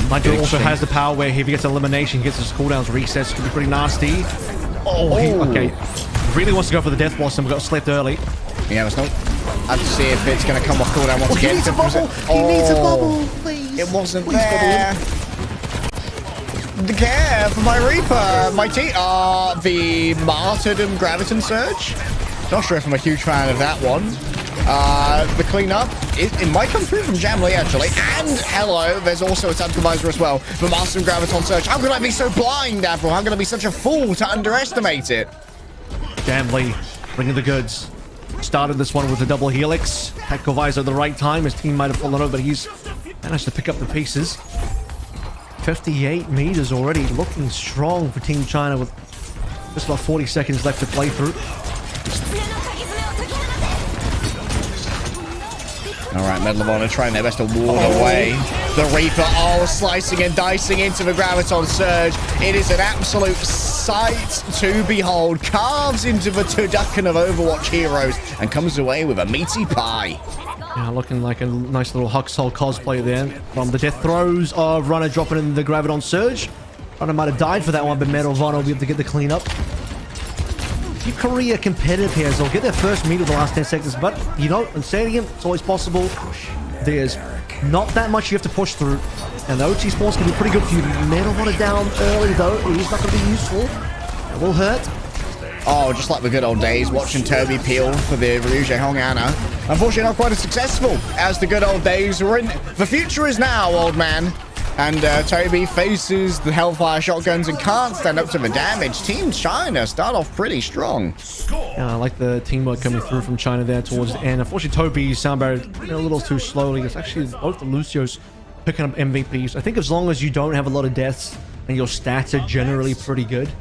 Nico also has the power where if he gets elimination, he gets his cooldowns resets. Could be pretty nasty. Okay. Really wants to go for the Death Blossom, got slept early. Yeah, it's not. I'd see if it's going to come off cooldown once again. He needs a bubble! He needs a bubble, please! It wasn't there. The care for my Reaper, my the Martyrdom Graviton Surge. Not sure if I'm a huge fan of that one. The cleanup, it might come through from Jamlee actually. And hello, there's also a Tantalizer as well. The Martyrdom Graviton Surge. How could I be so blind, Avril? How could I be such a fool to underestimate it? Jamlee bringing the goods. Started this one with a double helix. Tactical visor at the right time. His team might have fallen over, but he's managed to pick up the pieces. 58 meters already, looking strong for Team China with just about 40 seconds left to play through. All right, Medal of Honor trying their best to ward away the Reaper. Oh, slicing and dicing into the Graviton Surge. It is an absolute sight to behold. Carves into the turducken of Overwatch heroes and comes away with a meaty pie. Yeah, looking like a nice little Huxhole cosplay there. From the death throws of Runner dropping in the Graviton Surge. Runner might have died for that one, but Medal of Honor will be able to get the cleanup. Keep Korea competitive here, so they'll get their first meet of the last 10 seconds. But, you know, in Stadium, it's always possible. There's not that much you have to push through. And the OT spawns can be pretty good for you. Medal of Honor down early, though. He's not going to be useful. It will hurt. Oh, just like the good old days, watching Toby peel for the ryujehong Anna. Unfortunately, not quite as successful as the good old days. We're in. The future is now, old man. And Toby faces the Hellfire shotguns and can't stand up to the damage. Team China start off pretty strong. Yeah, I like the teamwork coming through from China there towards the end. Unfortunately, Toby's sound barrier a little too slowly. It's actually both the Lucios picking up MVPs. I think as long as you don't have a lot of deaths and your stats are generally pretty good.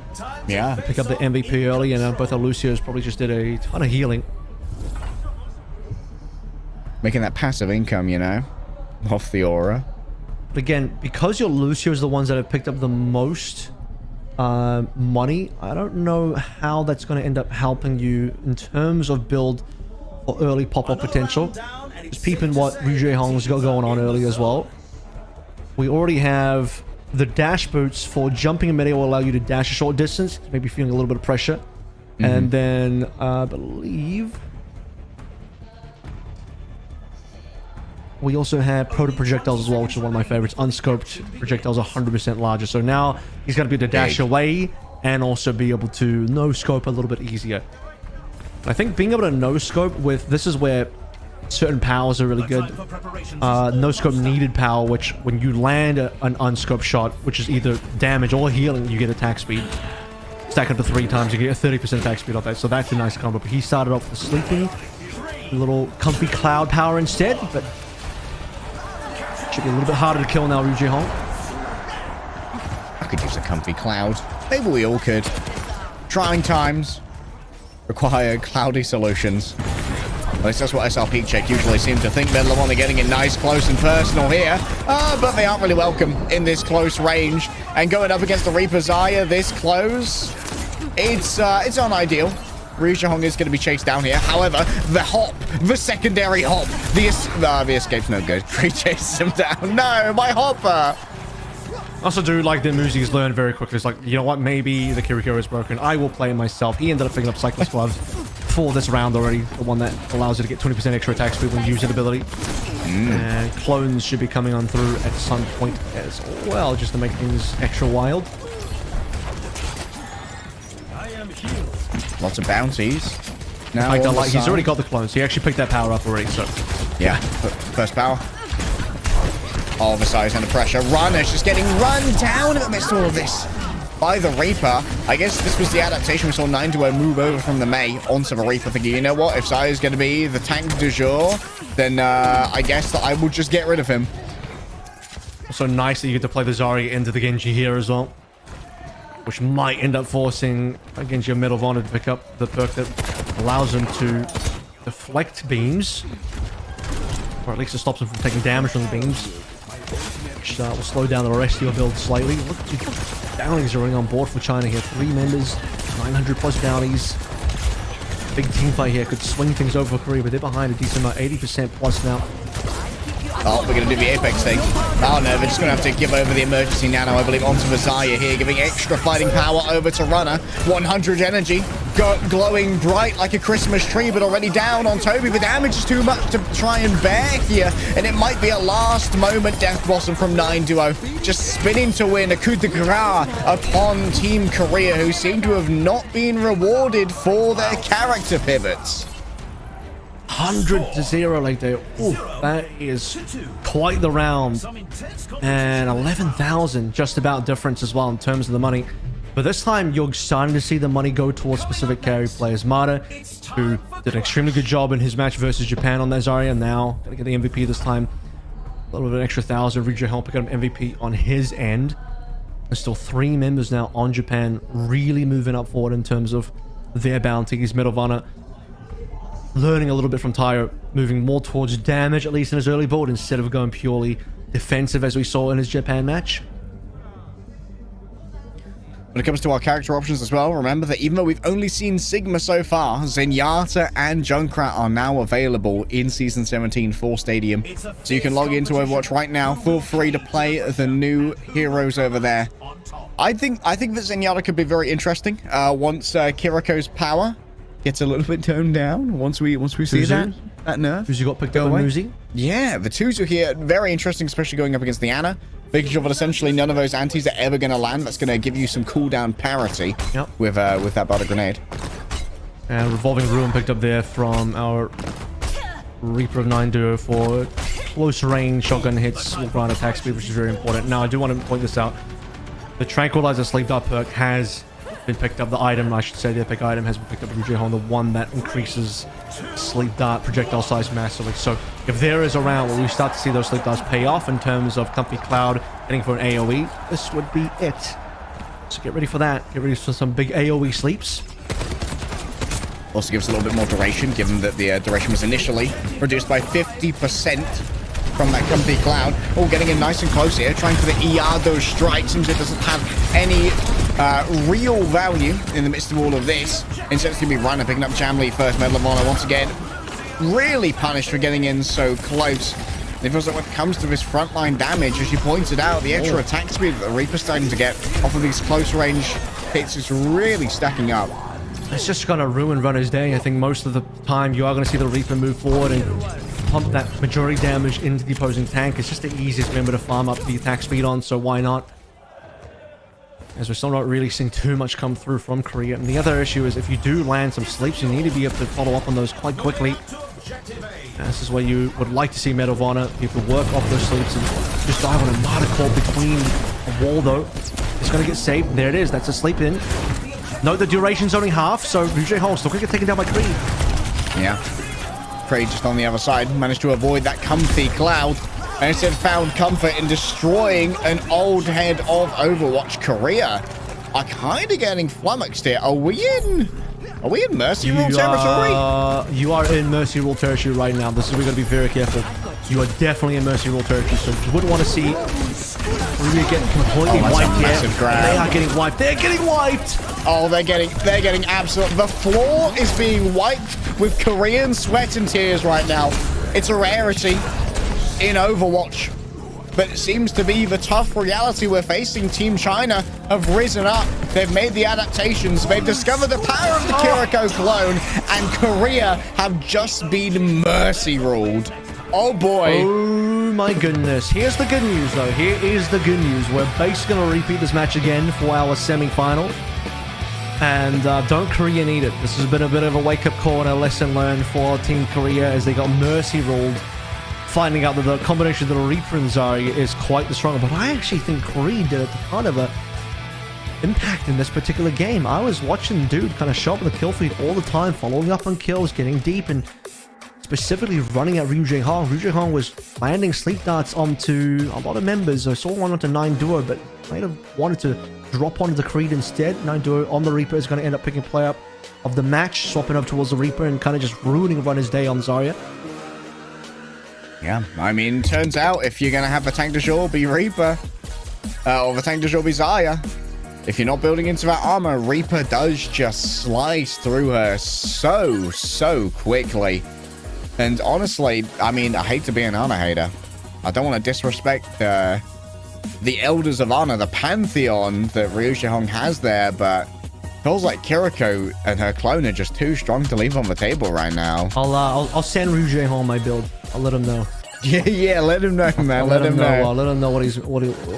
Yeah. Pick up the MVP early, and both our Lucios probably just did a ton of healing. Making that passive income, you know, off the aura. But again, because your Lucios are the ones that have picked up the most money, I don't know how that's going to end up helping you in terms of build or early pop-up potential. Just peeping what ryujehong's got going on early as well. We already have the dash boots for jumping in midair will allow you to dash a short distance, maybe feeling a little bit of pressure. And then I believe we also have proto projectiles as well, which is one of my favorites. Unscoped projectiles are 100% larger. So now he's got to be able to dash away and also be able to no scope a little bit easier. I think being able to no scope with this is where certain powers are really good. No scope needed power, which when you land an unscoped shot, which is either damage or healing, you get attack speed. Stack up to 3 times, you get a 30% attack speed off that. So that's a nice combo. But he started off with sleeping, a little comfy cloud power instead, but should be a little bit harder to kill now, ryujehong. I could use a comfy cloud. Maybe we all could. Trying times require cloudy solutions. At least that's what SRP Check usually seem to think. MADA getting it nice, close, and personal here. But they aren't really welcome in this close range. And going up against the Reaper Zaya this close, it's unideal. ryujehong is going to be chased down here. However, the hop, the secondary hop, the escape's no good. Chases him down. No, my hopper. I also do like that Muzi's learned very quickly. It's like, you know what, maybe the Kiriko is broken. I will play it myself. He ended up picking up Cyclist Gloves for this round already. The one that allows you to get 20% extra attack speed when using ability. And clones should be coming on through at some point as well, just to make things extra wild. Lots of bounties. Now he's already got the clones. He actually picked that power up already, so... Yeah, first power. All of a size under pressure. Runner's just getting run down in the midst of all of this by the Reaper. I guess this was the adaptation. We saw 9-2 move over from the Mei onto the Reaper, thinking, you know what? If Zaya's going to be the tank du jour, then I guess that I will just get rid of him. Also nice that you get to play the Zarya into the Genji here as well, which might end up forcing Genji or MADA to pick up the perk that allows him to deflect beams, or at least it stops him from taking damage from the beams, which will slow down the rest of your build slightly. Look at the bounties are running on board for China here. 3 members, 900 plus bounties. Big team fight here could swing things over for Korea, but they're behind a decent amount, 80% plus now. Oh, we're going to do the Apex thing. Oh no, they're just going to have to give over the emergency nano, I believe, onto the Zaya here, giving extra fighting power over to Runner. 100 energy, glowing bright like a Christmas tree, but already down on Tobi. The damage is too much to try and bear here, and it might be a last moment death blossom from 9-2. Just spinning to win a coup de grace upon Team Korea, who seem to have not been rewarded for their character pivots. 100-0 like that. Ooh, that is quite the round. And 11,000 just about difference as well in terms of the money. But this time you're starting to see the money go towards specific carry players. MADA, who did an extremely good job in his match versus Japan on that Zarya, now gonna get the MVP this time. A little bit of an extra 1,000. ryujehong pick up an MVP on his end. There's still 3 members now on Japan, really moving up forward in terms of their bounties. MADA learning a little bit from Tyro, moving more towards damage, at least in his early build, instead of going purely defensive as we saw in his Japan match. When it comes to our character options as well, remember that even though we've only seen Sigma so far, Zenyatta and Junkrat are now available in Season 17 for Stadium. So you can log into Overwatch right now. Feel free to play the new heroes over there. I think that Zenyatta could be very interesting once Kiriko's power gets a little bit toned down. Once we see that nerf. Muzi got picked up by Muzi. Yeah, the Tuzu here, very interesting, especially going up against the Ana. Making sure that essentially none of those antis are ever going to land. That's going to give you some cooldown parity with that butter grenade. And Revolving Ruin picked up there from our Reaper of 9-2 for close range shotgun hits with ground attack speed, which is very important. Now, I do want to point this out. The Tranquilizer Sleep Dart perk has been picked up. The item, I should say, the epic item has been picked up by ryujehong, the one that increases sleep dart projectile size massively. So if there is a round where we start to see those sleep darts pay off in terms of Comfy Cloud heading for an AoE, this would be it. So get ready for that. Get ready for some big AoE sleeps. Also gives a little bit more duration, given that the duration was initially reduced by 50% from that Comfy Cloud. Oh, getting in nice and close here, trying for the Iado strike. Seems it doesn't have any real value in the midst of all of this. Instead, it's going to be Runner picking up Jamlee first. MADA once again really punished for getting in so close. It feels like when it comes to his frontline damage, as you pointed out, the extra attack speed that the Reaper's starting to get off of these close range hits is really stacking up. It's just going to ruin Runner's day. I think most of the time you are going to see the Reaper move forward and pump that majority damage into the opposing tank. It's just the easiest member to farm up the attack speed on, so why not? As we're still not really seeing too much come through from Korea. And the other issue is if you do land some sleeps, you need to be able to follow up on those quite quickly. And this is where you would like to see MADA be able to work off those sleeps and just dive on a MADA caught between a wall though. It's going to get saved. There it is. That's a sleep in. Note the duration's only half, so ryujehong still going to get taken down by Creed. Yeah. Creed just on the other side managed to avoid that Comfy Cloud. And instead found comfort in destroying an old head of Overwatch. Korea are kind of getting flummoxed here. Are we in Are we in Mercy Rule territory? You are in Mercy Rule territory right now. This is where we got to be very careful. You are definitely in Mercy Rule territory, so you wouldn't want to see Ryu get completely wiped here. They are getting wiped. They're getting wiped. Oh, they're getting absolute. The floor is being wiped with Korean sweat and tears right now. It's a rarity in Overwatch, but it seems to be the tough reality we're facing. Team China have risen up. They've made the adaptations. They've discovered the power of the Kiriko clone, and Korea have just been mercy ruled. Oh boy. Oh my goodness. Here's the good news though. Here is the good news. We're basically going to repeat this match again for our semi-final. And don't Korea need it. This has been a bit of a wake-up call and a lesson learned for Team Korea as they got mercy ruled, finding out that the combination of the Reaper and Zarya is quite the stronger. But I actually think Korea did a ton of a impact in this particular game. I was watching dude kind of show up with the kill feed all the time, following up on kills, getting deep, and specifically running at ryujehong. ryujehong was landing sleep darts onto a lot of members. I saw one onto 9 Duo, but might have wanted to drop onto the Creed instead. 9 Duo on the Reaper is going to end up picking play up of the match, swapping up towards the Reaper and kind of just ruining Runner's day on Zarya. Yeah, I mean, turns out if you're going to have a tank de jour be Reaper, or the tank de jour be Zarya, if you're not building into that armor, Reaper does just slice through her so quickly. And honestly, I mean, I hate to be an honor hater. I don't want to disrespect the Elders of Honor, the pantheon that ryujehong has there, but feels like Kiriko and her clone are just too strong to leave on the table right now. I'll send ryujehong my build. I'll let him know. Yeah, let him know, man. Let him know. I'll let him know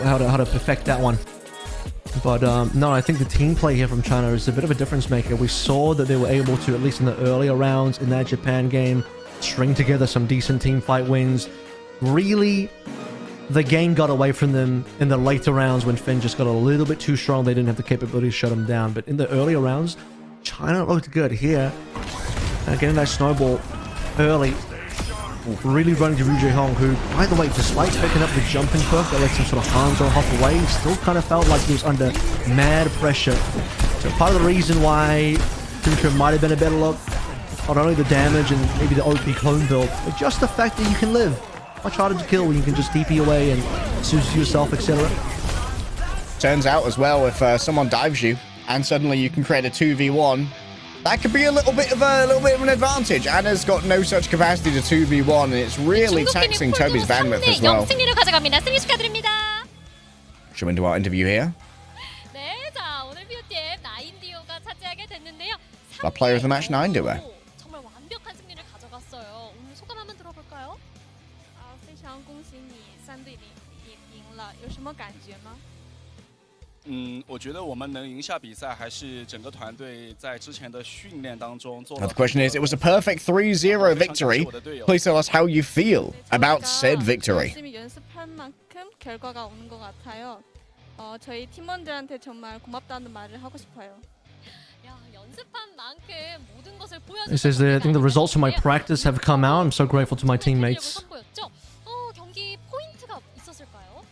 how to perfect that one. But no, I think the team play here from China is a bit of a difference maker. We saw that they were able to, at least in the earlier rounds in that Japan game, string together some decent team fight wins. Really, the game got away from them in the later rounds when Finn just got a little bit too strong. They didn't have the capability to shut them down. But in the earlier rounds, China looked good here. Getting that snowball early. Really running to ryujehong, who, by the way, despite picking up the jumping perk that lets him sort of Hanzo hop away, he still kind of felt like he was under mad pressure. So part of the reason why Tuntra might have been a better look, not only the damage and maybe the OP clone build, but just the fact that you can live. Much harder to kill when you can just TP away and Suzu yourself, etc. Turns out as well, if someone dives you and suddenly you can create a 2v1, that could be a little bit of an advantage. Anna's got no such capacity to 2v1, and it's really taxing Tobi's bandwidth as well. Should we into our interview here? Our player of the match, 9 Duo. The question is, it was a perfect 3-0 victory. Please tell us how you feel about said victory. 저희 팀원들한테 정말 고맙다는 말을 하고 싶어요. It says that I think the results of my practice have come out. I'm so grateful to my teammates.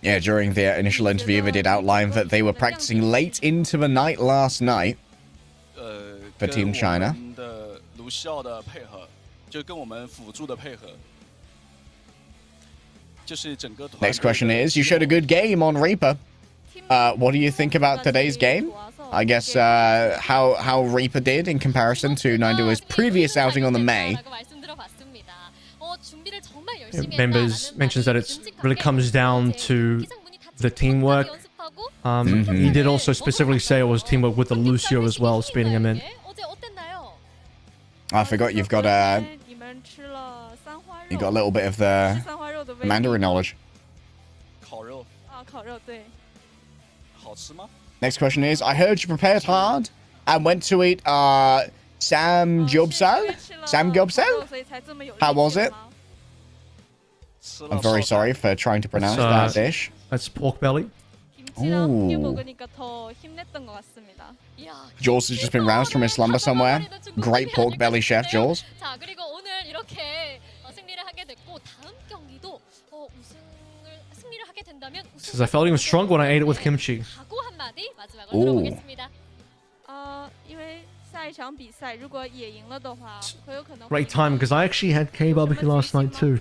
Yeah, during their initial interview, they did outline that they were practicing late into the night last night for Team China. Next question is, you showed a good game on Reaper. What do you think about today's game? I guess how Reaper did in comparison to 9duo's previous outing on the May. Members mentions that it really comes down to the teamwork. He did also specifically say it was teamwork with the Lucio as well, spinning him in. I forgot you've got a little bit of the Mandarin knowledge. Next question is, I heard you prepared hard and went to eat samgyeopsal? How was it? I'm very sorry for trying to pronounce that dish. That's pork belly. Ooh. Jules has just been roused from his slumber somewhere. Great pork belly chef, Jules. Says I felt even stronger when I ate it with kimchi. Ooh. 下一场比赛如果也赢了的话，很有可能 Great time because I actually had K barbecue last night too.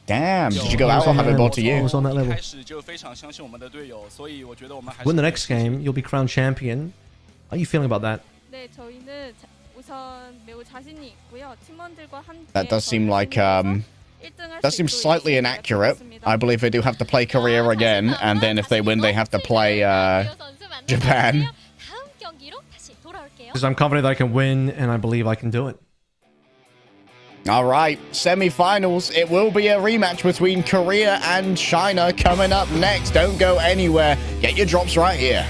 Damn, did you go out or have it brought to I you? was on that level. 开始就非常相信我们的队友，所以我觉得我们还是 Win the next game, you'll be crowned champion. How are you feeling about that? 네, 저희는 우선 매우 자신이 있고요. 팀원들과 함께 That does seem like 1등 that seems slightly inaccurate. I believe they do have to play Korea again, and then if they win, they have to play Japan. 다음 경기로 다시 돌아올게요. Because I'm confident that I can win, and I believe I can do it. All right, semi-finals. It will be a rematch between Korea and China coming up next. Don't go anywhere. Get your drops right here.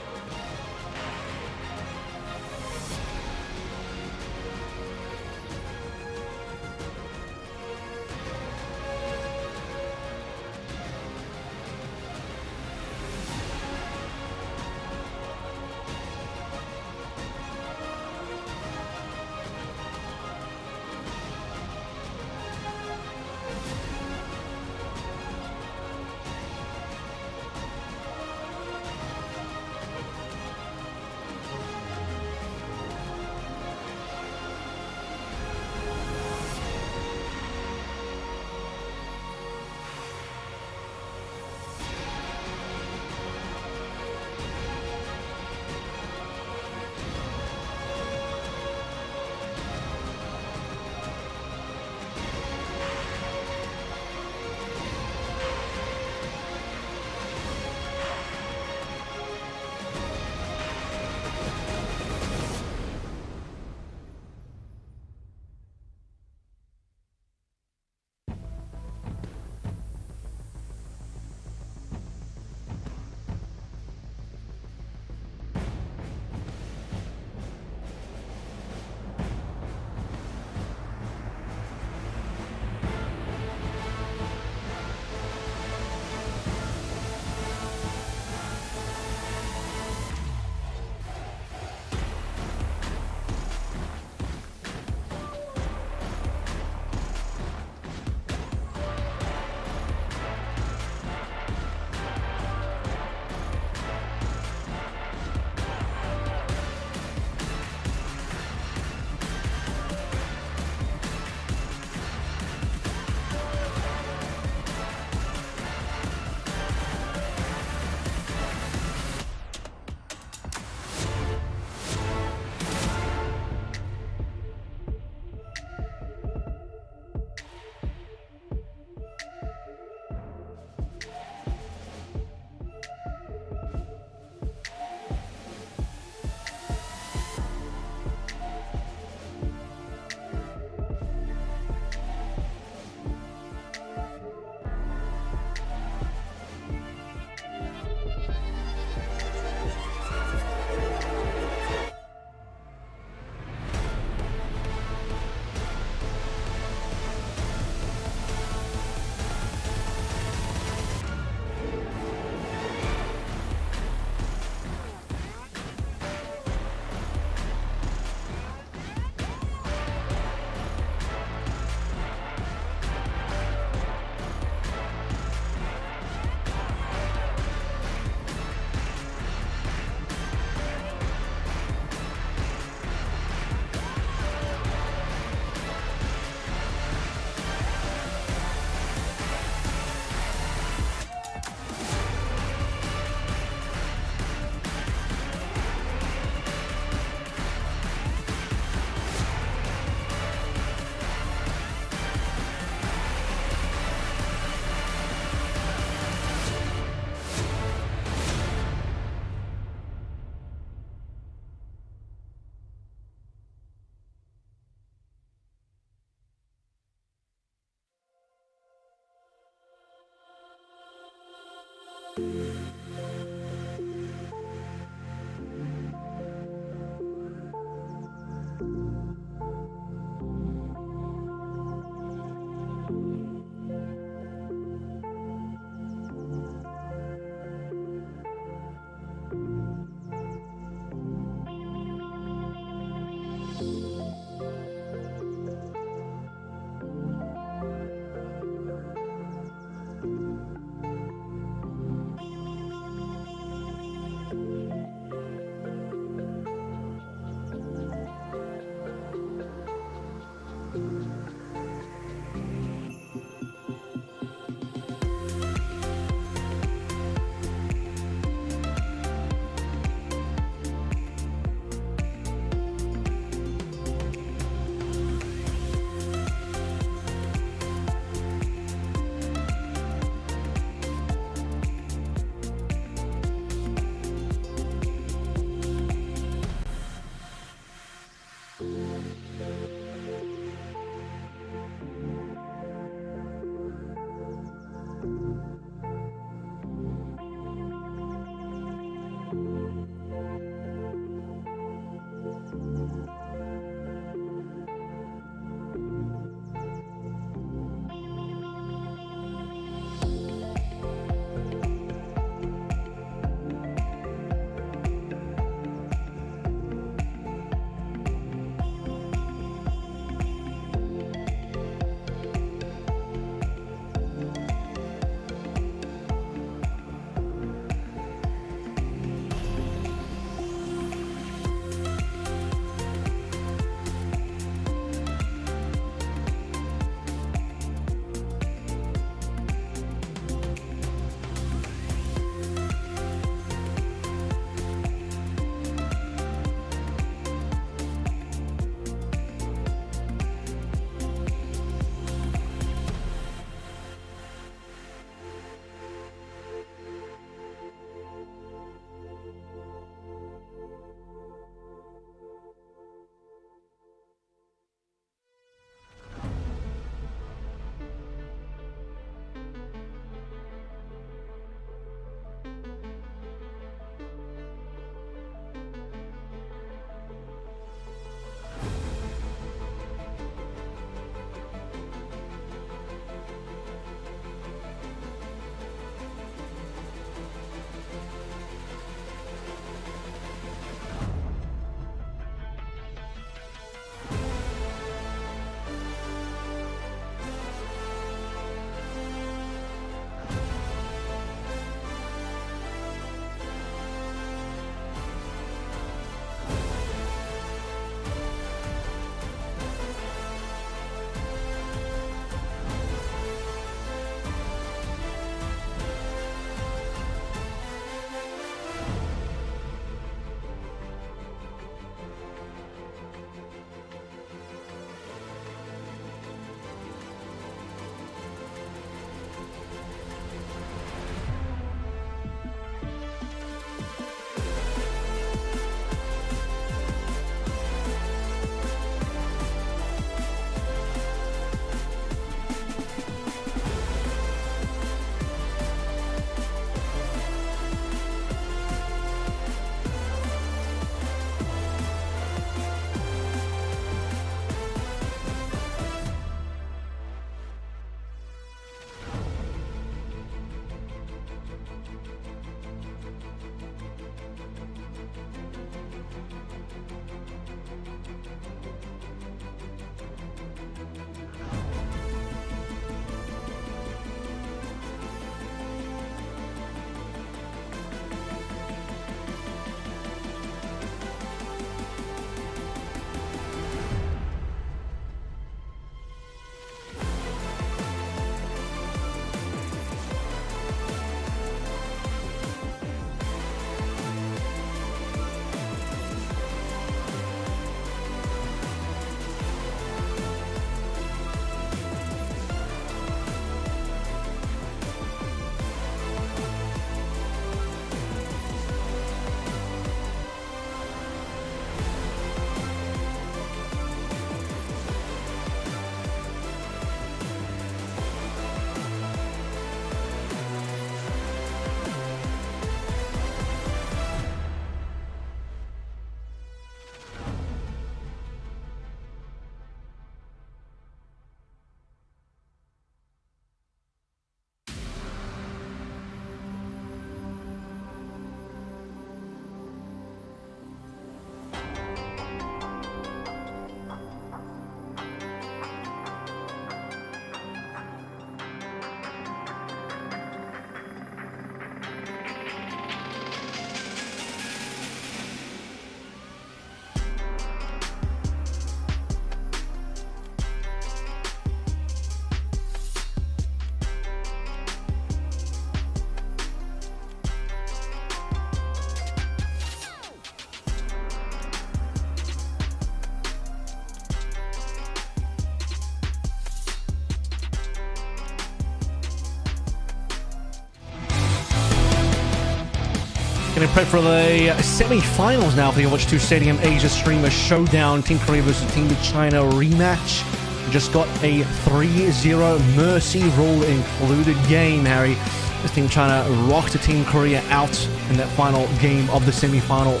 Getting prepped for the semi-finals now for the Overwatch 2 Stadium Asia Streamer Showdown. Team Korea versus Team China rematch. Just got a 3-0 Mercy rule included game, Harry. As Team China rocked Team Korea out in that final game of the semi-final,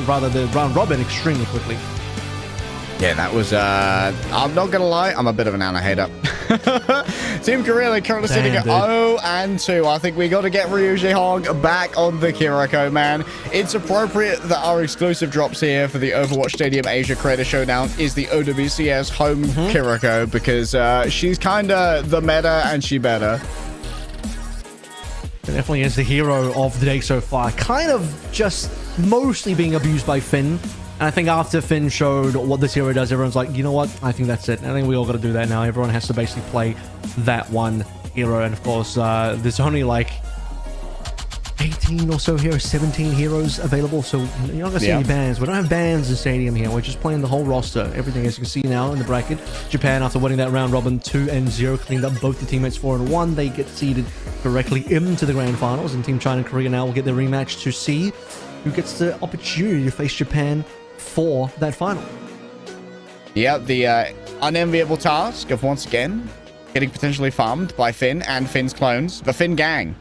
rather the round robin, extremely quickly. Yeah, that was, I'm not gonna lie, I'm a bit of an Ana hater. Team Korea currently sitting at 0-2. I think we got to get ryujehong back on the Kiriko, man. It's appropriate that our exclusive drops here for the Overwatch Stadium Asia Creator Showdown is the OWCS home Kiriko, because she's kind of the meta and she better. It definitely is the hero of the day so far. Kind of just mostly being abused by Finn. And I think after Finn showed what this hero does, everyone's like, you know what? I think that's it. I think we all got to do that now. Everyone has to basically play that one hero. And of course, there's only like 18 or so heroes, 17 heroes available. So you're not going to see any bans. We don't have bans in Stadium here. We're just playing the whole roster. Everything, as you can see now in the bracket. Japan, after winning that round robin 2-0, cleaned up both the teammates 4-1. They get seeded directly into the grand finals. And Team China and Korea now will get their rematch to see who gets the opportunity to face Japan for that final. Yeah, the unenviable task of once again getting potentially farmed by Finn and Finn's clones, the Finn gang.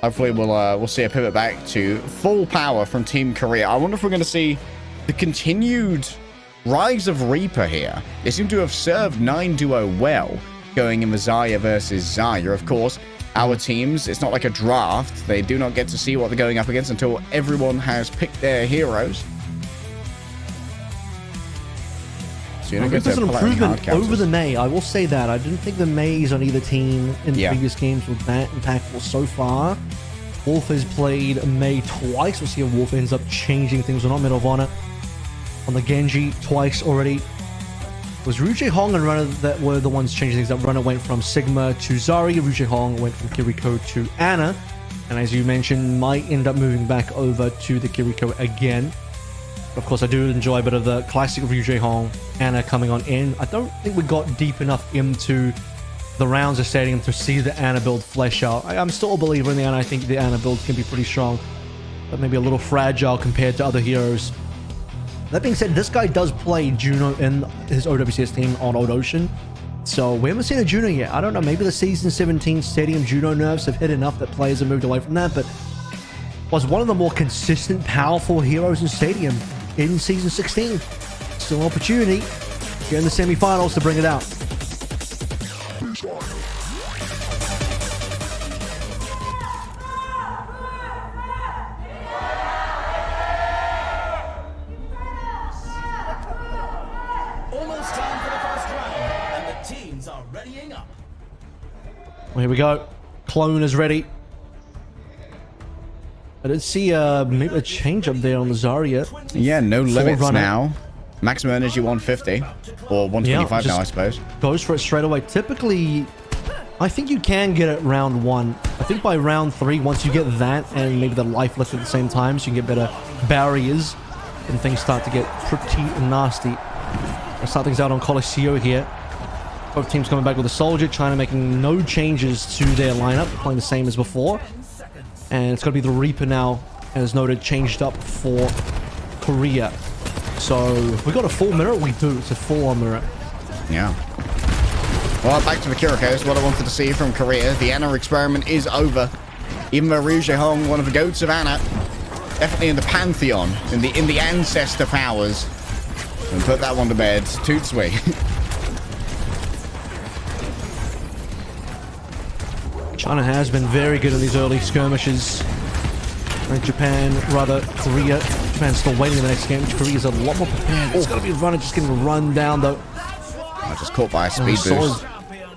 Hopefully we'll see a pivot back to full power from Team Korea. I wonder if we're going to see the continued rise of Reaper here. They seem to have served 9 duo well, going in the Zarya versus Zarya. Of course, our teams, it's not like a draft. They do not get to see what they're going up against until everyone has picked their heroes. So you don't get there's to an pull out any hard improvement over counters. the Mei. I will say that. I didn't think the Meis on either team in previous games were that impactful so far. Wolf has played Mei twice. We'll see if Wolf ends up changing things or not. Medal of Honor on the Genji twice already. It was ryujehong and Runner that were the ones changing things up. Runner went from Sigma to Zarya. ryujehong went from Kiriko to Ana. And as you mentioned, might end up moving back over to the Kiriko again. Of course, I do enjoy a bit of the classic ryujehong Ana coming on in. I don't think we got deep enough into the rounds of Stadium to see the Ana build flesh out. I'm still a believer in the Ana. I think the Ana build can be pretty strong, but maybe a little fragile compared to other heroes. That being said, this guy does play Juno in his OWCS team on Old Ocean. So we haven't seen a Juno yet. I don't know. Maybe the Season 17 Stadium Juno nerfs have hit enough that players have moved away from that, but was one of the more consistent, powerful heroes in Stadium in Season 16. Still an opportunity here in the semifinals to bring it out. Almost time for the first round, and the teams are readying up. Well, here we go. Clone is ready. I did see maybe a change up there on the Zarya. Yeah, no limits Runner. now. Maximum energy 150 or 125 now, I suppose. Goes for it straight away. Typically, I think you can get it round 1. I think by round 3, once you get that and maybe the life lift at the same time, so you can get better barriers, and things start to get pretty nasty. Let's start things out on Colosseo here. Both teams coming back with a soldier. China making no changes to their lineup, playing the same as before. And it's going to be the Reaper now, as noted, changed up for Korea. So, we got a full mirror? We do. It's a full-on mirror. Yeah. Well, back to the Kiriko. That's what I wanted to see from Korea. The Ana experiment is over. Even though ryujehong, one of the goats of Ana, definitely in the pantheon, in the ancestor powers. And put that one to bed. Toot sweet. China has been very good in these early skirmishes. And Japan, rather, Korea. Japan's still waiting in the next game. Korea's a lot more prepared. It's got to be Runner just getting run down, though. I just caught by a speed boost.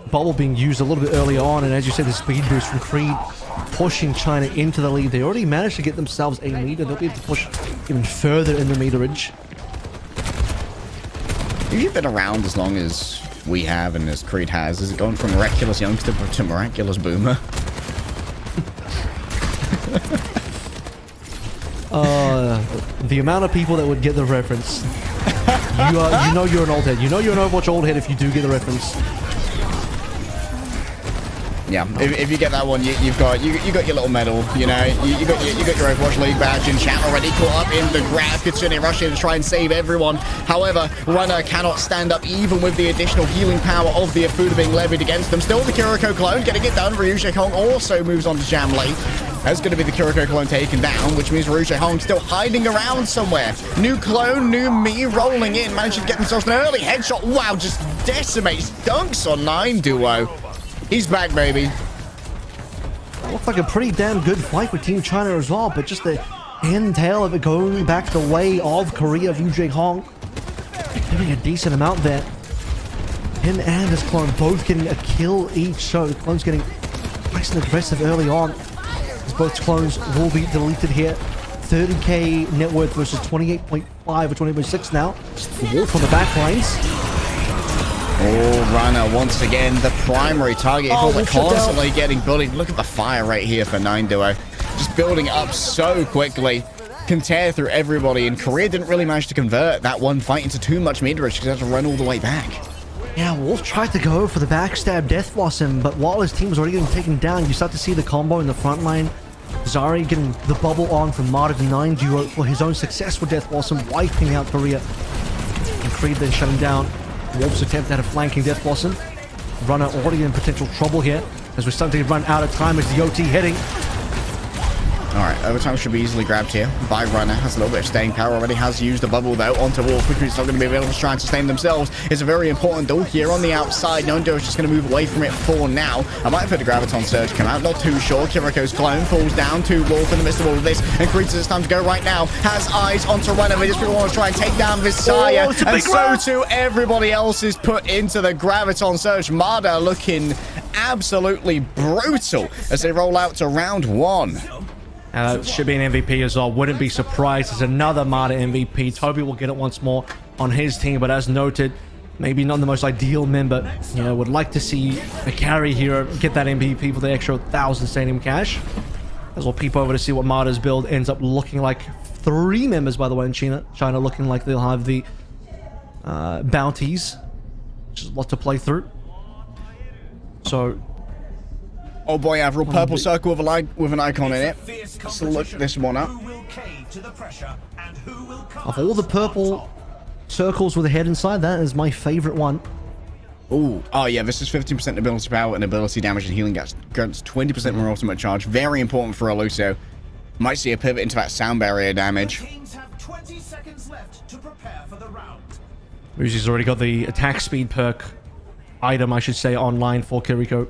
Bubble being used a little bit earlier on, and as you said, the speed boost from Creed pushing China into the lead. They already managed to get themselves a meter. They'll be able to push even further in the meterage. You've been around as long as we have and as Creed has. Is it going from miraculous youngster to miraculous boomer? The amount of people that would get the reference. You know you're an old head. You know you're an Overwatch old head if you do get the reference. Yeah, if you get that one, you got your little medal. You know, you got your Overwatch League badge, and chat already caught up in the grab. Kitsune rushing to try and save everyone. However, Runner cannot stand up even with the additional healing power of the Afuda being levied against them. Still the Kiriko clone getting it done. ryujehong also moves on to Jamlee. That's going to be the Kiriko clone taken down, which means ryujehong still hiding around somewhere. New clone, new me rolling in, managing to get themselves an early headshot. Wow, just decimates, dunks on 9 duo. He's back, baby. Looks like a pretty damn good fight with Team China as well, but just the end tail of it going back the way of Korea. ryujehong doing a decent amount there. Him and his clone both getting a kill each, so the clone's getting nice and aggressive early on, as both clones will be deleted here. 30k net worth versus 28.5 or 28.6 now. Wolf on the back lines. Oh, Runner once again the primary target. They're constantly getting bullied. Look at the fire rate here for 9 duo. Just building up so quickly. Can tear through everybody, and Korea didn't really manage to convert that one fight into too much mid-range because they had to run all the way back. Yeah, Wolf tried to go for the backstab Death Blossom, but while his team was already getting taken down, you start to see the combo in the front line. Zari getting the bubble on from MADA to 9 duo for his own successful Death Blossom, wiping out Korea. And Creed then shutting down Wolf's attempt at a flanking Death Blossom. Runner already in potential trouble here, as we're starting to run out of time as the OT heading. Alright, overtime should be easily grabbed here by Runner. Has a little bit of staying power already. Has used the bubble though onto Wolf, which is not going to be available to try and sustain themselves. It's a very important duel here on the outside. Nondo is just going to move away from it for now. I might have heard the YamatoN surge come out. Not too sure. Kiriko's clone falls down to Wolf in the midst of all of this. And Creed says it's time to go right now. Has eyes onto Runner. They just really want to try and take down Visaya. And so too everybody else is put into the YamatoN surge. MADA looking absolutely brutal as they roll out to round 1. Should be an MVP as well. Wouldn't be surprised. There's another MADA MVP. Tobi will get it once more on his team, but as noted, maybe not the most ideal member. You know, would like to see a carry hero get that MVP for the extra 1,000 stadium cash. As we'll peep over to see what MADA's build ends up looking like. 3 members, by the way, in China looking like they'll have the bounties, which is a lot to play through. So, oh boy, I have a real purple circle with an icon in it. Let's look this one up. Of all the purple circles with a head inside, that is my favorite one. Ooh, oh yeah, this is 15% ability power and ability damage and healing grants 20% more ultimate charge. Very important for Elucio. Might see a pivot into that sound barrier damage. Muzi's already got the attack speed perk item, I should say, online for Kiriko.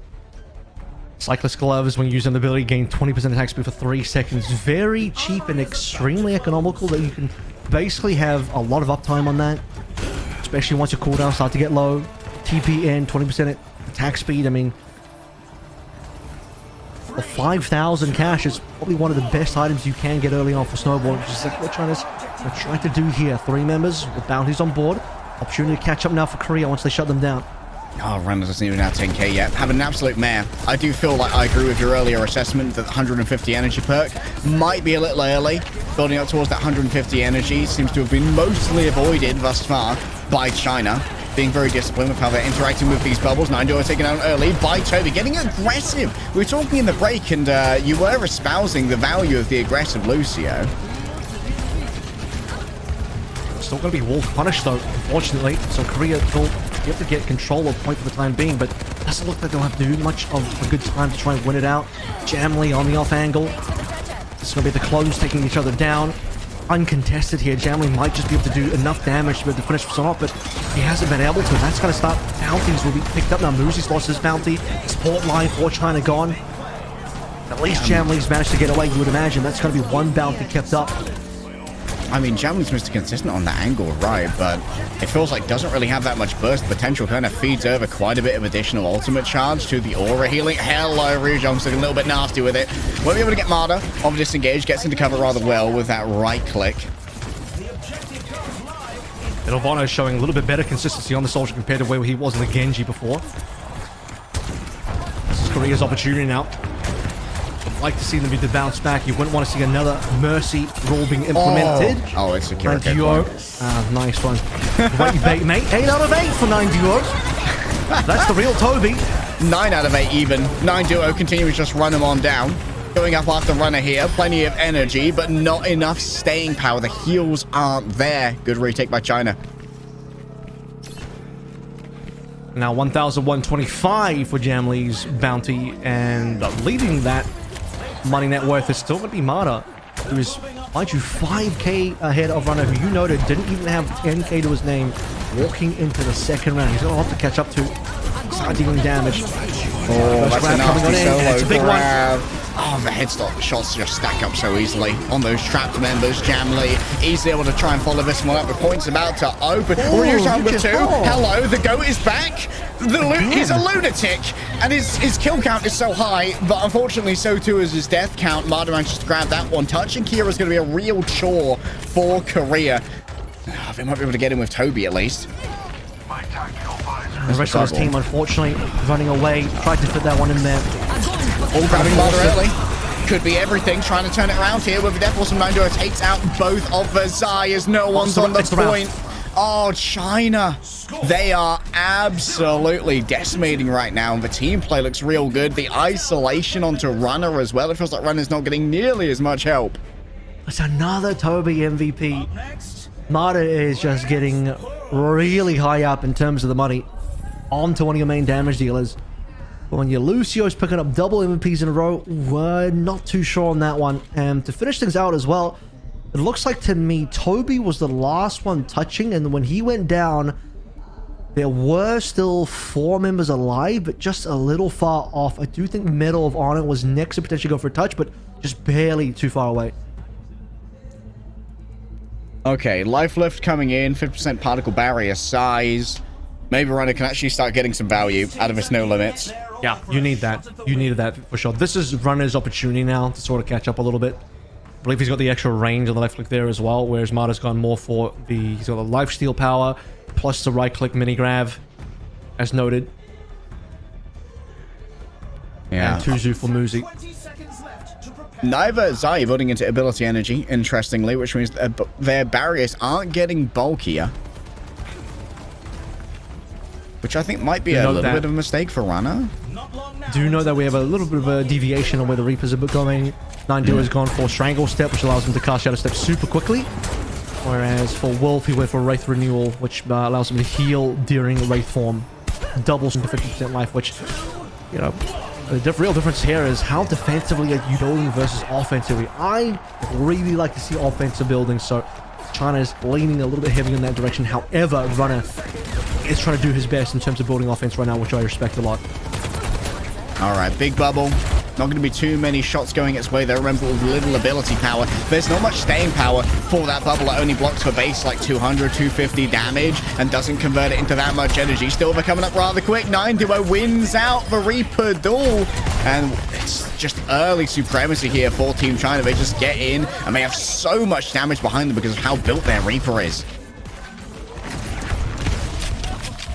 Cyclist gloves, when using the ability, gain 20% attack speed for 3 seconds. Very cheap and extremely economical, that you can basically have a lot of uptime on that, especially once your cooldowns start to get low. TPN, 20% attack speed. I mean, for 5,000 cash, it's probably one of the best items you can get early on for Snowball, which is like we're trying to do here. 3 members with bounties on board. Opportunity to catch up now for Korea once they shut them down. Oh, Runner doesn't even have 10k yet. Have an absolute mare. I do feel like I agree with your earlier assessment that 150 energy perk might be a little early. Building up towards that 150 energy seems to have been mostly avoided thus far by China. Being very disciplined with how they're interacting with these bubbles. 9 duo taken out early by Tobi. Getting aggressive. We were talking in the break, and you were espousing the value of the aggressive Lucio. Still going to be Wolf punished, though, unfortunately. So Korea will be able to get control of point for the time being, but it doesn't look like they'll have to do much of a good time to try and win it out. Jamlee on the off angle. It's going to be the clones taking each other down. Uncontested here. Jamlee might just be able to do enough damage to be able to finish Sonot, but he hasn't been able to. That's going to start. Bounties will be picked up now. Muzi's lost his bounty. Support line for China gone. At least Jamlee's managed to get away, you would imagine. That's going to be 1 bounty kept up. I mean, Jamlee's Mr. Consistent on that angle, right, but it feels like doesn't really have that much burst potential. Kind of feeds over quite a bit of additional ultimate charge to the aura healing. Hello, ryujehong's looking a little bit nasty with it. Won't be able to get MADA off disengage. Gets into cover rather well with that right click. Ilvano showing a little bit better consistency on the Soldier compared to where he was in the Genji before. This is Korea's opportunity now. I'd like to see them to bounce back. You wouldn't want to see another Mercy rule being implemented. Oh, it's a Kiriko. Duo. Nice one. Wait, mate. 8 out of 8 for 9 duos. That's the real Tobi. 9 out of 8 even. 9 duo continues to just run him on down. Going up after runner here. Plenty of energy, but not enough staying power. The heals aren't there. Good retake by China. Now 1,125 for Jamlee's bounty, and leading that money net worth is still going to be MADA, who is, mind you, 5k ahead of runner, who you noted didn't even have 10k to his name walking into the second round. He's going to have to catch up to start dealing damage. Oh, that's a nasty solo it's a big grab. Oh, the headstock shots just stack up so easily on those trapped members. Jamlee easily able to try and follow this one up. The point's about to open. Ryujehong with 2. Hello, the GOAT is back. He's a lunatic, and his kill count is so high, but unfortunately so too is his death count. MADA managed to grab that one. Touching Kira is going to be a real chore for Korea. They might be able to get him with Tobi at least. The rest of his team, unfortunately, running away. Tried to fit that one in there. All grabbing MADA early. Could be everything. Trying to turn it around here with the Death Force from 9 duo. Takes out both of the Zayas. No one's on the point. Oh, China. They are absolutely decimating right now. And the team play looks real good. The isolation onto runner as well. It feels like runner's not getting nearly as much help. It's another Tobi MVP. MADA is just getting really high up in terms of the money onto one of your main damage dealers. But when your Lucio's picking up double MVPs in a row, we're not too sure on that one. And to finish things out as well, it looks like to me Tobi was the last one touching, and when he went down, there were still 4 members alive, but just a little far off. I do think Medal of Honor was next to potentially go for a touch, but just barely too far away. Okay, life lift coming in, 50% particle barrier size. Maybe runner can actually start getting some value out of his no limits. Yeah, you need that. You needed that for sure. This is runner's opportunity now to sort of catch up a little bit. I believe he's got the extra range on the left click there as well, whereas MADA's gone more for he's got the lifesteal power plus the right click mini grab, as noted. Yeah. And Tuzu for Muzi. Neither Zaya building into ability energy, interestingly, which means their barriers aren't getting bulkier. Which I think might be a little bit of a mistake for runner. Do you know that we have a little bit of a deviation on where the Reapers are going? 9 duo has gone for Strangle Step, which allows him to cast Shadow Step super quickly. Whereas for Wolf, he went for Wraith Renewal, which allows him to heal during Wraith form. Doubles into 50% life, which, you know, the real difference here is how defensively are you building versus offensively. I really like to see offensive building, so China's leaning a little bit heavy in that direction. However, runner is trying to do his best in terms of building offense right now, which I respect a lot. All right, big bubble. Not going to be too many shots going its way there. Remember, with little ability power, there's not much staying power for that bubble. It only blocks for base like 200, 250 damage and doesn't convert it into that much energy. Still, they're coming up rather quick. 9 duo wins out the Reaper duel. And it's just early supremacy here for Team China. They just get in and they have so much damage behind them because of how built their Reaper is.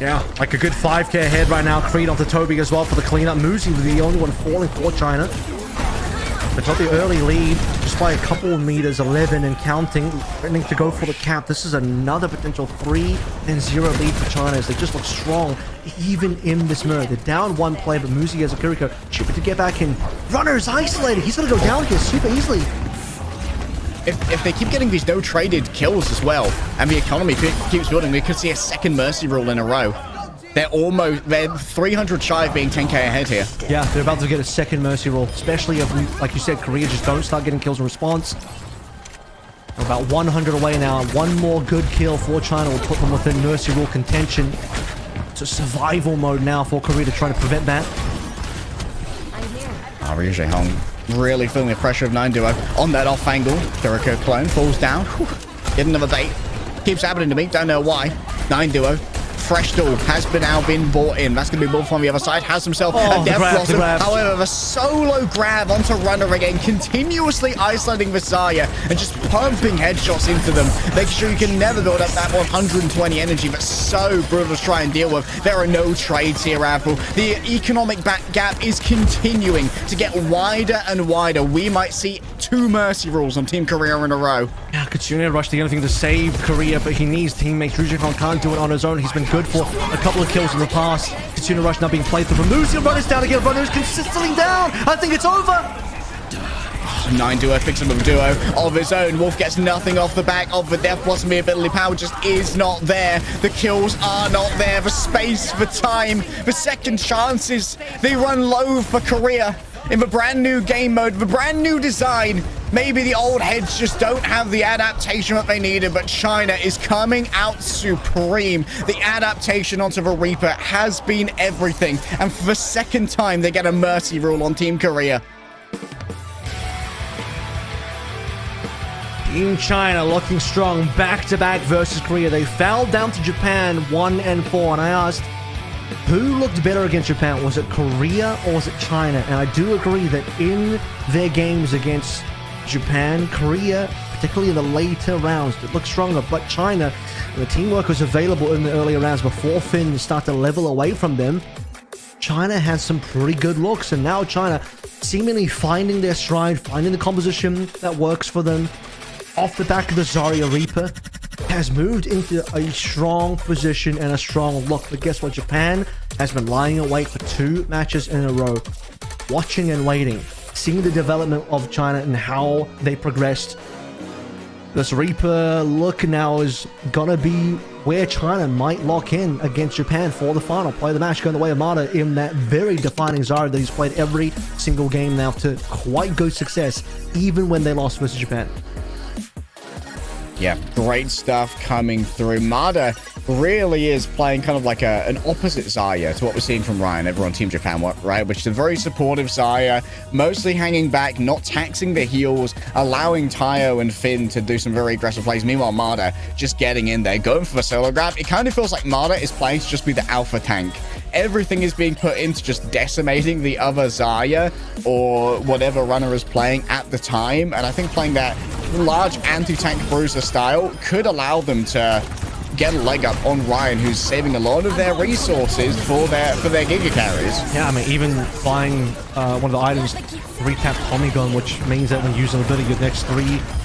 Yeah, like a good 5k ahead right now. Creed onto Tobi as well for the cleanup. Muzi was the only one falling for China. They got the early lead just by a couple of meters, 11 and counting, threatening to go for the cap. This is another potential 3-0 lead for China as they just look strong even in this mirror. They're down 1 player, but Muzi has a Kiriko. Cheaper to get back in. Runner's isolated. He's going to go down here super easily. If they keep getting these no traded kills as well, and the economy keeps building, we could see a second mercy rule in a row. They're 300 shy of being 10k ahead here. Yeah, they're about to get a second mercy rule, especially if, like you said, Korea just don't start getting kills in response. We're about 100 away now. One more good kill for China will put them within mercy rule contention. It's a survival mode now for Korea to try to prevent that. ryujehong really feeling the pressure of 9 duo on that off angle. Kiriko clone falls down. Get another bait. Keeps happening to me. Don't know why. 9 duo. Fresh duel has now been bought in. That's going to be Wolf on the other side. Has himself a death blossom. However, the solo grab onto runner again, continuously isolating Visaya and just pumping headshots into them. Making sure you can never build up that 120 energy, but so brutal to try and deal with. There are no trades here, Apple. The economic back gap is continuing to get wider and wider. We might see 2 mercy rules on Team Korea in a row. Yeah, Katsune rushed the only thing to save Korea, but he needs teammates. ryujehong can't do it on his own. He's been good good for a couple of kills in the past. Katsuna Rush now being played through. Muzi runners down again. Runners consistently down. I think it's over. 9 duo picks up a duo of his own. Wolf gets nothing off the back of the Death Blossom. The ability power just is not there. The kills are not there. The space, the time, the second chances. They run low for Korea in the brand new game mode, the brand new design. Maybe the old heads just don't have the adaptation that they needed, but China is coming out supreme. The adaptation onto the Reaper has been everything. And for the second time, they get a mercy rule on Team Korea. Team China looking strong, back-to-back versus Korea. They fell down to Japan 1-4, and I asked, who looked better against Japan? Was it Korea or was it China? And I do agree that in their games against Japan, Korea, particularly in the later rounds, it looked stronger. But China, the teamwork was available in the earlier rounds before Finn started to level away from them. China has some pretty good looks, and now China seemingly finding their stride, finding the composition that works for them. Off the back of the Zarya Reaper, has moved into a strong position and a strong look. But guess what? Japan has been lying in wait for 2 matches in a row, watching and waiting, seeing the development of China and how they progressed. This Reaper look now is gonna be where China might lock in against Japan for the final. Play the match going the way of MADA in that very defining Zarya that he's played every single game now to quite good success, even when they lost versus Japan. Yeah, great stuff coming through. MADA really is playing kind of like an opposite Zarya to what we're seeing from Ryan over on Team Japan, right? Which is a very supportive Zarya, mostly hanging back, not taxing the heals, allowing Tayo and Finn to do some very aggressive plays. Meanwhile, MADA just getting in there, going for the solo grab. It kind of feels like MADA is playing to just be the alpha tank. Everything is being put into just decimating the other Zarya or whatever runner is playing at the time. And I think playing that large anti-tank bruiser style could allow them to get a leg up on Ryan, who's saving a lot of their resources for their Giga carries. Yeah, I mean, even buying one of the items, 3-tap Tommy gun, which means that when using ability, your next 3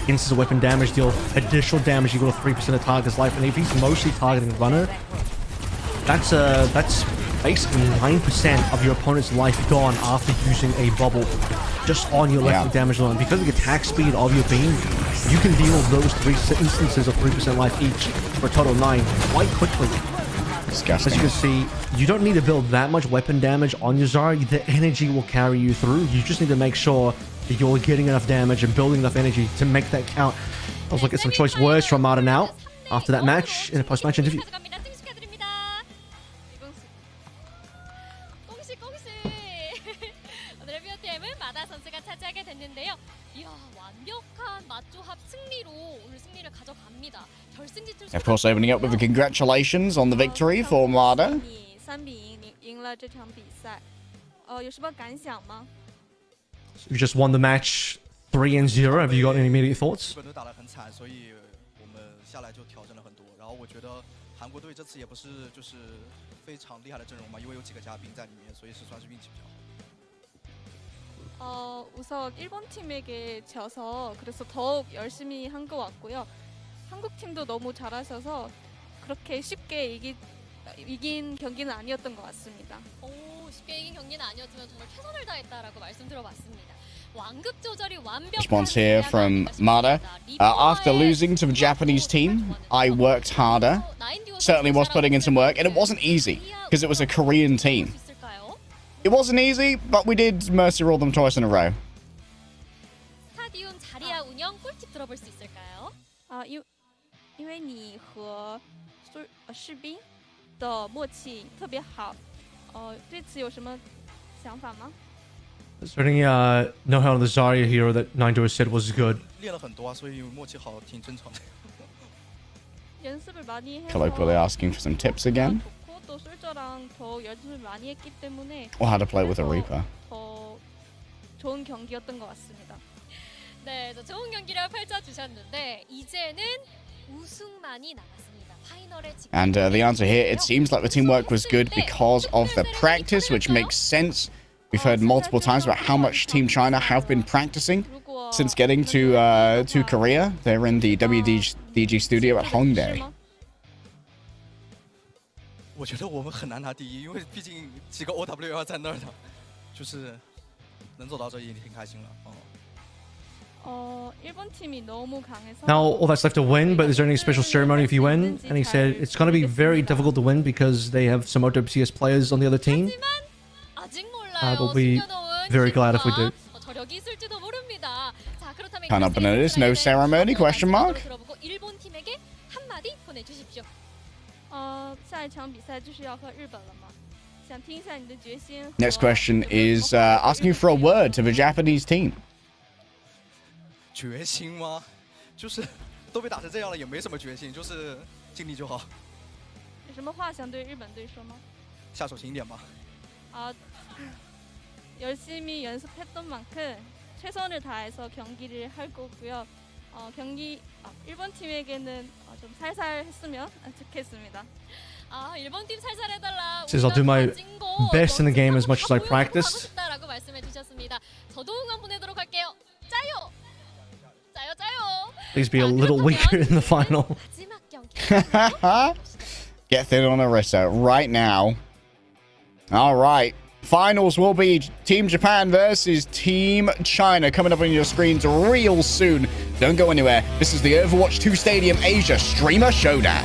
instances of weapon damage deal additional damage equal to 3% of target's life. And if he's mostly targeting runner, that's basically 9% of your opponent's life gone after using a bubble just on your left damage line. Because of the attack speed of your beam, you can deal those 3 instances of 3% life each for a total of 9 quite quickly. Disgusting. As you can see, you don't need to build that much weapon damage on your Zarya. The energy will carry you through. You just need to make sure that you're getting enough damage and building enough energy to make that count. I was looking at some choice words from MADA now after that match in a post-match interview. Of course, opening up with the congratulations on the victory for MADA. You just won the match 3-0. Have you got any immediate thoughts? 우선 일본 팀에게 져서 그래서 더욱 열심히 한 것 같고요. 한국 팀도 너무 잘하셔서 그렇게 쉽게 이긴 경기는 아니었던 것 같습니다. 쉽게 이긴 경기는 아니었지만 정말 최선을 다했다라고 말씀 들어봤습니다. 완급 조절이 완벽한 Response here from MADA. After losing to the Japanese team, I worked harder. Certainly was putting in some work, and it wasn't easy because it was a Korean team. It wasn't easy, but we did mercy roll them twice in a row. 스타디움 자리야 운영 꿀팁 들어볼 수 있을까요? 因为你和士兵的默契特别好，对此有什么想法吗？ Is there any know-how on the Zarya hero that Nico said was good? 练了很多啊，所以默契好挺正常的。 연습을 많이 해서 Colloquially asking for some tips again. 또 솔저랑 더 연습을 많이 했기 때문에 Or how to play with a Reaper. 더 좋은 경기였던 것 같습니다. 네, 좋은 경기를 펼쳐주셨는데 이제는 우승만이 남았습니다. 파이널에 And the answer here, it seems like the teamwork was good because of the practice, which makes sense. We've heard multiple times about how much Team China have been practicing since getting to Korea. They're in the WDG studio at Hongdae. 我觉得我们很难拿第一，因为毕竟几个 OW 要在那儿的，就是能走到这里挺开心了。일본 팀이 너무 강해서 Now all that's left to win, but is there any special ceremony if you win? And he said it's going to be very difficult to win because they have some OWCS players on the other team. 아직 몰라요. We'll be 숨겨놓은 very glad if we do. 저력이 있을지도 모릅니다. 자, 그렇다면 Can't open notice, no ceremony, question mark? 들어보고 일본 팀에게 한마디 보내주십시오. 下一场比赛就是要和日本了吗？想听一下你的决心。 Next question is asking you for a word to the Japanese team. 决心吗？就是都被打成这样了，也没什么决心，就是尽力就好。有什么话想对日本队说吗？下手勤一点吧。 열심히 연습했던 만큼 최선을 다해서 경기를 할 거고요. 일본 팀에게는 좀 살살 했으면 좋겠습니다. 일본 팀 살살 해달라. Says I'll do my best in the game as much as I practice. 싶다라고 말씀해 주셨습니다. 저도 응원 보내도록 할게요. 짜요. 짜요 짜요. Please be a little weaker in the final. 마지막 경기. Get thin on Arisa right now. All right. Finals will be Team Japan versus Team China coming up on your screens real soon. Don't go anywhere. This is the Overwatch 2 Stadium Asia Streamer Showdown.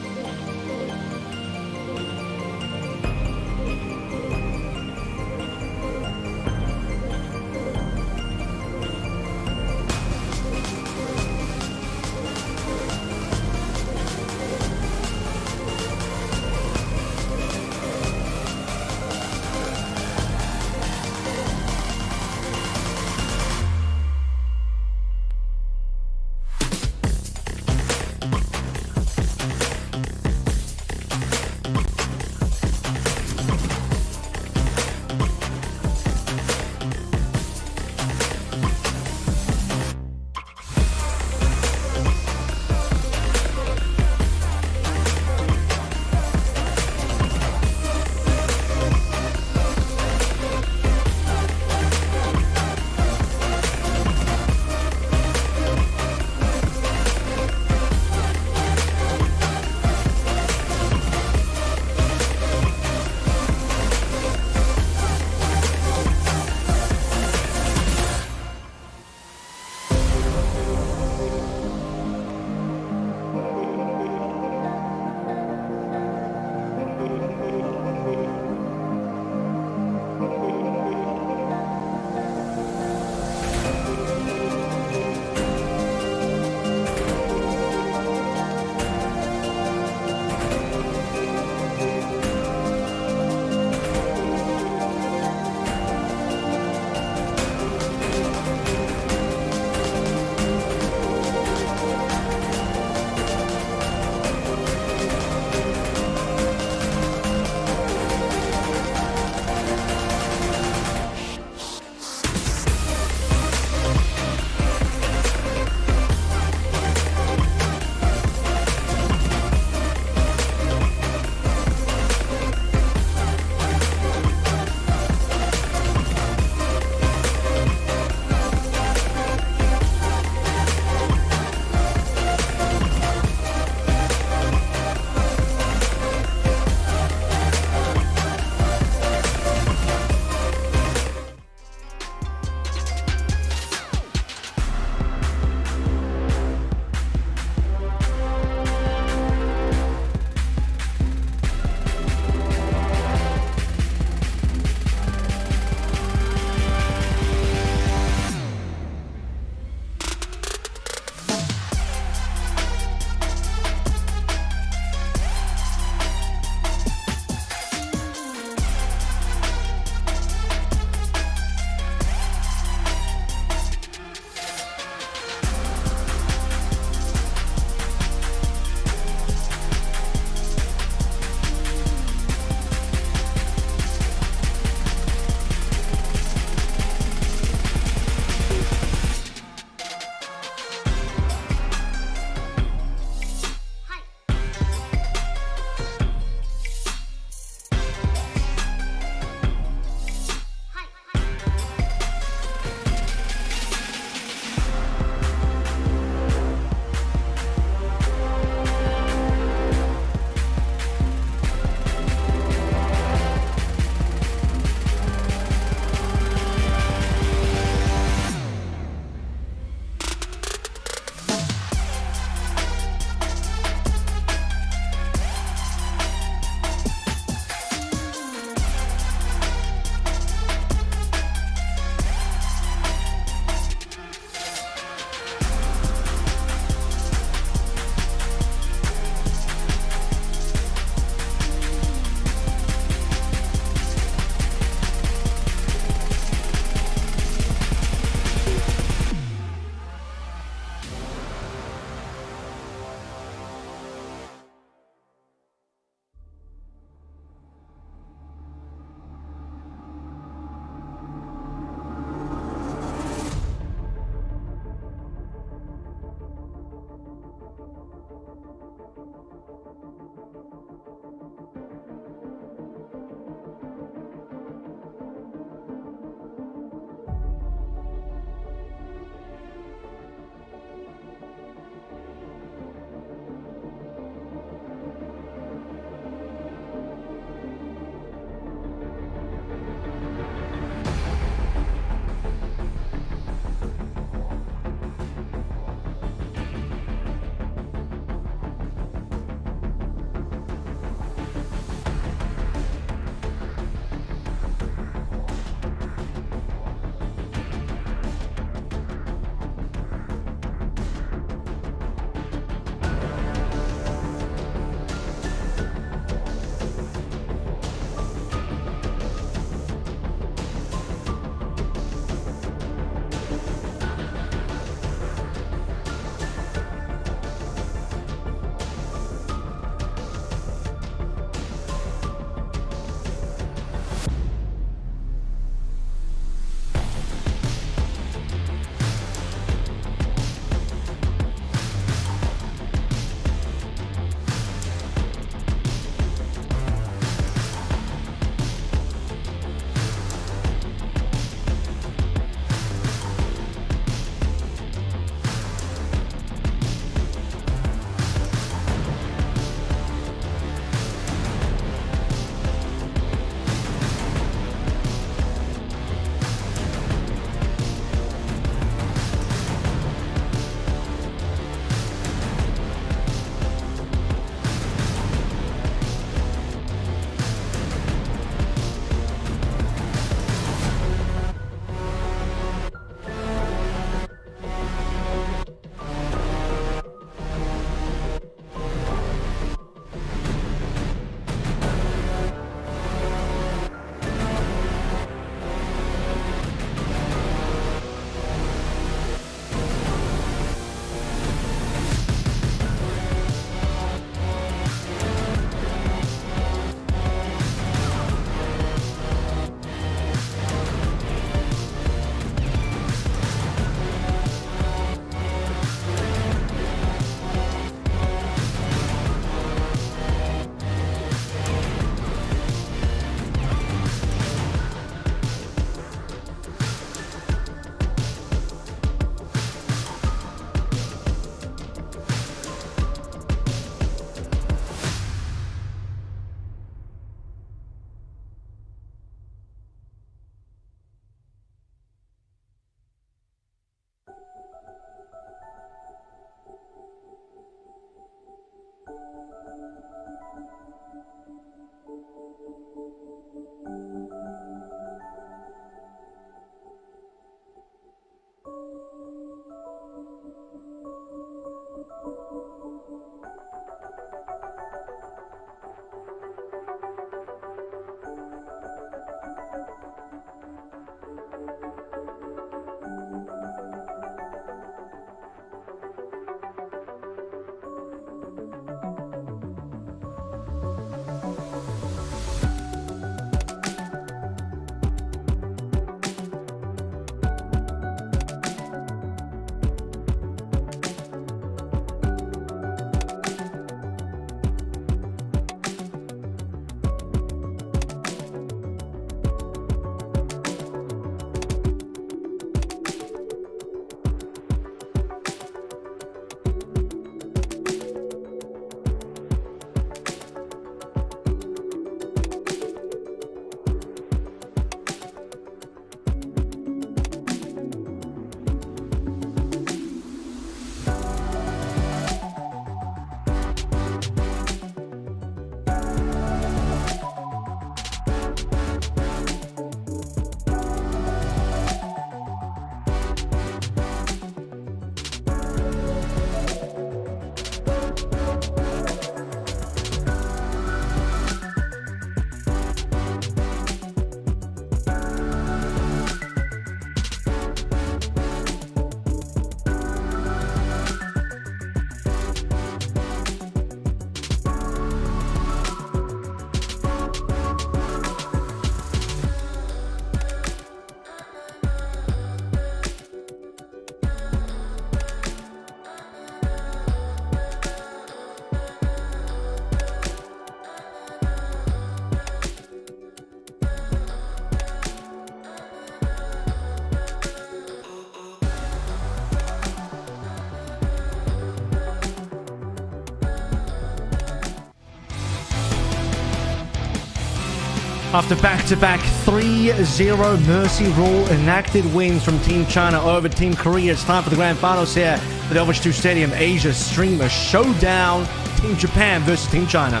After back-to-back 3-0 Mercy Rule enacted wins from Team China over Team Korea, it's time for the grand finals here at the Overwatch 2 Stadium Asia Streamer Showdown. Team Japan versus Team China.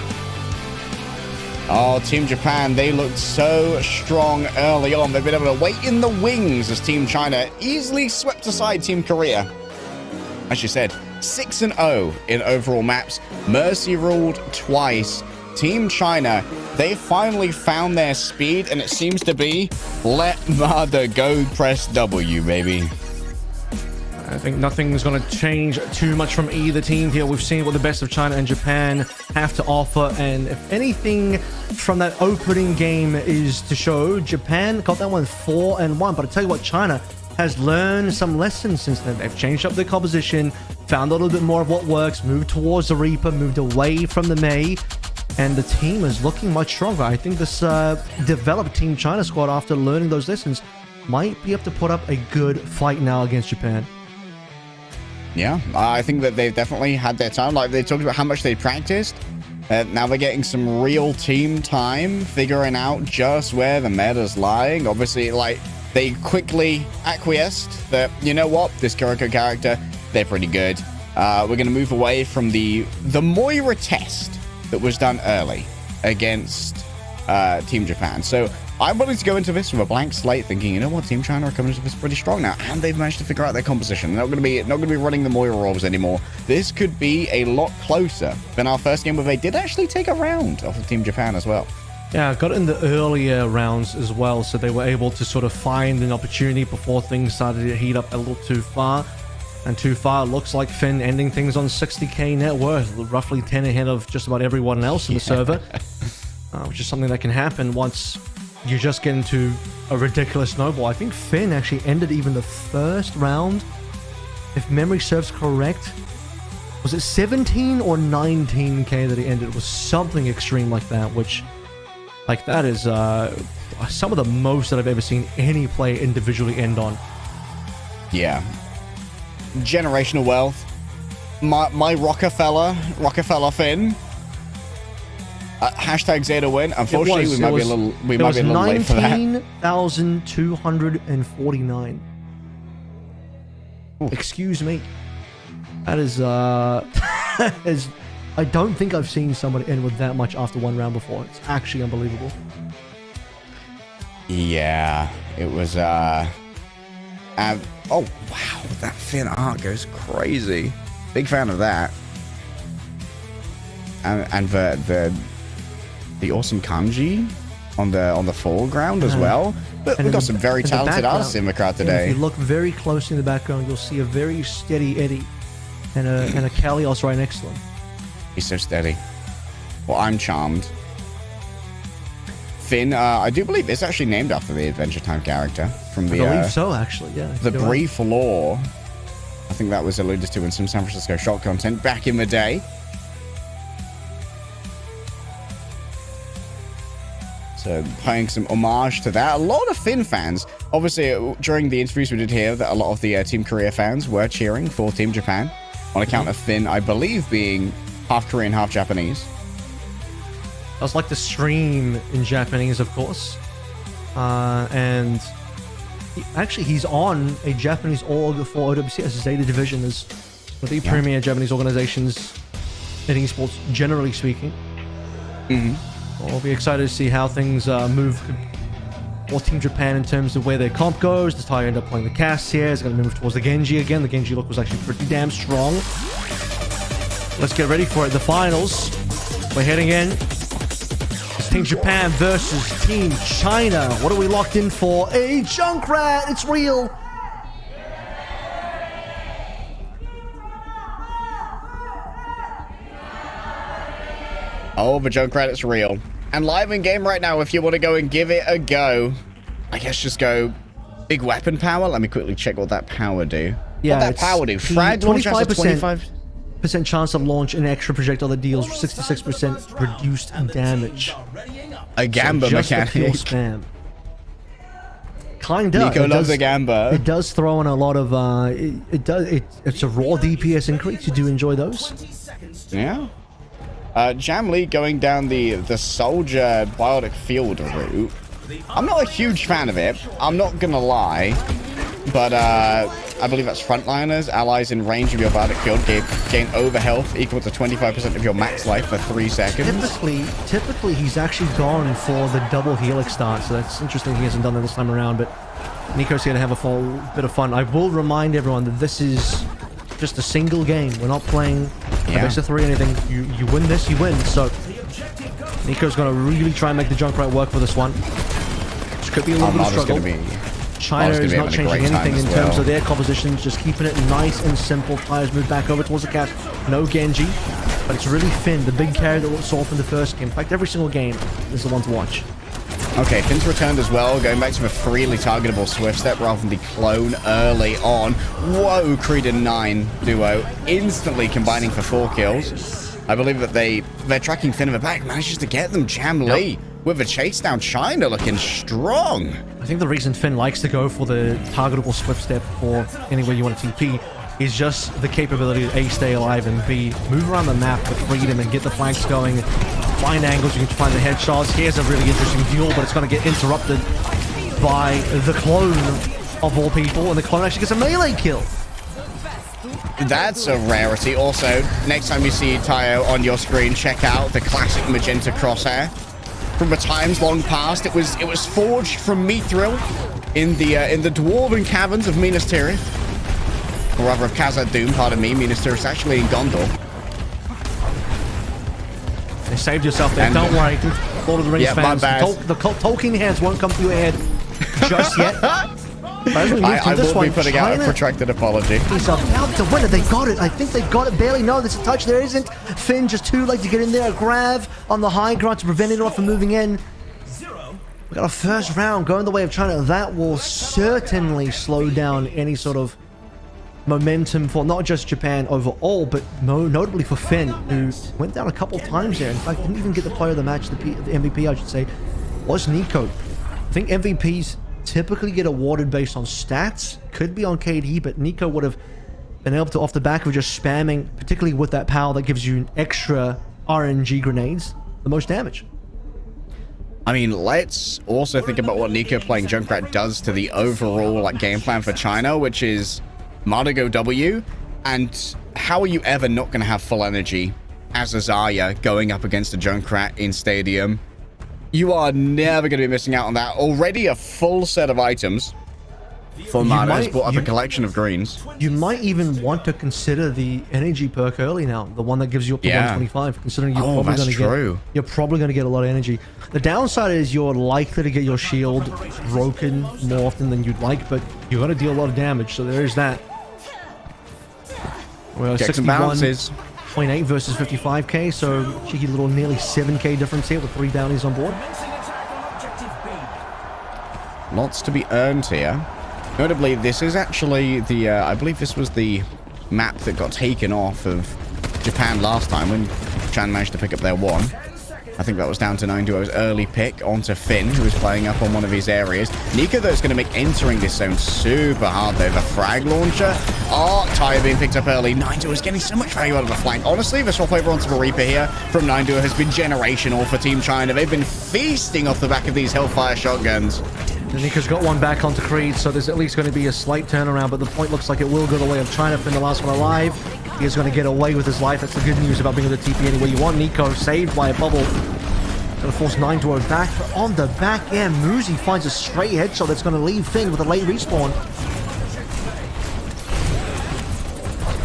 Oh, Team Japan, they looked so strong early on. They've been able to wait in the wings as Team China easily swept aside Team Korea. As you said, 6-0 in overall maps. Mercy ruled twice. Team China, they finally found their speed, and it seems to be let MADA go press W, baby. I think nothing's going to change too much from either team here. We've seen what the best of China and Japan have to offer, and if anything from that opening game is to show, Japan got that one 4-1. But I tell you what, China has learned some lessons since then. They've changed up their composition, found a little bit more of what works, moved towards the Reaper, moved away from the Mei, and the team is looking much stronger. I think this developed Team China squad, after learning those lessons, might be able to put up a good fight now against Japan. Yeah, I think that they've definitely had their time. Like, they talked about how much they practiced. Now they're getting some real team time, figuring out just where the meta's lying. Obviously, like, they quickly acquiesced that, you know what, this Kiriko character, they're pretty good. We're going to move away from the Moira test that was done early against Team Japan. So I'm willing to go into this with a blank slate, thinking, you know what, Team China are coming into this pretty strong now, and they've managed to figure out their composition. They're not going to be running the Moira orbs anymore. This could be a lot closer than our first game, where they did actually take a round off of Team Japan as well. Yeah, got it in the earlier rounds as well, so they were able to sort of find an opportunity before things started to heat up a little too far. And too far, it looks like Finn ending things on 60k net worth, roughly 10 ahead of just about everyone else in the server, which is something that can happen once you just get into a ridiculous snowball. I think Finn actually ended even the first round, if memory serves correct. Was it 17 or 19k that he ended? It was something extreme like that, which, like, that is some of the most that I've ever seen any player individually end on. Yeah. Generational wealth. My Rockefeller Finn. Hashtag Zeta win. Unfortunately, we might be a little late for that. 19,249. Excuse me. That is I don't think I've seen somebody end with that much after one round before. It's actually unbelievable. Yeah, it was oh wow, that Finn art goes crazy. Big fan of that. And the awesome kanji on the foreground as well. But we've got some very talented artists in the crowd today. If you look very closely in the background, you'll see a very steady Eddie and a Kalios right next to him. He's so steady. Well, I'm charmed. Finn, I do believe it's actually named after the Adventure Time character from the. I believe so, actually. Yeah. The brief lore. I think that was alluded to in some San Francisco Shot content back in the day. So paying some homage to that. A lot of Finn fans. Obviously, during the interviews we did here, that a lot of the Team Korea fans were cheering for Team Japan on account of Finn, I believe, being half Korean, half Japanese. I was like the stream in Japanese, of course. And he's on a Japanese org for OWC as a Zeta division, as one of the premier Japanese organizations in esports, generally speaking. We'll be excited to see how things move for Team Japan in terms of where their comp goes. Does Tai end up playing the cast here? Is going to move towards the Genji again? The Genji look was actually pretty damn strong. Let's get ready for it. The finals. We're heading in. It's Team Japan versus Team China. What are we locked in for? A Junkrat. It's real. Oh, the Junkrat, it's real. And live in game right now, if you want to go and give it a go, I guess just go big weapon power. Let me quickly check what that power do. Yeah, what that power do? Frag launch has a 25% chance of launch and extra projectile that deals 66% reduced damage. A Gamba so just mechanic. Pure spam. Kinda. Nico loves a Gamba. It does throw in a lot of it's a raw DPS increase. You do enjoy those? Yeah. Jamlee going down the soldier biotic field route. I'm not a huge fan of it. I'm not gonna lie. But I believe that's frontliners. Allies in range of your biotic field gain over health equal to 25% of your max life for 3 seconds. Typically he's actually gone for the double helix start, so that's interesting he hasn't done that this time around, but Nico's here to have a full bit of fun. I will remind everyone that this is just a single game. We're not playing a best of 3 or anything. You win this, you win. So Nico's going to really try and make the Junkrat work for this one. This could be a little bit of a struggle. China is not changing anything in terms of their compositions, just keeping it nice and simple. Players move back over towards the cast. No Genji, but it's really Finn, the big carry that we saw from the first game. In fact, every single game is the one to watch. Okay, Finn's returned as well, going back to a freely targetable Swift Step rather than the clone early on. Whoa, Creed and 9 duo instantly combining for 4 kills. I believe that they're tracking Finn in the back, manages to get them. Jamlee with a chase down. China looking strong. I think the reason Finn likes to go for the targetable Swift Step or anywhere you want to TP is just the capability to A, stay alive, and B, move around the map with freedom and get the flanks going, find angles, you can find the headshots. Here's a really interesting duel, but it's going to get interrupted by the clone of all people, and the clone actually gets a melee kill. That's a rarity. Also, next time you see Tayo on your screen, check out the classic magenta crosshair. From the times long past, it was forged from Mithril in the dwarven caverns of Minas Tirith, or rather of Khazad Dûm. Pardon me, Minas Tirith actually in Gondor. You saved yourself there. Don't worry, Lord of the Rings fans. The Tolkien hands won't come to your head just yet. I will be putting out a protracted apology. He's about to win it. They got it. I think they got it. Barely. No, there's a touch. There isn't. Finn just too late to get in there. A grab on the high ground to prevent anyone from moving in. We got a first round going the way of China. That will certainly slow down any sort of momentum for not just Japan overall, but notably for Finn, who went down a couple times there. In fact, didn't even get the player of the match, the MVP, I should say, was Nico. I think MVPs typically get awarded based on stats. Could be on KD, but Nico would have been able to, off the back of just spamming, particularly with that power that gives you extra RNG grenades, the most damage. I mean, let's also think about what Nico playing Junkrat does to the overall game plan for China, which is MADA go W, and how are you ever not going to have full energy as a Zarya going up against a Junkrat in Stadium? You are never going to be missing out on that. Already a full set of items for MADA has brought up a collection of greens. You might even want to consider the energy perk early now, the one that gives you up to 125, considering you're probably going to get a lot of energy. The downside is you're likely to get your shield broken more often than you'd like, but you're going to deal a lot of damage, so there is that. Well, 61.8 versus 55k, so cheeky little nearly 7k difference here with 3 bounties on board. Lots to be earned here. Notably, this is actually the, I believe this was the map that got taken off of Japan last time when Japan managed to pick up their 1. I think that was down to 9duo's early pick onto Finn, who was playing up on one of his areas. Nico, though, is going to make entering this zone super hard, though. The frag launcher. Oh, Tayo being picked up early. 9duo is getting so much value out of the flank. Honestly, the swap over onto the Reaper here from 9duo has been generational for Team China. They've been feasting off the back of these Hellfire shotguns. Nico's got one back onto Creed, so there's at least going to be a slight turnaround, but the point looks like it will go the way of China. Finn, the last one alive. He is going to get away with his life. That's the good news about being able to TP anywhere you want. Nico saved by a bubble. Going to force 9duo back, but on the back end, Muzi finds a straight headshot that's going to leave Finn with a late respawn.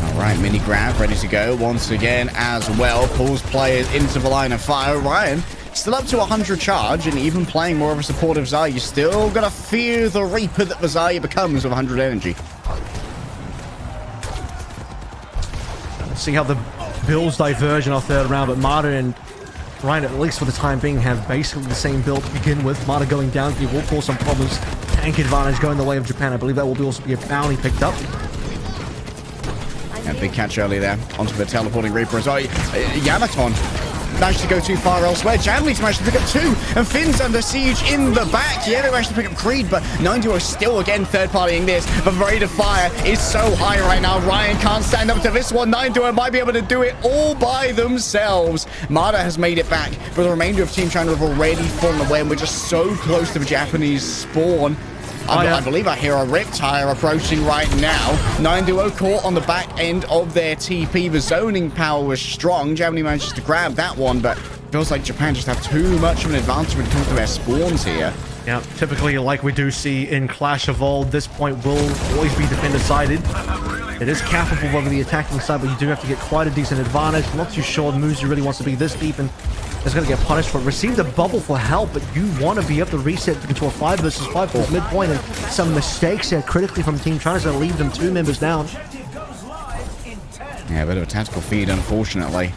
All right, mini grab ready to go once again as well. Pulls players into the line of fire. Ryan still up to 100 charge, and even playing more of a supportive Zarya, you still got to fear the Reaper that the Zarya becomes with 100 energy. Let's see how the builds diverge in our third round, but MADA and Ryan, at least for the time being, have basically the same build to begin with. MADA going down here will cause some problems. Tank advantage going the way of Japan. I believe that will also be a bounty picked up. Yeah, big catch early there onto the teleporting Reaper as well. YamatoN managed to go too far elsewhere. Jamlee's managed to pick up 2, and Finn's under siege in the back. Yeah, they managed to pick up Creed, but 9 is still again third-partying this. The rate of fire is so high right now. Ryan can't stand up to this one. 9 might be able to do it all by themselves. MADA has made it back, but the remainder of Team China have already fallen away, and we're just so close to the Japanese spawn. I believe I hear a Riptire approaching right now. 9 caught on the back end of their TP. The zoning power was strong. Jamlee manages to grab that one, but feels like Japan just have too much of an advantage when it comes to their spawns here. Yeah, typically, like we do see in Clash of Old, this point will always be defender-sided. It is capable over the attacking side, but you do have to get quite a decent advantage. I'm not too sure Muzi really wants to be this deep and is going to get punished for it. Received a bubble for help, but you want to be able to reset into a 5 versus 5 for midpoint, and some mistakes here critically from Team China to leave them 2 members down. Yeah, a bit of a tactical feed, unfortunately.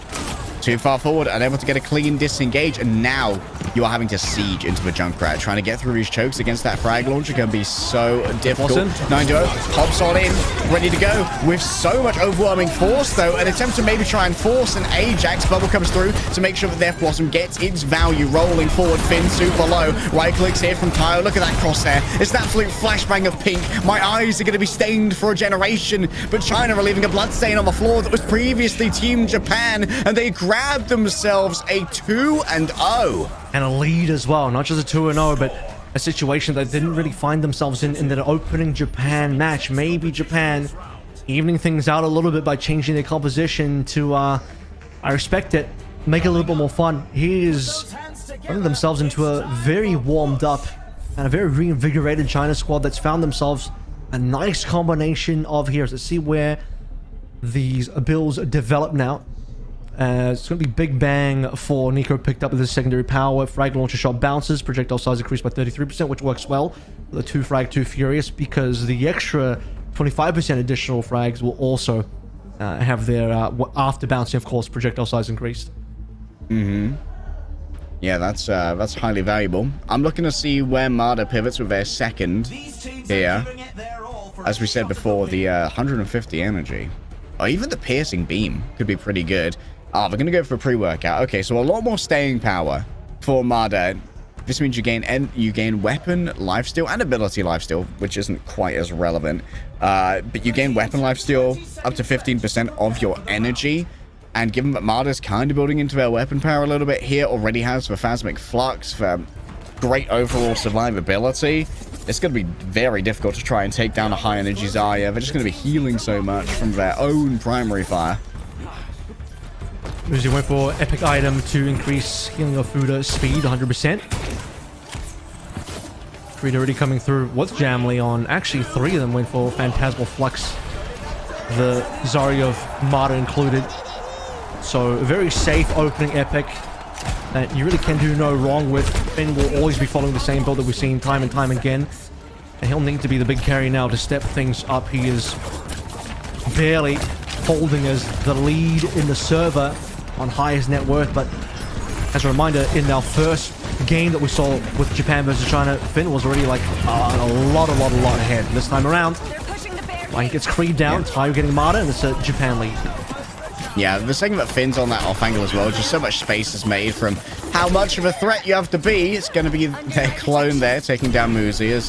Too far forward, unable to get a clean disengage, and now you are having to siege into the Junkrat. Trying to get through these chokes against that frag launcher can be so difficult. 9 hops on in, ready to go, with so much overwhelming force, though. An attempt to maybe try and force an Ajax. Bubble comes through to make sure that their Blossom gets its value. Rolling forward, Finn super low. Right clicks here from Tayo. Look at that crosshair. It's an absolute flashbang of pink. My eyes are going to be stained for a generation. But China are leaving a bloodstain on the floor that was previously Team Japan, and they grabbed themselves a 2-0. And a lead as well, not just a 2-0, but a situation that didn't really find themselves in the opening Japan match. Maybe Japan evening things out a little bit by changing their composition to, I respect it, make it a little bit more fun. Here's putting themselves into a very warmed up and a very reinvigorated China squad that's found themselves a nice combination of heroes. Let's see where these builds develop now. It's going to be Big Bang for Nico, picked up with his secondary power. Frag launcher shot bounces, projectile size increased by 33%, which works well. The 2 frag, 2 furious, because the extra 25% additional frags will also have their, after bouncing, of course, projectile size increased. Yeah, that's highly valuable. I'm looking to see where MADA pivots with their second here. As we said before, the 150 energy, or even the piercing beam could be pretty good. We're going to go for a pre-workout. Okay, so a lot more staying power for MADA. This means you gain weapon lifesteal and ability lifesteal, which isn't quite as relevant. But you gain weapon lifesteal up to 15% of your energy. And given that MADA's kind of building into their weapon power a little bit here, already has the Phasmic Flux for great overall survivability, it's going to be very difficult to try and take down a high energy Zarya. They're just going to be healing so much from their own primary fire. Muzi went for epic item to increase healing of Fuda speed 100%. Creed already coming through with Jamlee on. Actually, 3 of them went for Phantasmal Flux. The Zarya of MADA included. So a very safe opening epic that you really can do no wrong with. Finn will always be following the same build that we've seen time and time again. And he'll need to be the big carry now to step things up. He is barely holding as the lead in the server on highest net worth. But as a reminder, in our first game that we saw with Japan versus China, Finn was already like a lot ahead. This time around, he gets Creed down, Tayo getting MADA, and it's a Japan lead. Yeah, the second that Finn's on that off angle as well, just so much space is made from how much of a threat you have to be. It's going to be their clone there, taking down Muzi as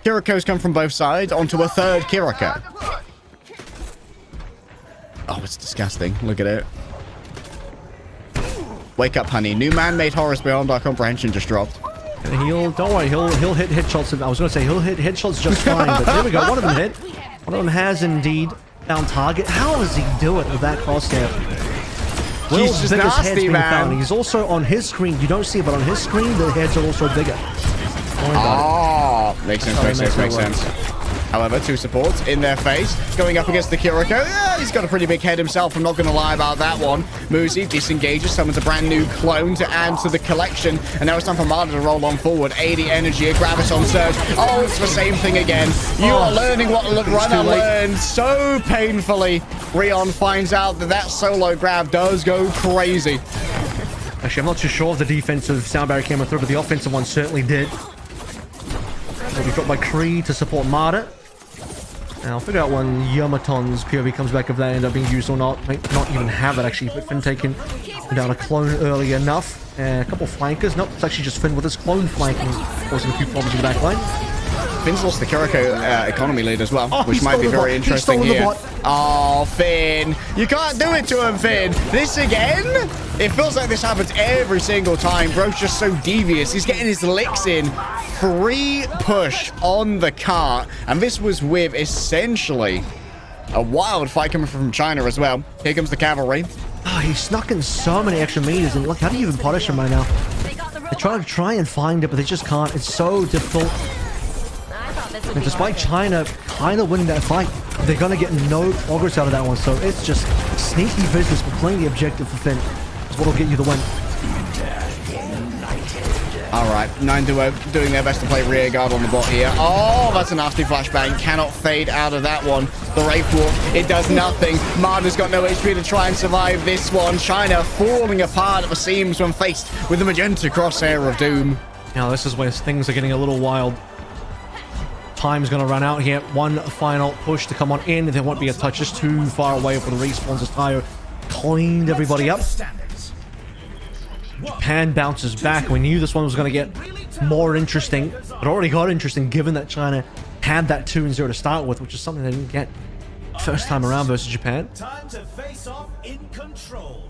Kiriko's come from both sides onto a third Kiriko. Oh, it's disgusting. Look at it. Wake up, honey. New man-made horrors beyond our comprehension just dropped. And don't worry, he'll hit headshots. I was going to say he'll hit headshots just fine, but there we go. One of them hit. One of them has indeed found target. How does he do it with that crosshair? Will's biggest head's being found. He's also on his screen. You don't see it, but on his screen, the heads are also bigger. Oh, makes sense. However, 2 supports in their face, going up against the Kiriko. Yeah, he's got a pretty big head himself. I'm not going to lie about that one. Muzi disengages, summons a brand new clone to add to the collection. And now it's time for MADA to roll on forward. 80 energy, a Graviton surge. Oh, it's the same thing again. You are learning what Runner learned so painfully. Rion finds out that solo grab does go crazy. Actually, I'm not too sure if the defensive sound barrier came through, but the offensive one certainly did. Will be dropped by Creed to support MADA. Now, I'll figure out when YamatoN's POV comes back if that end up being used or not. Might not even have it, actually. But Finn taken down a clone early enough. A couple flankers. Nope, it's actually just Finn with his clone flanking, causing a few problems in the back line. Finn's lost the Kiriko economy lead as well, which might be very interesting here. Oh, Finn. You can't do it to him, Finn. This again? It feels like this happens every single time. Bro's just so devious. He's getting his licks in. Free push on the cart. And this was with essentially a wild fight coming from China as well. Here comes the cavalry. Oh, he snuck in so many extra meters. And look, how do you even punish him right now? They try and find it, but they just can't. It's so difficult. And despite China kind of winning that fight, they're going to get no progress out of that one. So it's just sneaky business, but playing the objective for Finn is what will get you the win. All right, 9-2 doing their best to play rear guard on the bot here. Oh, that's a nasty flashbang. Cannot fade out of that one. The Wraith Walk, it does nothing. MADA's got no HP to try and survive this one. China falling apart at the seams when faced with the magenta crosshair of doom. Now, this is where things are getting a little wild. Time's going to run out here. One final push to come on in. There won't be a touch. Just too far away for the respawns as Tayo cleaned everybody up. Japan bounces back. We knew this one was going to get more interesting. It already got interesting given that China had that 2-0 to start with, which is something they didn't get first time around versus Japan. Time to face off in control.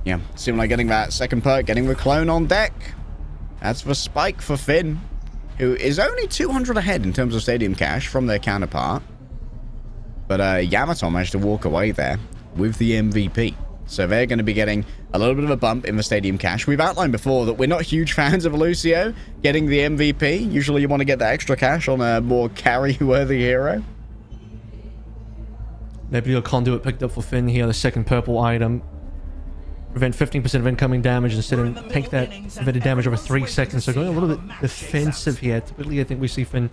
Yeah, seemed like getting that second perk, getting the clone on deck. That's the spike for Finn, who is only 200 ahead in terms of stadium cash from their counterpart. But YamatoN managed to walk away there with the MVP. So they're going to be getting a little bit of a bump in the stadium cash. We've outlined before that we're not huge fans of Lucio getting the MVP. Usually you want to get that extra cash on a more carry-worthy hero. Maybe a conduit picked up for Finn here, the second purple item. Prevent 15% of incoming damage instead and take that prevented damage over 3 seconds. So going a little bit defensive here. Typically, I think we see Finn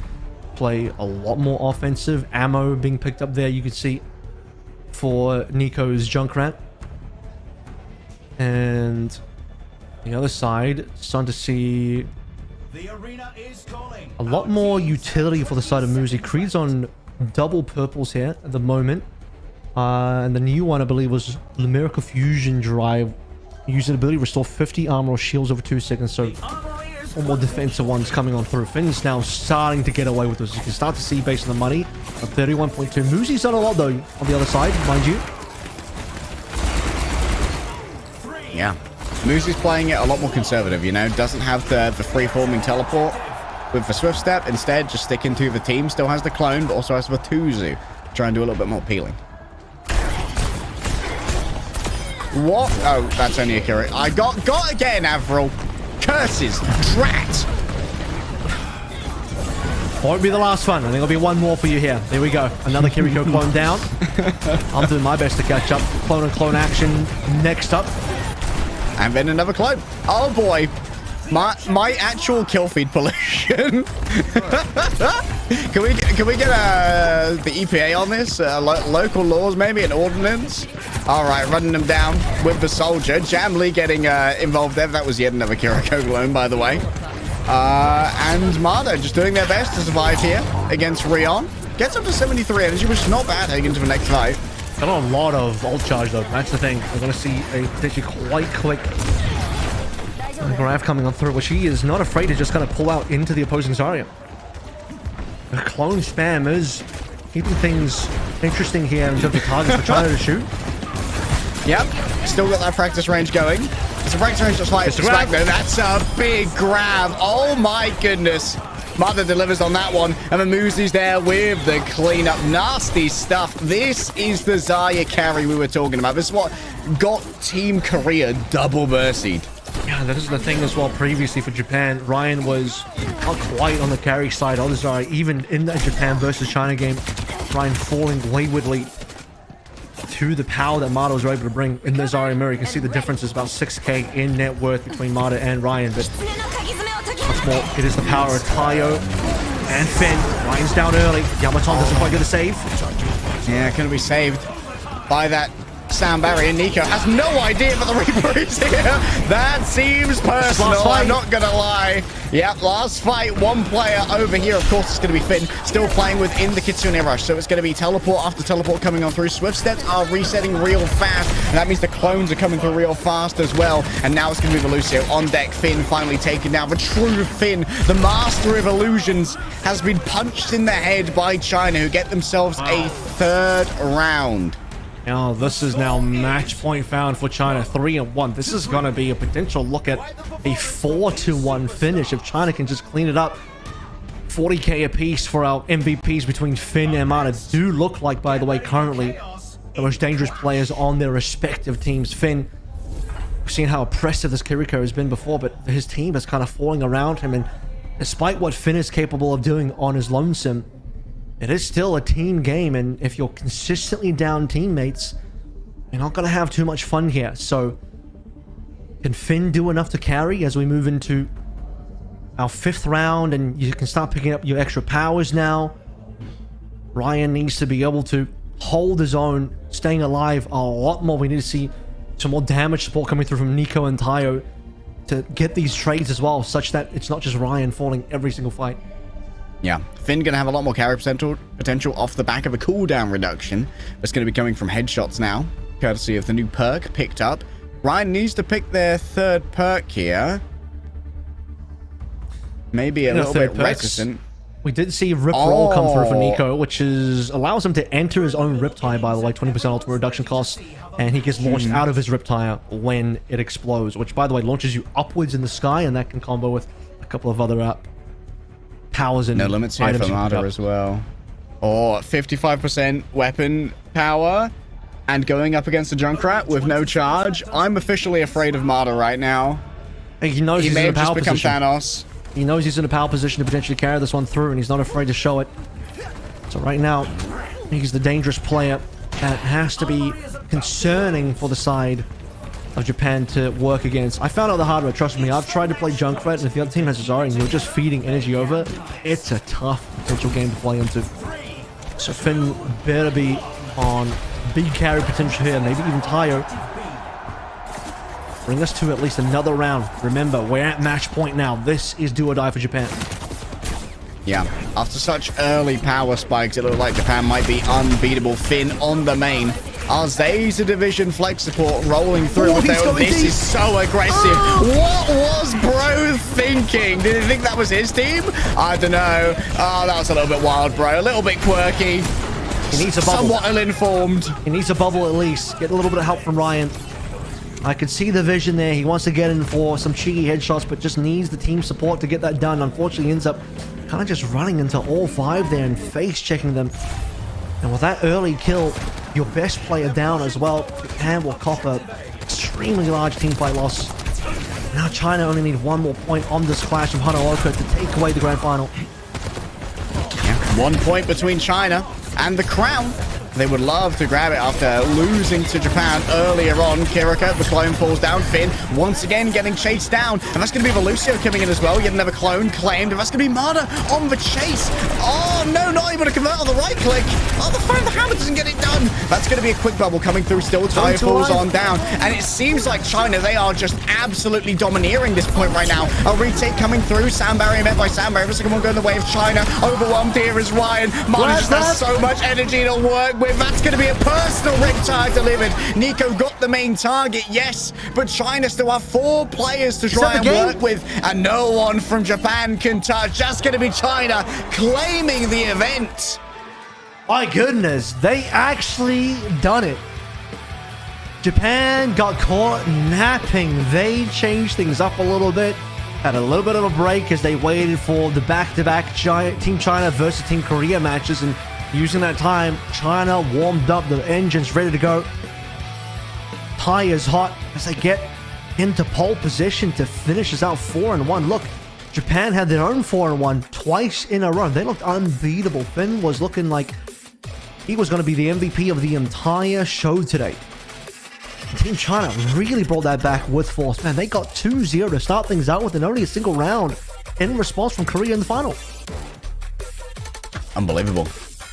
play a lot more offensive. Ammo being picked up there, you can see, for Nico's Junkrat. And the other side, starting to see a lot more utility for the side of Muzi. Creed's on double purples here at the moment. And the new one, I believe, was the Miracle Fusion Drive. Using ability to restore 50 armor or shields over 2 seconds. So, one more defensive ones coming on through. Finn's now starting to get away with this. You can start to see based on the money. A 31.2. Muzi's done a lot, though, on the other side, mind you. Yeah. Muzi's playing it a lot more conservative, you know. Doesn't have the free-forming teleport with the Swift Step. Instead, just sticking to the team. Still has the clone, but also has the Tuzu. Try and do a little bit more peeling. What? Oh, that's only a Kiri. I got again, Avril. Curses. Drat. Won't be the last one. I think there'll be one more for you here. There we go. Another Kiriko clone down. I'm doing my best to catch up. Clone and clone action next up. And then another clone. Oh boy. My actual kill feed pollution. Can we get the EPA on this? Local laws, maybe an ordinance? All right, running them down with the soldier. Jamlee getting involved there. That was yet another Kiriko clone, by the way. And MADA just doing their best to survive here against Rion. Gets up to 73 energy, which is not bad heading into the next fight. Got a lot of ult charge, though. That's the thing. We're going to see a potentially quite quick grab coming on through, which he is not afraid to just kind of pull out into the opposing Zarya. The clone spam is keeping things interesting here in terms of targets for China to shoot. Yep, still got that practice range going. It's a practice range just like Slack though. That's a big grab. Oh my goodness. MADA delivers on that one. And the Muzi's there with the cleanup. Nasty stuff. This is the Zarya carry we were talking about. This is what got Team Korea double mercied. Yeah, that is the thing as well. Previously for Japan, Ryan was not quite on the carry side. Others are even in that Japan versus China game. Ryan falling waywardly to the power that MADA was able to bring in the Zarya mirror. You can see the difference is about 6k in net worth between MADA and Ryan, but much more, it is the power of Tayo and Finn. Ryan's down early. YamatoN doesn't quite get a save. Yeah, can be saved by that Sound barrier. Nico has no idea but the Reaper is here. That seems personal. I'm not gonna lie. Yep, last fight, one player over here. Of course, it's going to be Finn, still playing within the Kitsune Rush. So it's going to be teleport after teleport coming on through. Swift steps are resetting real fast, and that means the clones are coming through real fast as well. And now it's going to be Velucio on deck. Finn finally taken down. The true Finn, the master of illusions, has been punched in the head by China, who get themselves a third round. Now, this is now match point found for China, 3-1. This is going to be a potential look at a 4-1 finish if China can just clean it up. 40k apiece for our MVPs between Finn and MADA do look like, by the way, currently the most dangerous players on their respective teams. Finn, we've seen how oppressive this Kiriko has been before, but his team is kind of falling around him. And despite what Finn is capable of doing on his lonesome, it is still a team game, and if you're consistently down teammates, you're not going to have too much fun here. So, can Finn do enough to carry as we move into our 5th round, and you can start picking up your extra powers now? Ryan needs to be able to hold his own, staying alive a lot more. We need to see some more damage support coming through from Nico and Tayo to get these trades as well, such that it's not just Ryan falling every single fight. Yeah, Finn going to have a lot more carry potential off the back of a cooldown reduction. It's going to be coming from headshots now, courtesy of the new perk picked up. Ryan needs to pick their 3rd perk here. Maybe a little bit reticent. We did see Rip Roll come through for Nico, which allows him to enter his own Riptide, by the way, 20% ultimate reduction costs, and he gets launched out of his Riptide when it explodes, which, by the way, launches you upwards in the sky, and that can combo with a couple of other powers and no limits here for MADA as well. Or 55% weapon power, and going up against a Junkrat with no charge. I'm officially afraid of MADA right now. He knows he he's may in a have power just become position. Thanos. He knows he's in a power position to potentially carry this one through, and he's not afraid to show it. So right now, he's the dangerous player that has to be concerning for the side of Japan to work against. I found out the hard way, trust me. I've tried to play Junkrat, and if the other team has Azari and you're just feeding energy over, it's a tough potential game to play into. So Finn better be on big carry potential here, maybe even Tayo. Bring us to at least another round. Remember, we're at match point now. This is do or die for Japan. Yeah, after such early power spikes, it looked like Japan might be unbeatable. Finn on the main. Arzae's a division flex support rolling through. This is so aggressive. What was bro thinking? Did he think that was his team? I don't know. Oh, that was a little bit wild, bro. A little bit quirky. He needs a bubble. Somewhat ill-informed. He needs a bubble at least. Get a little bit of help from Ryan. I could see the vision there. He wants to get in for some cheeky headshots, but just needs the team support to get that done. Unfortunately, he ends up kind of just running into all 5 there and face checking them. And with that early kill, your best player down as well, Japan will cop a extremely large team fight loss. Now China only need 1 more point on this clash of Honoroka to take away the grand final. Yeah, 1 point between China and the crown. They would love to grab it after losing to Japan earlier on. Kiriko, the clone, falls down. Finn, once again, getting chased down. And that's going to be Velucio coming in as well. Yet another clone claimed. And that's going to be MADA on the chase. Oh, no, not able to convert on the right click. Oh, the hammer doesn't get it done. That's going to be a quick bubble coming through still. Tayo falls on down. And it seems like China, they are just absolutely domineering this point right now. A retake coming through. Sound barrier met by Sound barrier. Every single one going the way of China. Overwhelmed here is Ryan. MADA just has so much energy to work with. That's going to be a personal Riptide delivered. Nico got the main target, yes, but China still have 4 players to try and work with, and no one from Japan can touch. That's going to be China claiming the event. My goodness, they actually done it. Japan got caught napping. They changed things up a little bit. Had a little bit of a break as they waited for the back-to-back Team China versus Team Korea matches, and using that time, China warmed up, the engines ready to go. Tires hot as they get into pole position to finish us out 4-1. Look, Japan had their own 4-1 twice in a row. They looked unbeatable. Finn was looking like he was going to be the MVP of the entire show today. Team China really brought that back with force. Man, they got 2-0 to start things out with and only a single round in response from Korea in the final. Unbelievable.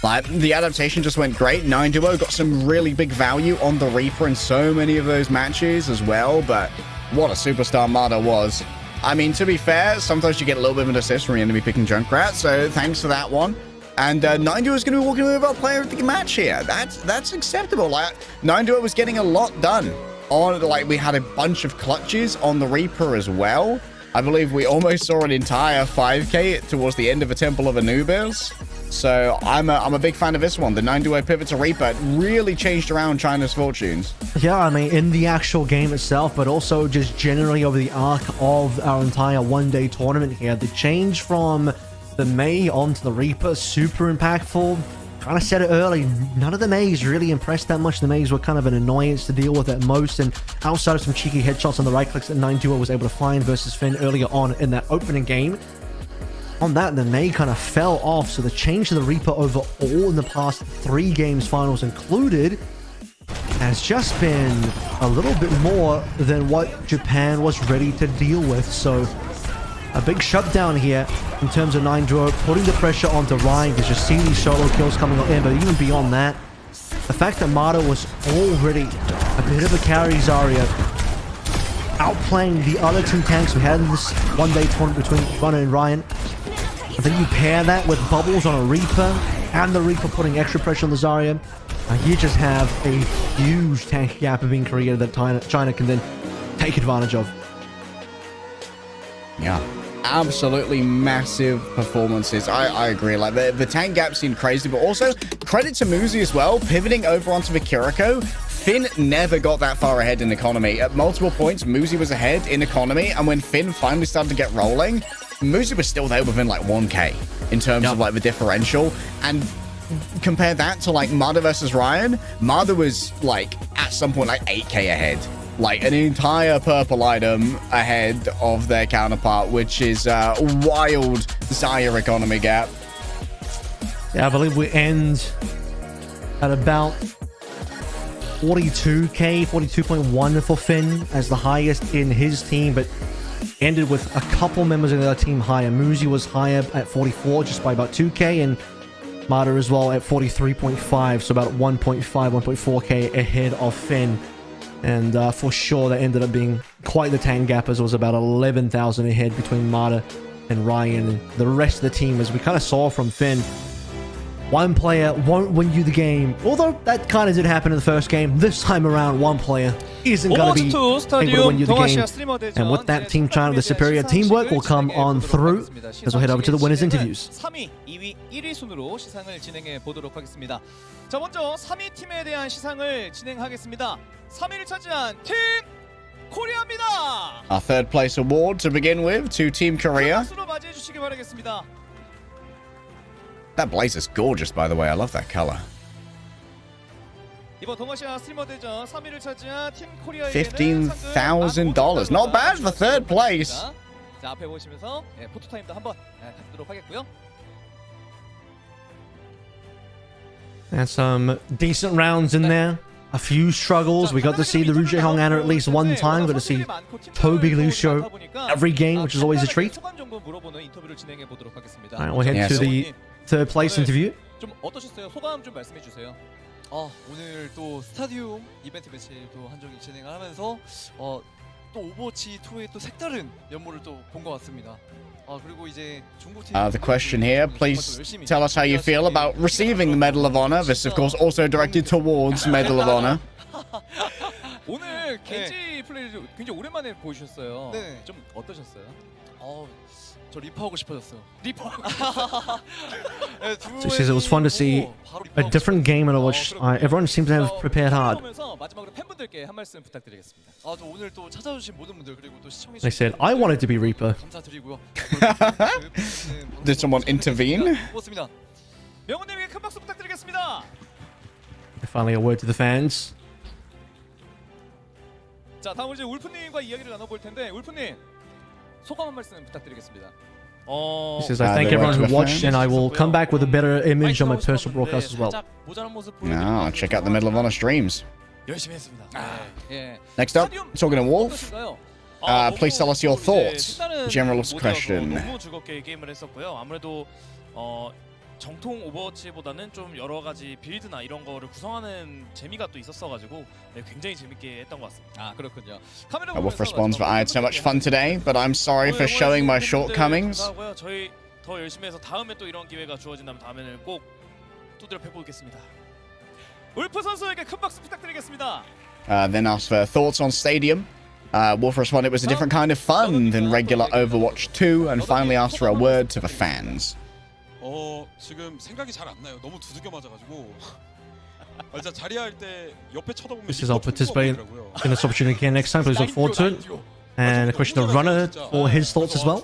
Like, the adaptation just went great. 9-duo got some really big value on the Reaper in so many of those matches as well, but what a superstar MADA was. I mean, to be fair, sometimes you get a little bit of an assist from your enemy picking Junkrat, so thanks for that one. And 9-duo is going to be walking away with our player of the match here. That's acceptable. Like, 9-duo was getting a lot done. Like, we had a bunch of clutches on the Reaper as well. I believe we almost saw an entire 5k towards the end of a Temple of Anubis. So I'm a big fan of this one. The 9-duo pivot to Reaper really changed around China's fortunes. Yeah, I mean, in the actual game itself, but also just generally over the arc of our entire one-day tournament here. The change from the Mei onto the Reaper, super impactful. Kind of said it early, none of the Meis really impressed that much. The Meis were kind of an annoyance to deal with at most, and outside of some cheeky headshots on the right clicks that 9-duo was able to find versus Finn earlier on in that opening game, on that, the Mei kind of fell off. So the change to the Reaper overall in the past 3 games finals included has just been a little bit more than what Japan was ready to deal with. So a big shutdown here in terms of 9-duo, putting the pressure onto Ryan, because you see these solo kills coming in, but even beyond that, the fact that MADA was already a bit of a carry Zarya, outplaying the other 2 tanks we had in this one-day tournament between Runner and Ryan. I think you pair that with bubbles on a Reaper, and the Reaper putting extra pressure on the Zarya, and you just have a huge tank gap being created that China can then take advantage of. Yeah. Absolutely massive performances. I agree. Like, the tank gap seemed crazy, but also credit to Muzi as well, pivoting over onto the Kiriko. Finn never got that far ahead in economy. At multiple points, Muzi was ahead in economy, and when Finn finally started to get rolling, Muzi was still there within like 1k in terms of like the differential. And compare that to like MADA versus Ryan, MADA was like at some point like 8k ahead. Like an entire purple item ahead of their counterpart, which is a wild Zarya economy gap. Yeah, I believe we end at about 42k, 42.1 for Finn as the highest in his team, but ended with a couple members of the other team higher. Muzi was higher at 44, just by about 2k, and MADA as well at 43.5, so about 1.5, 1.4k ahead of Finn. And for sure, that ended up being quite the tank gap, as it was about 11,000 ahead between MADA and Ryan and the rest of the team. As we kind of saw from Finn, one player won't win you the game. Although that kind of did happen in the first game. This time around, one player isn't going to be able to win you the game. And with that, Team China, the superior teamwork will come on through as we'll head over to the winners' interviews. 3위, 2위, 1위 순으로 시상을 진행해 보도록 하겠습니다. 자, 먼저 3위 팀에 대한 시상을 진행하겠습니다. 3위를 차지한 팀 코리아입니다. Our third place award to begin with to Team Korea. 박수로 맞이해 주시기 바라겠습니다. That blaze is gorgeous, by the way. I love that color. 이번 동아시아 스트리머 대전 3위를 차지한 팀 코리아에게는 $15,000. Not bad for third place. 자, 앞에 보시면서 포토 타임도 한번 갖도록 하겠고요. And some decent rounds in there. A few struggles. We got to see the ryujehong Ana at least one time. We got to see Tobi Lucio every game, which is always a treat. Alright, we'll head to the third place interview. 좀 어떠셨어요? 소감 좀 말씀해 주세요. 오늘 또 스타디움 이벤트 매치도 한정이 진행을 하면서 또 오버워치 2의 또 색다른 면모를 또 본 것 같습니다. 그리고 이제 중국 팀 The question here, please tell us how you feel about receiving the Medal of Honor. This, of course, also directed towards Medal of Honor. 오늘 겐지 플레이를 굉장히 오랜만에 보여주셨어요. 네. 좀 어떠셨어요? 저 리퍼하고 싶어졌어요. She says it was fun to see a different game in which everyone seems to have prepared hard. 마지막으로 팬분들께 한 말씀 부탁드리겠습니다. 또 오늘 또 찾아주신 모든 분들 그리고 또 시청해 They said, I wanted to be Reaper. 감사드리고요. Did someone intervene? 고맙습니다. 명훈님에게 큰 박수 부탁드리겠습니다. Finally, a word to the fans. 자, 다음으로 이제 울프님과 이야기를 나눠볼 텐데, 울프님 소감 한 말씀 부탁드리겠습니다. He says, I thank everyone who watched, and I will come back with a better image on my personal broadcast as well. No, check out the Medal of Honor streams. 열심히 했습니다. Next up, talking to Wolf. Please tell us your thoughts. General question. 너무 즐겁게 게임을 했었고요. 아무래도 정통 오버워치보다는 좀 여러 가지 빌드나 이런 거를 구성하는 재미가 또 있었어가지고 네, 굉장히 재밌게 했던 것 같습니다. 아 그렇군요. 카메라 Wolf responds, but I had so much fun today, but I'm sorry for showing my shortcomings. 감사하고요. 저희 더 열심히 해서 다음에 또 이런 기회가 주어진다면 다음에는 꼭 두드려 패보겠습니다. 울프 선수에게 큰 박수 부탁드리겠습니다. Then asked for thoughts on Stadium. Wolf responded it was a different kind of fun than regular Overwatch 2, and finally asked for a word to the fans. 지금 생각이 잘 안 나요. 너무 두들겨 맞아가지고. 진짜 자리야 할 때 옆에 쳐다보면. This is I'll participate in this opportunity again next time. Please look forward to it. And a question of Runner for his thoughts as well.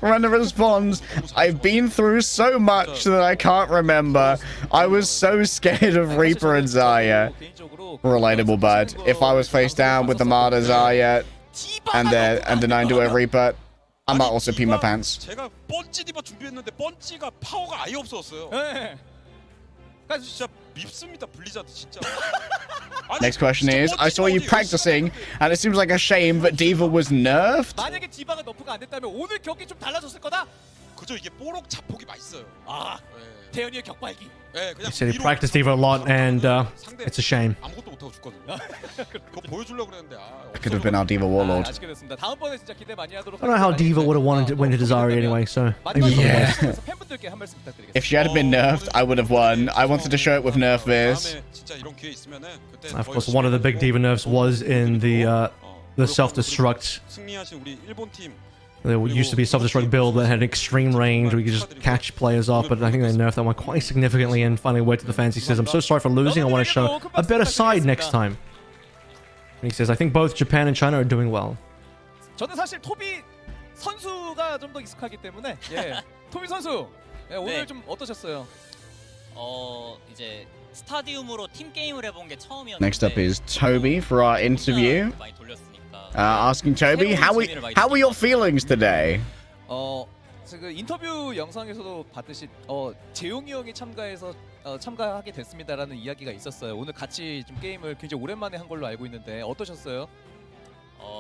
Runner responds, I've been through so much that I can't remember. I was so scared of Reaper and Zarya. Relatable, bud. If I was face down with the MADA Zarya and the 9-duo Reaper, I might also pee my pants. 제가 펀치 디바 준비했는데 펀치가 파워가 아예 없었어요. 진짜 밉습니다 블리자드 진짜. Next question is, I saw you practicing, and it seems like a shame that D.Va was nerfed. 만약에 디바가 너프가 안 됐다면 오늘 경기 좀 달라졌을 거다. 그죠 이게 뽀록 자폭이 맛있어요. 태연이의 격발기. He said he practiced D.Va a lot, and it's a shame. 아무것도 못하고 죽거든요. 그거 보여주려고 그랬는데 It could have been our D.Va Warlord. 아쉽게 됐습니다. 다음번에 진짜 기대 많이 하도록. I don't know how D.Va would have wanted to win to Zarya anyway, so maybe Yeah. 팬분들께 한 말씀 부탁드리겠습니다. If she had been nerfed, I would have won. I wanted to show it with Nerf Viz. Of course, one of the big D.Va nerfs was in the self-destruct. 승리하신 우리 일본 팀. There used to be a self-destruct build that had extreme range where you could just catch players off, but I think they nerfed that one quite significantly and finally went to the fans. He says, I'm so sorry for losing. I want to show a better side next time. And he says, I think both Japan and China are doing well. 저는 사실 토비 선수가 좀 더 익숙하기 때문에 토비 선수 오늘 좀 어떠셨어요? 이제 스타디움으로 팀 게임을 해본 게 처음이었는데. Next up is Toby for our interview. Asking Toby, how were your feelings today? 그 인터뷰 영상에서도 봤듯이 재용이 형이 참가하게 됐습니다라는 이야기가 있었어요. 오늘 같이 좀 게임을 굉장히 오랜만에 한 걸로 알고 있는데 어떠셨어요?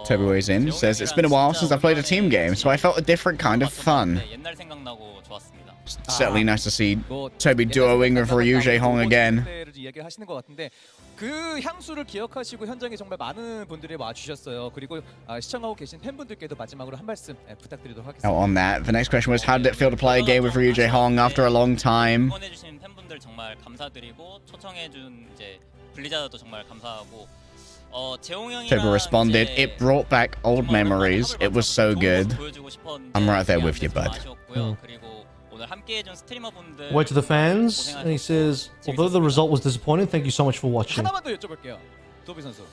Toby weighs in, says it's been a while since I played a team game, so I felt a different kind of fun. 옛날 생각나고 좋았습니다. Certainly nice to see Toby duoing with ryujehong again. 이야기하시는 것 같은데 그 향수를 기억하시고 현장에 정말 많은 분들이 와주셨어요. 그리고 시청하고 계신 팬분들께도 마지막으로 한 말씀 부탁드리도록 하겠습니다. On that, the next question was, how did it feel to play a game with ryujehong after a long time? 응원해주신 팬분들 정말 감사드리고 초청해준 이제 블리자드도 정말 감사하고. Toby responded, it brought back old memories. It was so good. I'm right there with you, bud. Word to the fans, and he says, although the result was disappointing, thank you so much for watching. 하나만 더 여쭤볼게요, 도비 선수.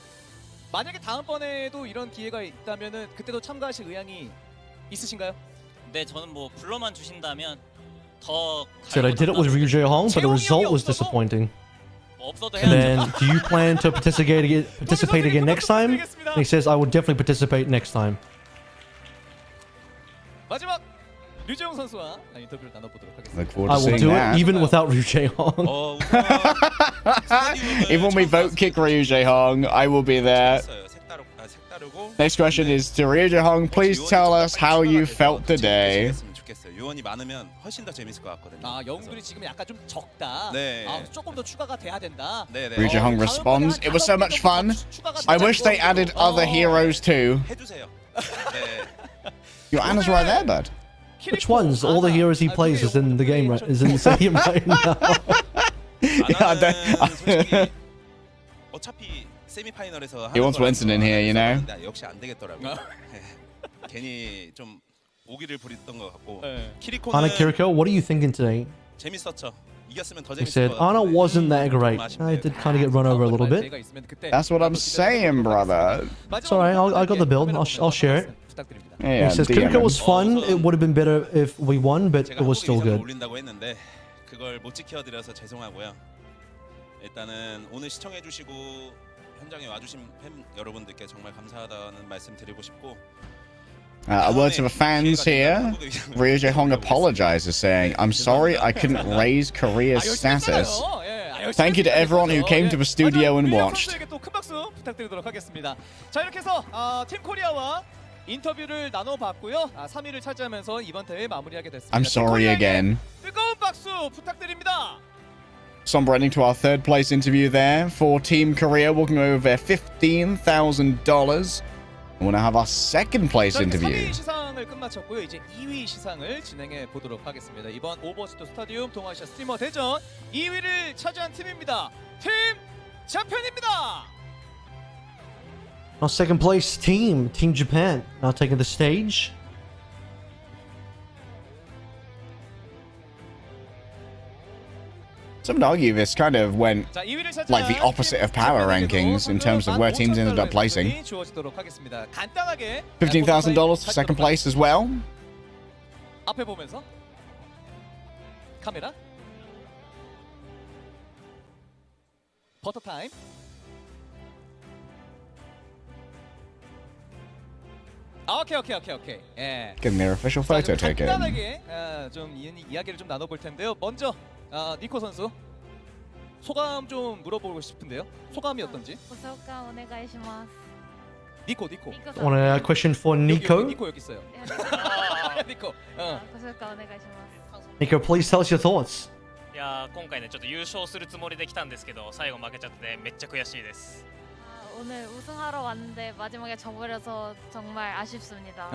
만약에 다음번에도 이런 기회가 있다면은 그때도 참가하실 의향이 있으신가요? 네, 저는 뭐 불러만 주신다면 더. Said I did it with ryujehong, but the result was disappointing. And then, do you plan to participate again next time? And he says, I will definitely participate next time. 마지막 류재홍 선수와 인터뷰를 나눠보도록 하겠습니다. Look forward I to will seeing do that. it even without ryujehong. Even when we vote kick ryujehong, I will be there. Next question is to ryujehong. Please tell us how you felt today. 요원이 많으면 훨씬 더 재밌을 것 같거든요. 영웅들이 지금 약간 좀 적다. 조금 더 추가가 돼야 된다. ryujehong responds, it was so much fun. I wish they added other heroes too. 해주세요. Your answer's right there, bud. Which ones? All the heroes he plays is in the game, right? Is in the stadium right now. 어차피 세미파이널에서 He wants Winston in here, you know. 역시 안 되겠더라고요. 괜히 좀 오기를 부렸던 것 같고. Ana Kiriko, what are you thinking today? 재밌었죠. 이겼으면 더 He 재밌을 said, 것 같아요. Ana wasn't that great. I did kind of get run over a little bit. That's what I'm saying, brother. It's alright, I got the build. I'll share it. Yeah, he says, Kiriko was fun. It would have been better if we won, but it was still good. 올린다고 했는데 그걸 못 지켜드려서 죄송하고요. 일단은 오늘 시청해주시고 현장에 와주신 팬 여러분들께 정말 감사하다는 말씀 드리고 싶고. A word to the fans here. ryujehong apologizes, saying, I'm sorry I couldn't raise Korea's status. Thank you to everyone who came to the studio and watched. 큰 박수 부탁드리도록 하겠습니다. 자, 이렇게 해서 팀 코리아와 인터뷰를 나눠봤고요. 3위를 차지하면서 이번 대회 마무리하게 됐습니다. I'm sorry again. 뜨거운 박수 부탁드립니다. Somber ending to our third place interview there for Team Korea, walking away with their $15,000. We'll now have our second place interview. 3위 시상을 끝마쳤고요. 이제 2위 시상을 진행해 보도록 하겠습니다. 이번 오버워치 스타디움 동아시아 스트리머 대전 2위를 차지한 팀입니다. 팀 자편입니다. Our second place team, Team Japan, now taking the stage. Some would argue this kind of went like the opposite of power rankings in terms of where teams ended up placing. $15,000 for second place as well. 앞에 보면서 카메라 버터 타임. 오케이. 예. Getting their official photo taken. 간단하게 좀 이야기를 좀 나눠볼 텐데요. 먼저 니코 선수 소감 좀 물어보고 싶은데요. 소감이 어떤지? 고소감 오네가이시마스. 니코. Want a question for Nico? 니코 여기 있어요. 니코. 고소감 오네가이시마스. Nico, please tell us your thoughts. いやー今回ねちょっと優勝するつもりで来たんですけど最後負けちゃってねめっちゃ悔しいです 오늘 우승하러 왔는데 마지막에 져버려서 정말 아쉽습니다.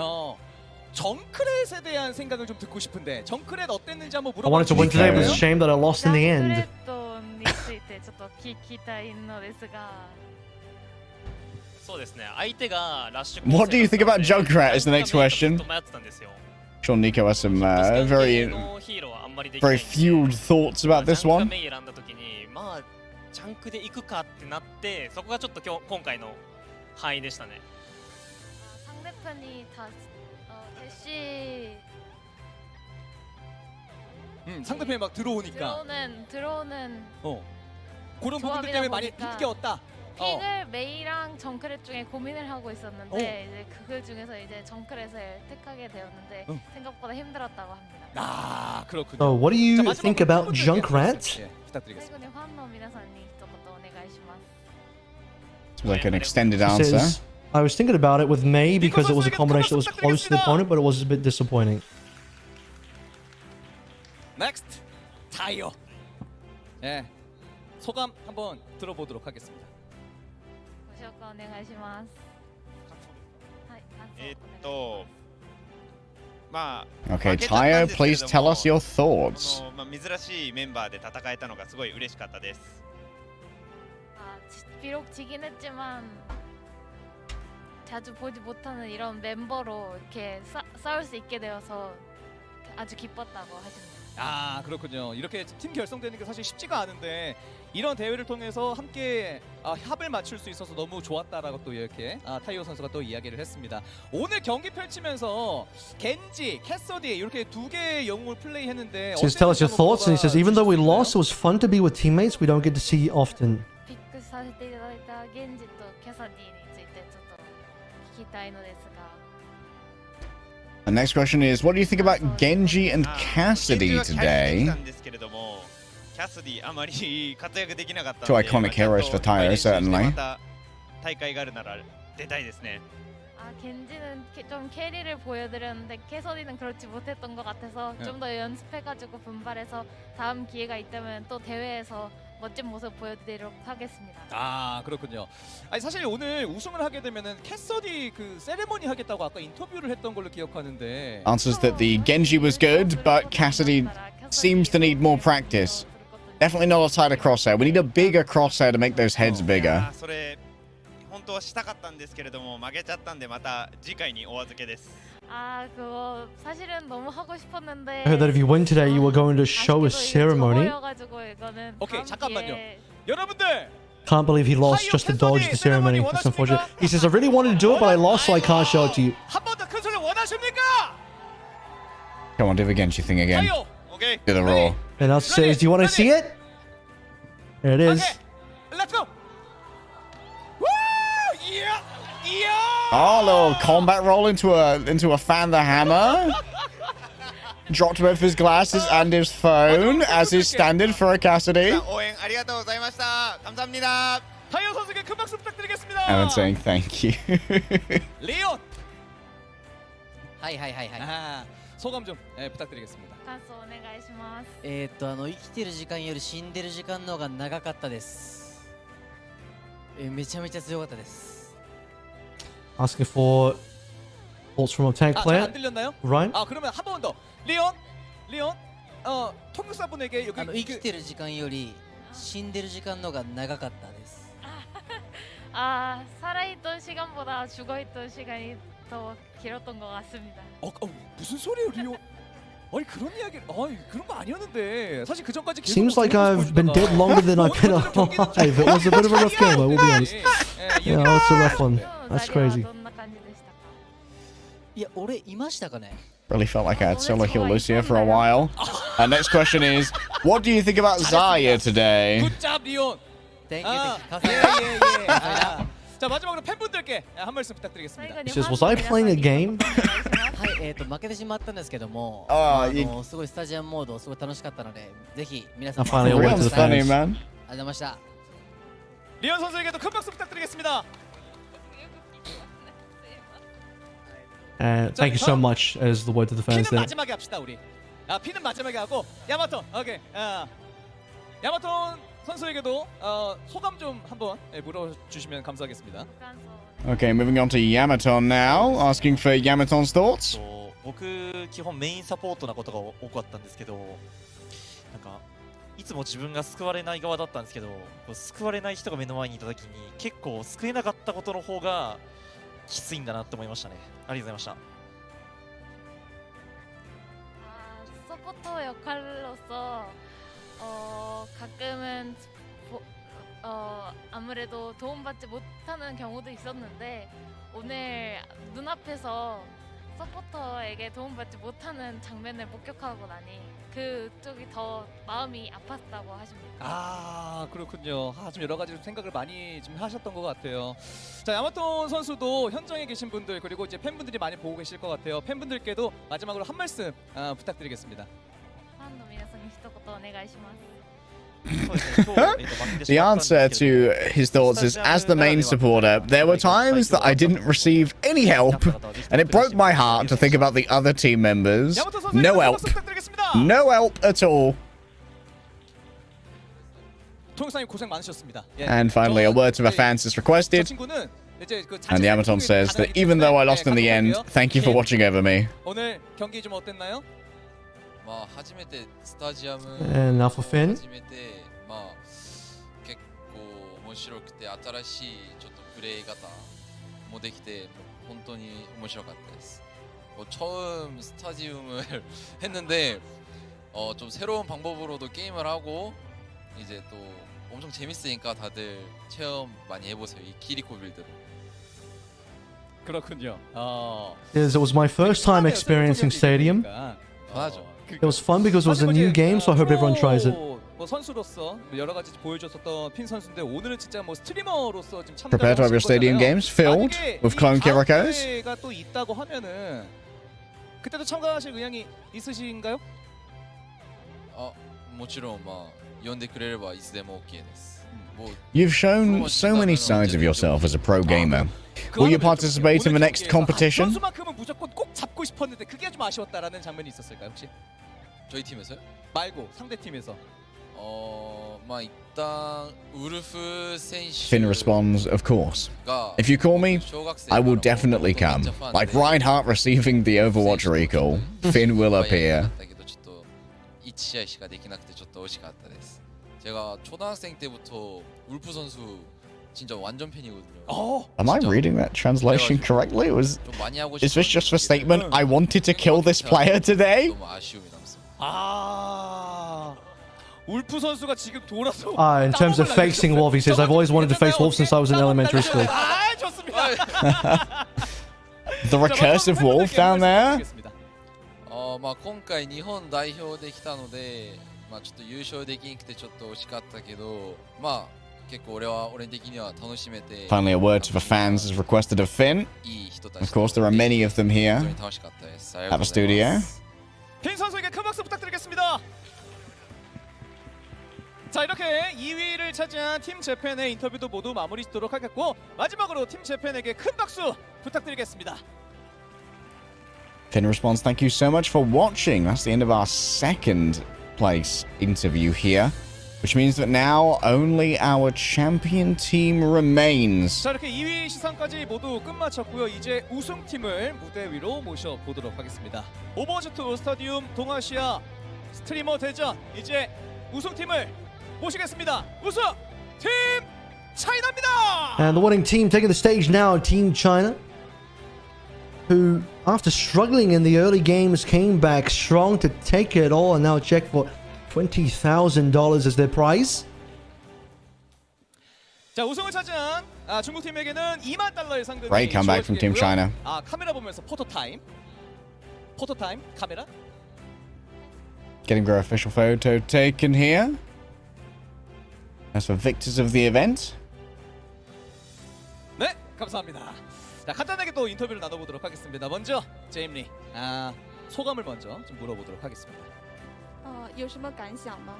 정크렛에 대한 생각을 좀 듣고 싶은데 정크렛 어땠는지 한번 I wanted to win today, but it's a shame that I lost in the end. についてちょっと聞きたいのですが。そうですね相手がラッシュ What do you think about Junkrat is the next question. 迷ってたんですよ Sure, Nico has some very fueled thoughts about this one. メイ選んだ時にまあジャンクで行くかってなってそこがちょっと今回の範囲でしたね 상대편이 다 대시 상대편이 막 들어오니까 들어오는 그런 부분들 때문에 많이 힘겨웠다. 픽을 메이랑 정크렛 중에 고민을 하고 있었는데 이제 그 중에서 이제 정크렛을 택하게 되었는데 생각보다 힘들었다고 합니다. 아 그렇군요. So, what do you think about Junkrat? 부탁드리겠습니다. It's like an extended He answer. says, I was thinking about it with May because it was a combination that was close to the opponent, but it was a bit disappointing. Next 타이어. 예 소감 한번 들어보도록 하겠습니다. ご紹介お願いします。はいOkay, Tayo, please tell us your thoughts. 珍しいメンバーで戦えたのがすごい嬉しかったです。 비록 지긴 했지만 자주 보지 못하는 이런 멤버로 이렇게 싸울 수 있게 되어서 아주 기뻤다고 하십니다. 아 그렇군요. 이렇게 팀 결성되는 게 사실 쉽지가 않은데 이런 대회를 통해서 함께 합을 맞출 수 있어서 너무 좋았다라고 또 이렇게 타이어 선수가 또 이야기를 했습니다. 오늘 경기 펼치면서 겐지, 캐서디 이렇게 두 개의 영웅을 플레이했는데 Says, tell us your thoughts, and he says, even though we lost, it was fun to be with teammates we don't get to see often. させていただいたゲンジとキャサディについてちょっと聞きたいのですが。 The next question is, what do you think about Genji and Cassidy today? Two iconic heroes for Tayo, certainly. 겐지는 좀 캐리를 보여드렸는데 캐서디는 그렇지 못했던 것 같아서 좀 더 연습해가지고 분발해서 다음 기회가 있다면 또 대회에서 멋진 모습 보여드리도록 하겠습니다. 아 그렇군요. 아니 사실 오늘 우승을 하게 되면은 캐서디 그 세레머니 하겠다고 아까 인터뷰를 했던 걸로 기억하는데. Answers that the Genji was good, but Cassidy seems to need more practice. Definitely not a tighter crosshair. We need a bigger crosshair to make those heads bigger. 本当はしたかったんですけれども負けちゃったんでまた次回にお預けです。 그거 사실은 너무 하고 싶었는데. I heard that if you win today, you were going to show a ceremony. 오케이 잠깐만요. 여러분들. Can't believe he lost just to dodge the ceremony. That's unfortunate. He says, I really wanted to do it, but I lost, so I can't show it to you. 한 번 더 큰 소리 원하십니까? Come on, do the Genji thing again. Okay. Do the raw. And now says, do you want to see it? There it is. Let's go. Oh, little combat roll into a fan the hammer. Dropped both his glasses and his phone, as is standard for a Cassidy. Evan saying thank you. 리온. はいはいはいはい。아, 소감 좀 부탁드리겠습니다. 感想お願いします。生きてる時間より死んでる時間の方が長かったです。めちゃめちゃ強かったです。 Asking for thoughts from a tank player. 안 들렸나요? Ryan? 아, 그러면 한 번 더. 리온. 통역사분에게 여기 生きてる時間より死んでる時間の方が長かったです。 아, 살아있던 시간보다 죽어있던 시간이 더 길었던 것 같습니다. 무슨 소리예요, 리온? 아니 그런 이야기, 그런 거 아니었는데 사실 그 전까지 Seems like I've been dead longer than I've been alive. It was a bit of a rough game, I will be honest. Yeah, that's a rough one. That's crazy. いや、俺いましたかね。 Really felt like I had solo heal Lucia for a while. Next question is, what do you think about Zarya today? Good job, Leon. Thank you. 자, 마지막으로 팬분들께 한 말씀 부탁드리겠습니다. Says, was I playing a game? はい、負けてしまったんですけども、すごいスタジアムモードすごい楽しかったので、ぜひ皆さん。Rion's funny, man. ありがとうございました。 리온 선수에게도 큰 박수 부탁드리겠습니다. Thank you so much as the word to the fans 피는 there. 마지막에 합시다 우리. 피는 마지막에 하고 야마톤. 오케이. 야마톤 선수에게도 소감 좀 한번 물어주시면 감사하겠습니다. Okay, moving on to YamatoN now, asking for YamatoN's thoughts. 僕基本メインサポートなことが多かったんですけど、なんかいつも自分が救われない側だったんですけど、救われない人が目の前にいた時に結構救えなかったことの方がきついんだなって思いましたね。ありがとうございました。 서포터 역할로서 가끔은 아무래도 도움받지 못하는 경우도 있었는데 오늘 눈앞에서 서포터에게 도움받지 못하는 장면을 목격하고 나니 그쪽이 더 마음이 아팠다고 하십니다. 아, 그렇군요. 좀 여러 가지 생각을 많이 좀 하셨던 것 같아요. 자, 야마톤 선수도 현장에 계신 분들 그리고 이제 팬분들이 많이 보고 계실 것 같아요. 팬분들께도 마지막으로 한 말씀 부탁드리겠습니다. ファンの皆さんに一言お願いします。 The answer to his thoughts is, as the main supporter, there were times that I didn't receive any help, and it broke my heart to think about the other team members. No help. No help at all. And finally, a word to the fans is requested. And YamatoN says that even though I lost in the end, thank you for watching over me. 오늘 경기 좀 어땠나요? 初めてスタジアム And now for Finn. 初めて結構面白くて新しいちょっとプレイ方もできて本当に面白かったです. 처음 스타디움을 했는데 좀 새로운 방법으로도 게임을 하고 이제 또 엄청 재밌으니까 다들 체험 많이 해보세요. 이 키리코 빌드로. 그렇군요. It was my first time experiencing Stadium. 편하죠. It was fun because it was a new game, so I hope everyone tries it. 선수로서 여러 가지 보여줬었던 핀 선수인데 오늘은 진짜 스트리머로서 지금 참가를 Prepare to have your stadium games filled with clone Kirikos. 가 또 있다고 하면은 그때도 참가하실 의향이 있으신가요? もちろん呼んでくれればいつでも OK です. You've shown so many sides of yourself as a pro gamer. Will you participate in the next competition? 선수만큼은 무조건 꼭 잡고 싶었는데 그게 좀 아쉬웠다라는 장면이 있었을까요 혹시? 저희 팀에서요? 말고 상대 팀에서. 일단 울프 선수. Finn responds, of course. If you call me, I will definitely come. Like Reinhardt receiving the Overwatch recall, Finn will appear. 1試合しかできなくてちょっと惜しかったです. 제가 초등학생 때부터 울프 선수 진짜 완전 팬이거든요. Am I reading that translation correctly? Is this just a statement? I wanted to kill this player today? 너무 아쉬움이 남습니다. 울프 선수가 지금 돌아서. In terms of facing Wolf, he says, I've always wanted to face Wolf since I was in elementary school. 좋습니다. The recursive Wolf down there? 今回日本代表できたので、ちょっと優勝できなくてちょっと惜しかったけど、結構俺的には楽しめて。Finally, a word to the fans is requested of Finn. Of course, there are many of them here at the studio. 핀 선수에게 큰 박수 부탁드리겠습니다. 자, 이렇게 2위를 차지한 팀 재팬의 인터뷰도 모두 마무리 짓도록 하겠고 마지막으로 팀 재팬에게 큰 박수 부탁드리겠습니다. Finn responds, thank you so much for watching. That's the end of our second place interview here, which means that now only our champion team remains. 자, 이렇게 2위 시상까지 모두 끝마쳤고요. 이제 우승팀을 무대 위로 모셔보도록 하겠습니다. 오버워치 2 스타디움 동아시아 스트리머 대전, 이제 우승팀을 모시겠습니다. 우승팀 차이나입니다. And the winning team taking the stage now, Team China, who, after struggling in the early games, came back strong to take it all and now check for $20,000 as their prize. 자, 우승을 차지한 중국 팀에게는 $20,000의 상금이 Great comeback from Team China. 카메라 보면서 포토 타임 카메라. Getting their official photo taken here. As for victors of the event. 네, 감사합니다. 자, 간단하게 또 인터뷰를 나눠보도록 하겠습니다. 먼저 제임리, 소감을 먼저 좀 물어보도록 하겠습니다. 有什么感想吗？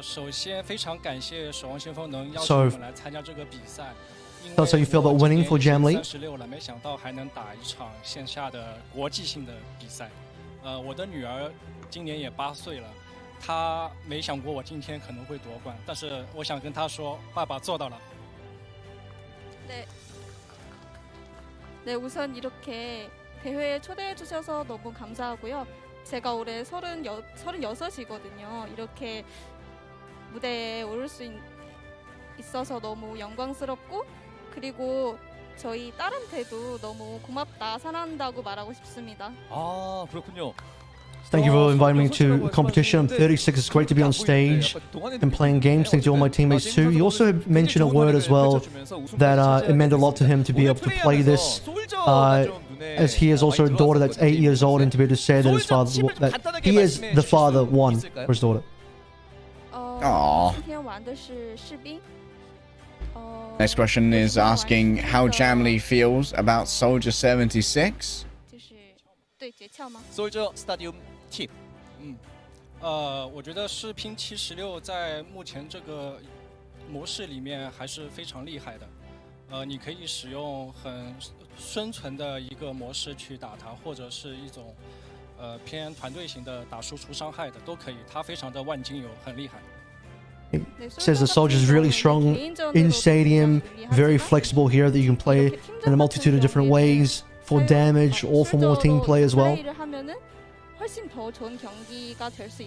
首先非常感谢守望先锋能邀请 So, 我们来参加这个比赛。 Tell us how you feel about winning for Jamlee. 36了，没想到还能打一场线下的国际性的比赛。我的女儿今年也8岁了，她没想过我今天可能会夺冠，但是我想跟她说，爸爸做到了。 네, 우선 이렇게 대회에 초대해 주셔서 너무 감사하고요. 제가 올해 36이거든요. 이렇게 무대에 오를 수 있어서 너무 영광스럽고, 그리고 저희 딸한테도 너무 고맙다, 사랑한다고 말하고 싶습니다. 그렇군요. Thank you for inviting me to a competition. I'm 36. It's great to be on stage and playing games. Thank you to all my teammates too. He also mentioned a word as well that it meant a lot to him to be able to play this, as he has also a daughter that's 8 years old, and to be able to say that his father, that he is the father one for his daughter. Aww. 今天玩的是士兵。 Next question is asking how Jamlee feels about Soldier 76. 对诀窍吗？ 솔저 스타디움 팀。 我觉得士兵76在目前这个模式里面还是非常厉害的。你可以使用很生存的一个模式去打它，或者是一种偏团队型的打输出伤害的都可以。它非常的万金油，很厉害。 It says the soldier is really strong in stadium, very flexible here, that you can play in a multitude of different ways for damage or for more team play as well.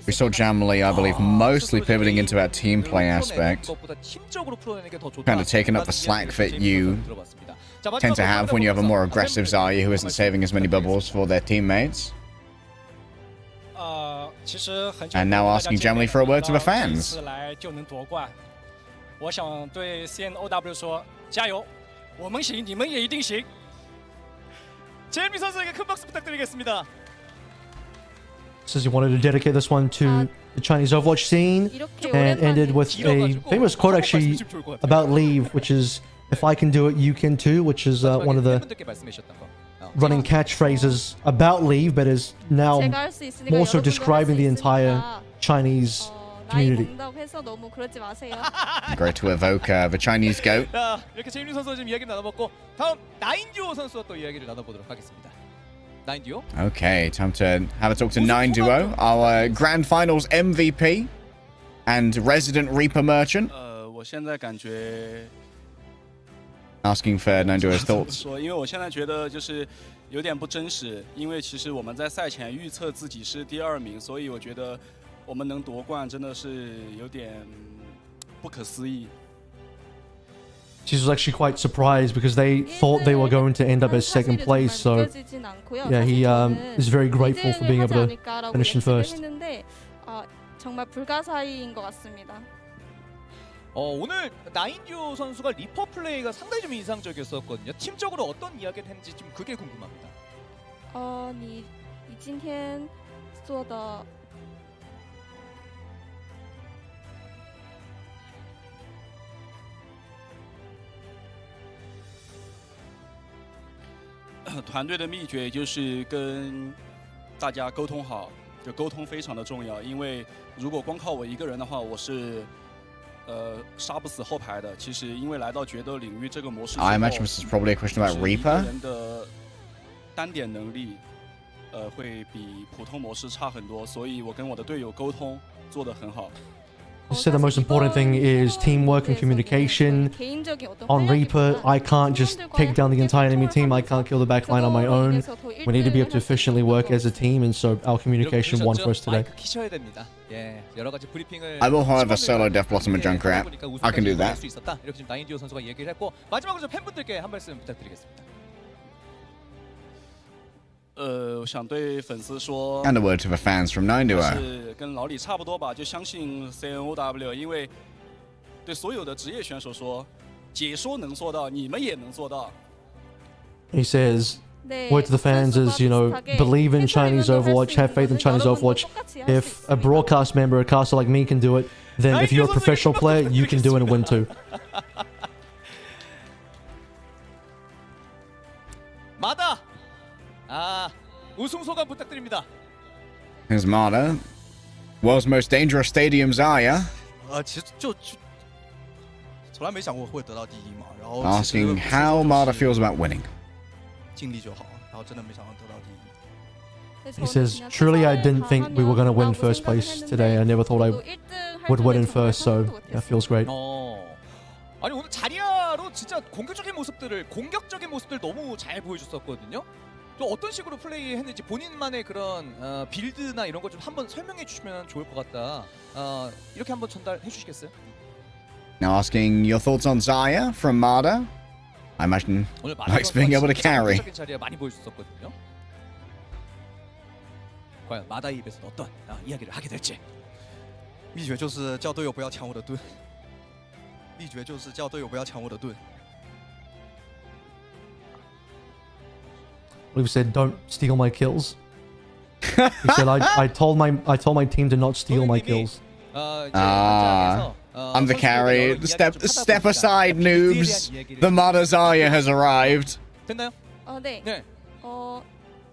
We saw Jamlee, I believe, mostly pivoting into that team play aspect, kind of taking up the slack that you tend to have when you have a more aggressive Zarya who isn't saving as many bubbles for their teammates. And now asking Jamlee for a word to the fans. 我想对 CNOW 说，加油，我们行，你们也一定行。 제임리 선수에게 큰 박수 부탁드리겠습니다. Says he wanted to dedicate this one to the Chinese Overwatch scene, and ended with a famous quote actually about leave, which is, if I can do it, you can too, which is one of the running catchphrases about leave, but is now more so describing the entire Chinese community. Great to evoke the Chinese goat. 자, 이렇게 제임리 선수와 지금 이야기를 나눠봤고, 다음 나인듀오 선수와 또 이야기를 나눠보도록 하겠습니다. 나인듀오. Okay, time to have a talk to 9duo, our Grand Finals MVP and resident Reaper merchant. 我现在感觉 Asking for 9duo's thoughts. 因为我现在觉得就是有点不真实，因为其实我们在赛前预测自己是第2名，所以我觉得我们能夺冠真的是有点不可思议。 She was actually quite surprised because they thought they were going to end up as second place. So, yeah, he is very grateful for being able to finish in first. 정말 불가사의인 것 같습니다. 오늘 나인듀오 선수가 리퍼 플레이가 상당히 좀 인상적이었었거든요. 팀적으로 어떤 이야기를 했는지 좀 그게 궁금합니다. 你今天做的 团队的秘诀就是跟大家沟通好，就沟通非常的重要。因为如果光靠我一个人的话，我是杀不死后排的。其实因为来到决斗领域这个模式之后， I imagine this is probably a question about Reaper. 单点能力，会比普通模式差很多，所以我跟我的队友沟通做得很好。 He said the most important thing is teamwork and communication. On Reaper, I can't just take down the entire enemy team. I can't kill the backline on my own. We need to be able to efficiently work as a team, and so our communication won for us today. I will, however, solo Death Blossom and Junkrat. I can do that. 이렇게 지금 나인디오 선수가 얘기를 했고 마지막으로 좀 팬분들께 한 말씀 부탁드리겠습니다. 我想对粉丝说 And a word to the fans from 9duo. 是跟老李差不多吧，就相信 CNOW， 因为对所有的职业选手说，解说能做到，你们也能做到。 He says, word to the fans is, you know, believe in Chinese Overwatch, have faith in Chinese Overwatch. If a broadcast member, a caster like me can do it, then if you're a professional player, you can do it and win too. 마다 우승 소감 부탁드립니다. Here's MADA. World's most dangerous stadium, Zarya. 其实就从来没想过会得到第一嘛，然后 Asking how MADA feels about winning. 尽力就好，然后真的没想到得到第一。 He says, truly I didn't think we were going to win first place today. I never thought I would win in first, so that feels great. 아니 오늘 자리아로 진짜 공격적인 모습들 너무 잘 보여줬었거든요. 또 어떤 식으로 플레이했는지 본인만의 그런 빌드나 이런 거 좀 한번 설명해 주시면 좋을 것 같다. 이렇게 한번 전달해 주시겠어요? Now asking your thoughts on Zarya from MADA. I imagine likes being able to carry. 공격적인 자리아 많이 보여줬었거든요. 과연 마다 입에서 어떤 이야기를 하게 될지. 秘诀就是叫队友不要抢我的盾。秘诀就是叫队友不要抢我的盾。 He said, "Don't steal my kills." He said, "I told my team to not steal my kills." I'm the carry. Step aside, noobs. The MADA Zarya has arrived. 됐나요? 네.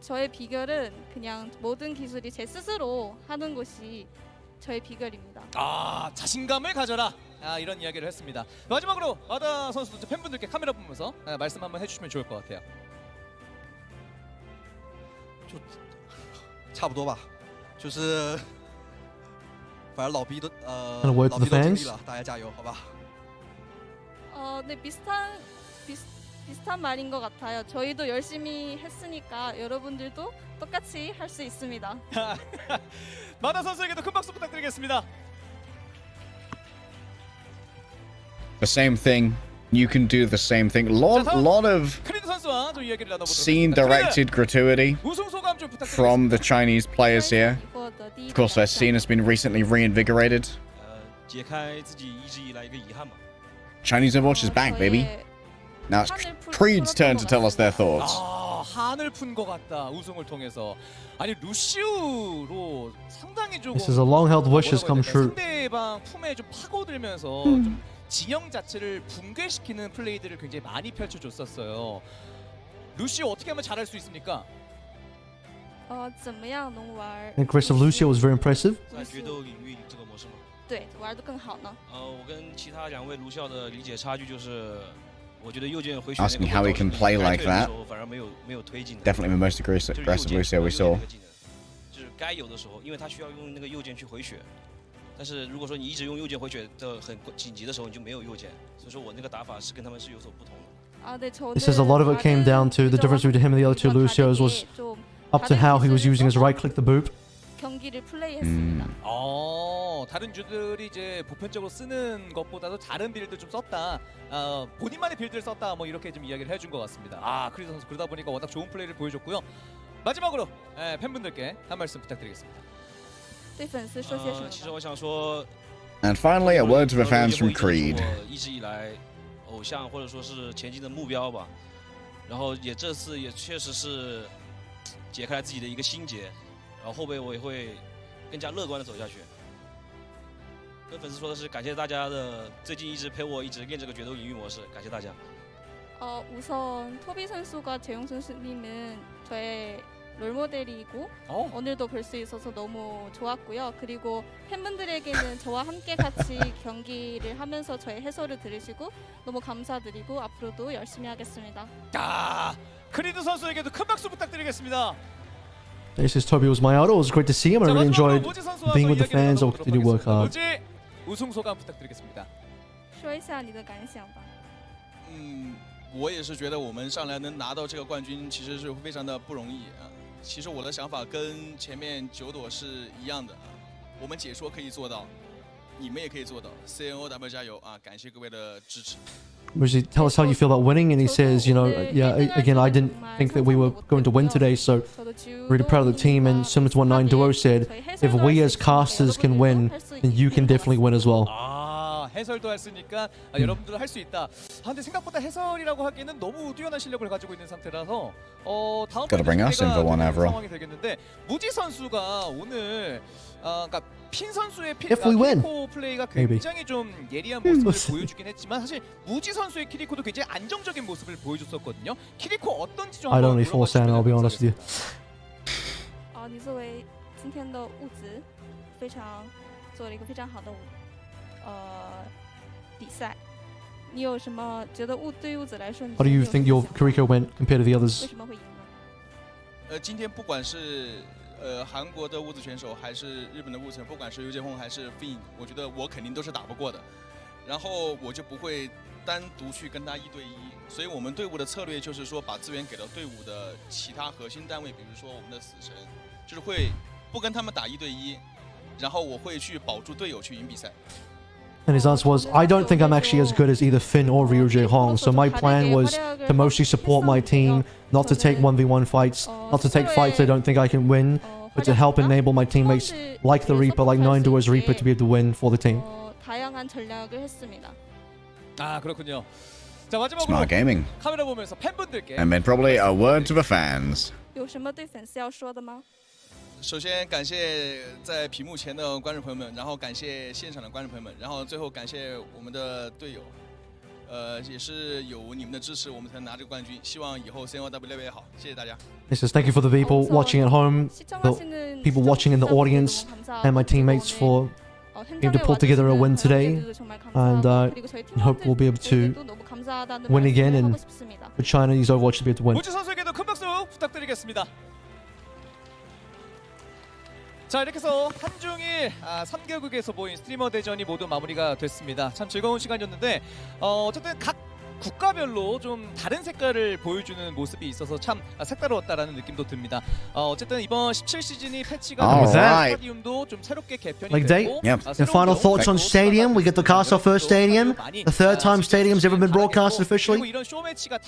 저의 비결은 그냥 모든 기술이 제 스스로 하는 것이 저의 비결입니다. 자신감을 가져라. 이런 이야기를 했습니다. 마지막으로 마다 선수 팬분들께 카메라 보면서 말씀 한번 해주시면 좋을 것 같아요. 差不多吧，就是反正老逼都And a word to 老 the 逼都尽力 fans. 了，大家加油，好吧？ 네, 비슷한 말인 것 같아요. 저희도 열심히 했으니까 여러분들도 똑같이 할 수 있습니다. 마다 선수에게도 큰 박수 부탁드리겠습니다. The same thing. You can do the same thing. Lot of 크리드 선수와 좀 이야기를 나눠보도록 scene-directed gratuity 우승 소감 좀 부탁드리겠습니다. from the Chinese players here. Of course, their scene has been recently reinvigorated. 解开自己一直以来一个遗憾嘛。 Chinese Overwatch is back, baby. Now it's Creed's turn to tell us their thoughts. 한을 푼 것 같다. 우승을 통해서. 아니 루시우로 상당히 좀 This is a long-held wish has come true. 상대방 품에 좀 파고들면서 좀 진영 자체를 붕괴시키는 플레이들을 굉장히 많이 펼쳐줬었어요. 루시우 어떻게 하면 잘할 수 있습니까? 怎么样能玩？ And Chris of Lucio was very impressive. 在决斗领域这个模式嘛。对，玩得更好呢。我跟其他两位卢校的理解差距就是，我觉得右键回血那 Asking 个 how he 动 can 作 play 该 like 退的 that. 时候反而没有推进的。 Definitely the most aggressive Lucio we saw. 就是该有的时候，因为他需要用那个右键去回血。但是如果说你一直用右键回血的很紧急的时候，你就没有右键，所以说我那个打法是跟他们是有所不同的。 He says a lot of it came down to the difference between him and the other two Lucios was up to how he was using his right click the boop. 경기를 플레이했습니다. 다른 주들이 이제 보편적으로 쓰는 것보다도 다른 빌드 좀 썼다. 본인만의 빌드를 썼다. 뭐 이렇게 좀 이야기를 해준 것 같습니다. 크리스 선수 그러다 보니까 워낙 좋은 플레이를 보여줬고요. 마지막으로 팬분들께 한 말씀 부탁드리겠습니다. 对粉丝说些什么？其实我想说， And finally, a word to the fans from Creed. 我一直以来偶像或者说是前进的目标吧。然后这次也确实是解开了自己的一个心结。然后后背我也会更加乐观的走下去。跟粉丝说的是感谢大家的最近一直陪我一直练这个决斗领域模式，感谢大家。 우선 토비 선수가 재용 선수님은 저의 롤모델이고 오늘도 볼 수 있어서 너무 좋았고요. 그리고 팬분들에게는 저와 함께 같이 경기를 하면서 저의 해설을 들으시고 너무 감사드리고 앞으로도 열심히 하겠습니다. 크리드 선수에게도 큰 박수 부탁드리겠습니다. This is Toby was my idol. It was great to see him. I really enjoyed being with the fans. I'll continue to work hard. 무지 우승 소감 부탁드리겠습니다. 说一下你的感想吧。我也是觉得我们上来能拿到这个冠军，其实是非常的不容易啊。其实我的想法跟前面9朵是一样的啊。我们解说可以做到，你们也可以做到。CNOW 加油啊！感谢各位的支持。Muzi, tell us how you feel about winning. And he says, you know, yeah, again, I didn't think that we were going to win today, so really proud of the team. And similar to what 9duo said, if we as casters can win, then you can definitely win as well. 해설도 했으니까 여러분들도 할 수 있다. 근데 생각보다 해설이라고 하기에는 너무 뛰어난 실력을 가지고 있는 상태라서 다음 Gotta bring us in for one, Avril. 상황이 되겠는데 무지 선수가 오늘 그러니까 핀 선수의 If we win, 키리코 플레이가 maybe. 굉장히 좀 예리한 모습을 보여주긴 했지만 사실 무지 선수의 키리코도 굉장히 안정적인 모습을 보여줬었거든요. 키리코 어떤지 좀 I don't 한번 really force Anna, I'll be honest with you. 你作为今天的物质，非常做了一个非常好的比赛。你有什么觉得对于物质来说， How do you think your Kiriko went compared to the others? 为什么会赢呢？今天不管是韩国的物资选手，还是日本的物资，不管是ryujehong还是 Fin， 我觉得我肯定都是打不过的。然后我就不会单独去跟他1对1，所以我们队伍的策略就是说，把资源给到队伍的其他核心单位，比如说我们的死神，就是会不跟他们打1对1，然后我会去保住队友去赢比赛。 And his answer was, I don't think I'm actually as good as either Finn or ryujehong, so my plan was to mostly support my team, not to take 1v1 fights, not to take fights I don't think I can win, but to help enable my teammates like the Reaper, like 9duo's Reaper, to be able to win for the team. 다양한 전략을 했습니다. 그렇군요. 자, 마지막으로 Smart gaming. 카메라 보면서 팬분들께 And then probably a word to the fans. 有什么对粉丝要说的吗？首先感谢在屏幕前的观众朋友们，然后感谢现场的观众朋友们，然后最后感谢我们的队友，也是有你们的支持，我们才能拿这个冠军。希望以后 CNOW 越来越好，谢谢大家。 He says, thank you for the people watching at home, the people watching in the audience, and my teammates for being able to pull together a win today. And hope we'll be able to win again, and for Chinese Overwatch to be able to win. 무지 선수에게도 큰 박수 부탁드리겠습니다. 자, 이렇게 해서 한중일 3개국에서 모인 스트리머 대전이 모두 마무리가 됐습니다. 참 즐거운 시간이었는데 어쨌든 각 국가별로 좀 다른 색깔을 보여주는 모습이 있어서 참 색다르웠다라는 느낌도 듭니다. 어쨌든 이번 17시즌이 패치가 되면서 스타디움도 좀 새롭게 개편이 되고 The final thoughts on Stadium. We get to cast our first Stadium. The third time Stadium's ever been broadcasted officially.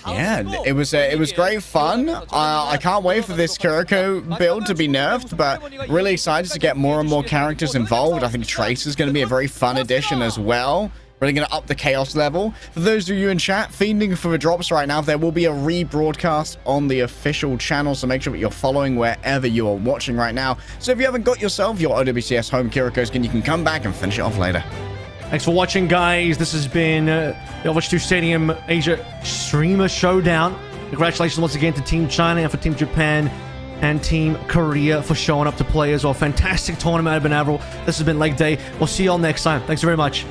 Yeah, it was great fun. I can't wait for this Kiriko build to be nerfed, but really excited to get more and more characters involved. I think Trace is going to be a very fun addition as well. Really going to up the chaos level. For those of you in chat, fiending for the drops right now, there will be a rebroadcast on the official channel, so make sure that you're following wherever you are watching right now. So if you haven't got yourself your OWCS home Kiriko skin, you can come back and finish it off later. Thanks for watching, guys. This has been the Overwatch 2 Stadium Asia Streamer Showdown. Congratulations once again to Team China and for Team Japan and Team Korea for showing up to play as well. Fantastic tournament, Avril. This has been Leg Day. We'll see you all next time. Thanks very much.